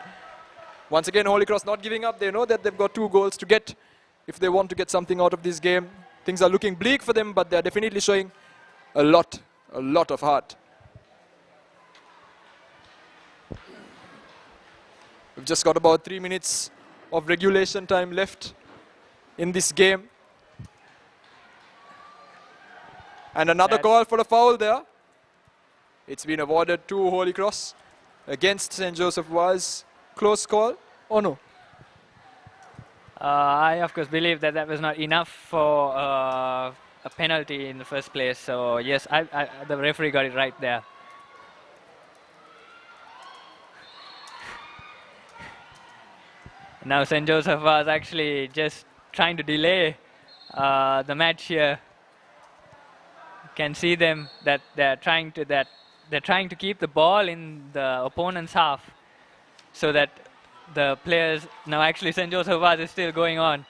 Once again, Holy Cross not giving up. They know that they've got 2 goals to get if they want to get something out of this game. Things are looking bleak for them, but they're definitely showing a lot of heart. We've just got about 3 minutes of regulation time left in this game. And another call for a foul there. It's been awarded to Holy Cross against St. Joseph Vaz. Close call or no? I, of course, believe that was not enough for a penalty in the first place. So yes, the referee got it right there. Now St. Joseph was actually just trying to delay the match here. You can see them that they're trying to keep the ball in the opponent's half, so that the players now actually St. Joseph Vaz is still going on.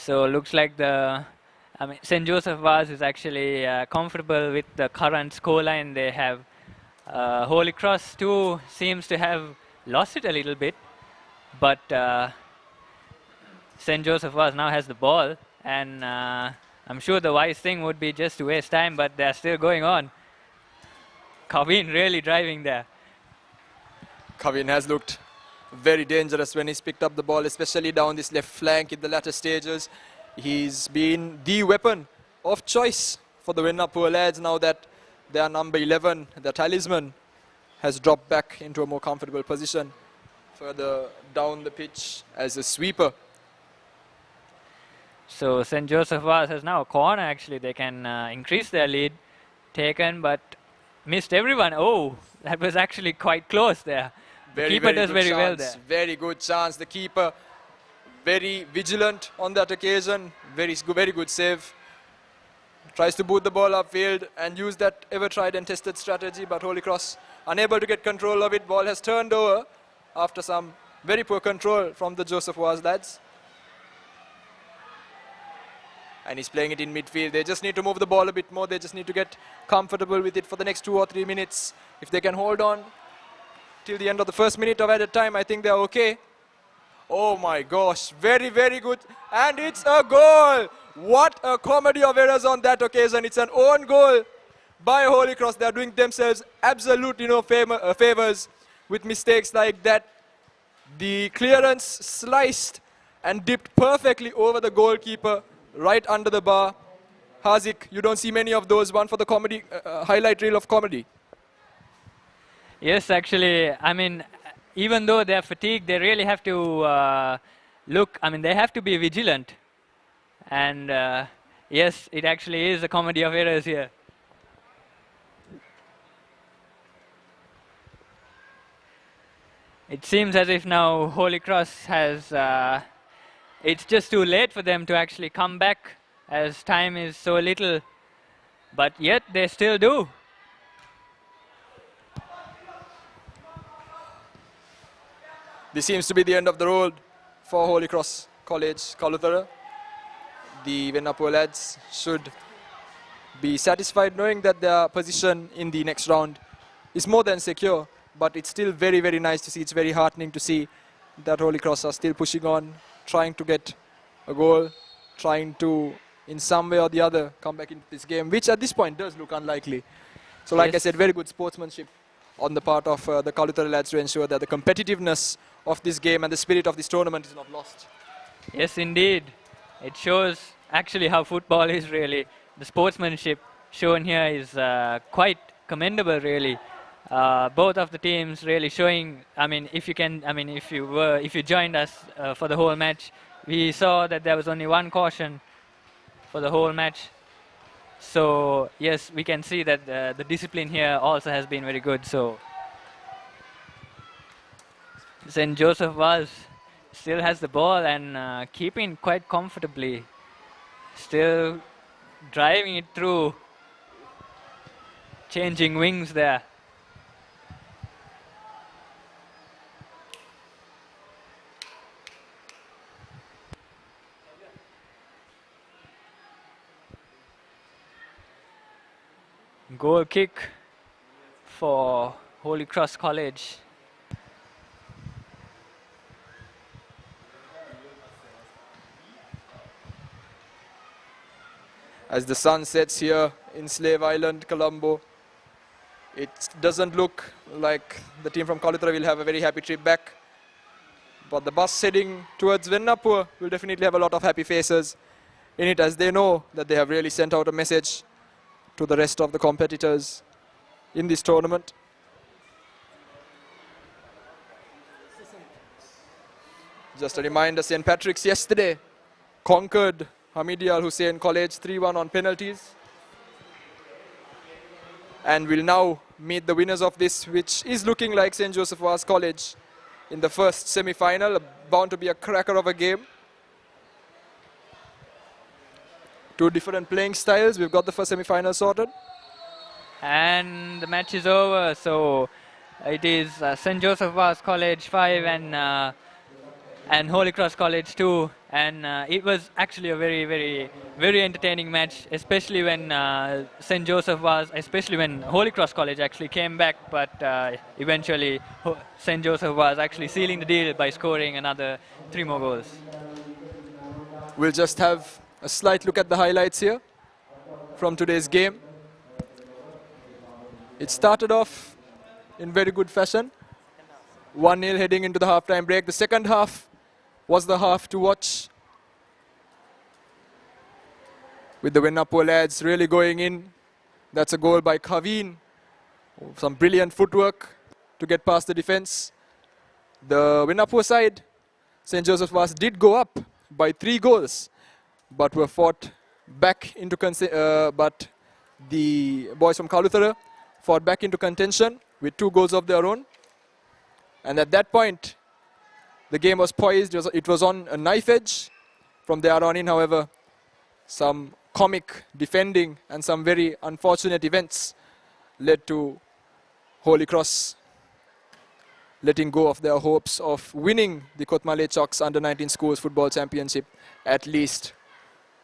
So looks like St. Joseph Vaz is actually comfortable with the current scoreline they have. Holy Cross too seems to have lost it a little bit, but St. Joseph Vaz now has the ball, and I'm sure the wise thing would be just to waste time, but they're still going on. Kavin really driving there. Kavin has looked very dangerous when he's picked up the ball, especially down this left flank in the latter stages. He's been the weapon of choice for the Winnapur lads now that their number 11, the talisman, has dropped back into a more comfortable position further down the pitch as a sweeper. So St. Joseph Vaz has now a corner actually. They can increase their lead. Taken, but missed everyone. Oh, that was actually quite close there. The keeper does very well there. Very good chance. The keeper very vigilant on that occasion. Very good save. Tries to boot the ball upfield and use that ever tried and tested strategy, but Holy Cross unable to get control of it. Ball has turned over after some very poor control from the Joseph Vaz lads. And he's playing it in midfield. They just need to move the ball a bit more. They just need to get comfortable with it for the next 2 or 3 minutes. If they can hold on till the end of the first minute of added time, I think they're okay. Oh my gosh, very good. And it's a goal. What a comedy of errors on that occasion. It's an own goal by Holy Cross. They're doing themselves absolute favors with mistakes like that. The clearance sliced and dipped perfectly over the goalkeeper, right under the bar. Hazik, you don't see many of those. One for the comedy highlight reel of comedy. Yes, actually, I mean, even though they're fatigued, they really have to they have to be vigilant. And yes, it actually is a comedy of errors here. It seems as if now Holy Cross has, it's just too late for them to actually come back as time is so little, but yet they still do. This seems to be the end of the road for Holy Cross College, Kaluthara. The Winnapur lads should be satisfied knowing that their position in the next round is more than secure, but it's still very nice to see. It's very heartening to see that Holy Cross are still pushing on, trying to get a goal, trying to, in some way or the other, come back into this game, which at this point does look unlikely. So like I said, very good sportsmanship on the part of the Kaluthara lads to ensure that the competitiveness of this game and the spirit of this tournament is not lost. Yes, indeed. It shows actually how football is really. The sportsmanship shown here is quite commendable, really. Both of the teams really showing. I mean, if you joined us for the whole match, we saw that there was only one caution for the whole match. So yes, we can see that the discipline here also has been very good. So St. Joseph Vaz still has the ball and keeping quite comfortably, still driving it through, changing wings there. Goal kick for Holy Cross College. As the sun sets here in Slave Island, Colombo, It doesn't look like the team from Kalutara will have a very happy trip back. But the bus heading towards Vennapur will definitely have a lot of happy faces in it, as they know that they have really sent out a message to the rest of the competitors in this tournament. Just a reminder, St. Patrick's yesterday conquered Hamidi Al Hussein College 3-1 on penalties, and will now meet the winners of this, which is looking like St. Joseph Vaz College in the first semi-final. Bound to be a cracker of a game. Two different playing styles. We've got the first semi-final sorted. And the match is over. So it is St. Joseph Vaz College 5 and Holy Cross College 2. And it was actually a very entertaining match, especially when St. Joseph Vaz, especially when Holy Cross College actually came back. But eventually St. Joseph Vaz actually sealing the deal by scoring another 3 more goals. We'll just have a slight look at the highlights here from today's game. It started off in very good fashion. 1-0 heading into the half-time break. The second half was the half to watch, with the Vennapur lads really going in. That's a goal by Kaveen. Some brilliant footwork to get past the defense. The Vennapur side, St. Joseph Vaz, did go up by 3 goals, but were fought back into but the boys from Kalutara fought back into contention with 2 goals of their own. And at that point, the game was poised. It was on a knife edge. From there on in, however, some comic defending and some very unfortunate events led to Holy Cross letting go of their hopes of winning the Kotmale Chox Under-19 Schools Football Championship, at least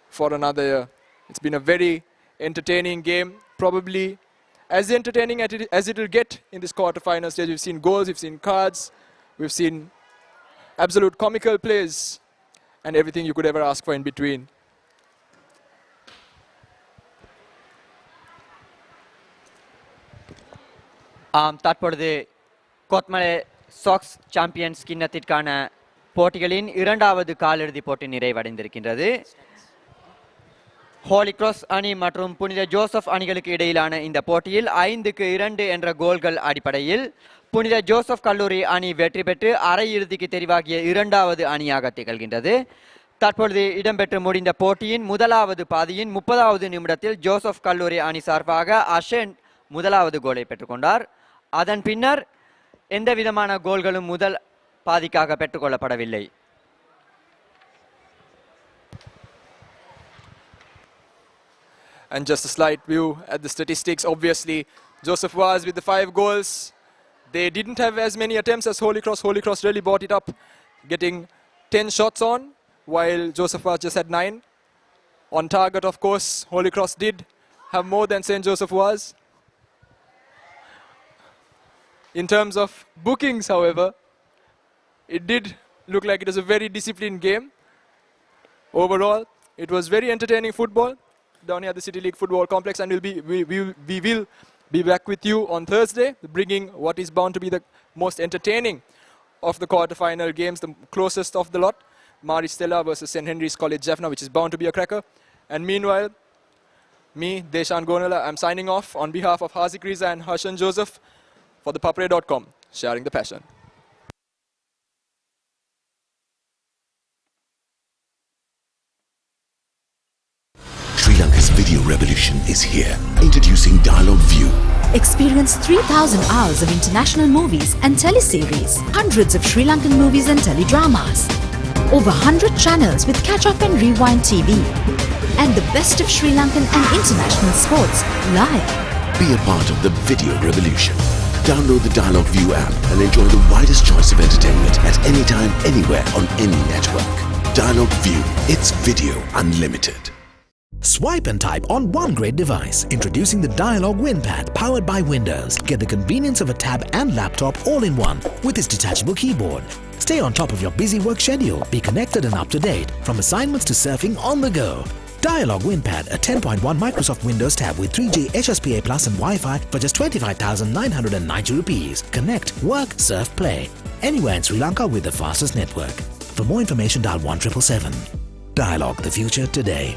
for another year. It's been a very entertaining game, probably as entertaining as it will get in this quarter-final stage. We've seen goals, we've seen cards, we've seen absolute comical plays, and everything you could ever ask for in between. தற்பொழுது கோத்மலே socks champions கிண்ணத்திற்கான போட்டிகளின் இரண்டாவது காலிறுதி போட்டி நிறைவடைந்திருக்கின்றது. Holi cross அணி மற்றும் புனித Joseph அணிகளுக்கு இடையிலான இந்த போட்டியில் 5-2 என்ற கோல்கள் அடிப்படையில் புனித ஜோசப் கல்லூரி அணி வெற்றி பெற்று அரையிறுதிக்கு தெரிவாகிய இரண்டாவது அணியாக திகழ்கின்றது. தற்பொழுது இடம்பெற்று முடிந்த போட்டியின் முதலாவது பாதியின் 30வது நிமிடத்தில் ஜோசப் கல்லூரி அணி சார்பாக அஷன் முதலாவது கோலை பெற்றுக்கொண்டார். அதன் பின்னர் எந்த விதமான கோல்களும் முதல் பாதிக்காக பெற்றுக்கொள்ளப்படவில்லை. And just a slight view at the statistics. Obviously, Joseph Vaz with the 5 goals. They didn't have as many attempts as Holy Cross. Holy Cross really bought it up, getting 10 shots on, while Joseph Vaz just had 9. On target, of course, Holy Cross did have more than St. Joseph Vaz. In terms of bookings, however, it did look like it was a very disciplined game. Overall, it was very entertaining football down here at the City League Football Complex, and we will be back with you on Thursday, bringing what is bound to be the most entertaining of the quarter-final games, the closest of the lot, Mari Stella versus St. Henry's College Jaffna, which is bound to be a cracker. And meanwhile, me, Deshan Gonala, I'm signing off on behalf of Hazik Riza and Harshan Joseph for ThePapare.com, sharing the passion. Sri Lanka's video revolution is here. Introducing Dialogue View. Experience 3,000 hours of international movies and teleseries, hundreds of Sri Lankan movies and teledramas, over 100 channels with catch-up and rewind TV, and the best of Sri Lankan and international sports live. Be a part of the video revolution. Download the Dialogue View app and enjoy the widest choice of entertainment at any time, anywhere, on any network. Dialogue View. It's video unlimited. Swipe and type on one great device. Introducing the Dialogue WinPad powered by Windows. Get the convenience of a tab and laptop all in one with its detachable keyboard. Stay on top of your busy work schedule. Be connected and up to date from assignments to surfing on the go. Dialog WinPad, a 10.1 Microsoft Windows tab with 3G HSPA Plus and Wi-Fi for just 25,990 rupees. Connect, work, surf, play. Anywhere in Sri Lanka with the fastest network. For more information, dial 1777. Dialog, the future today.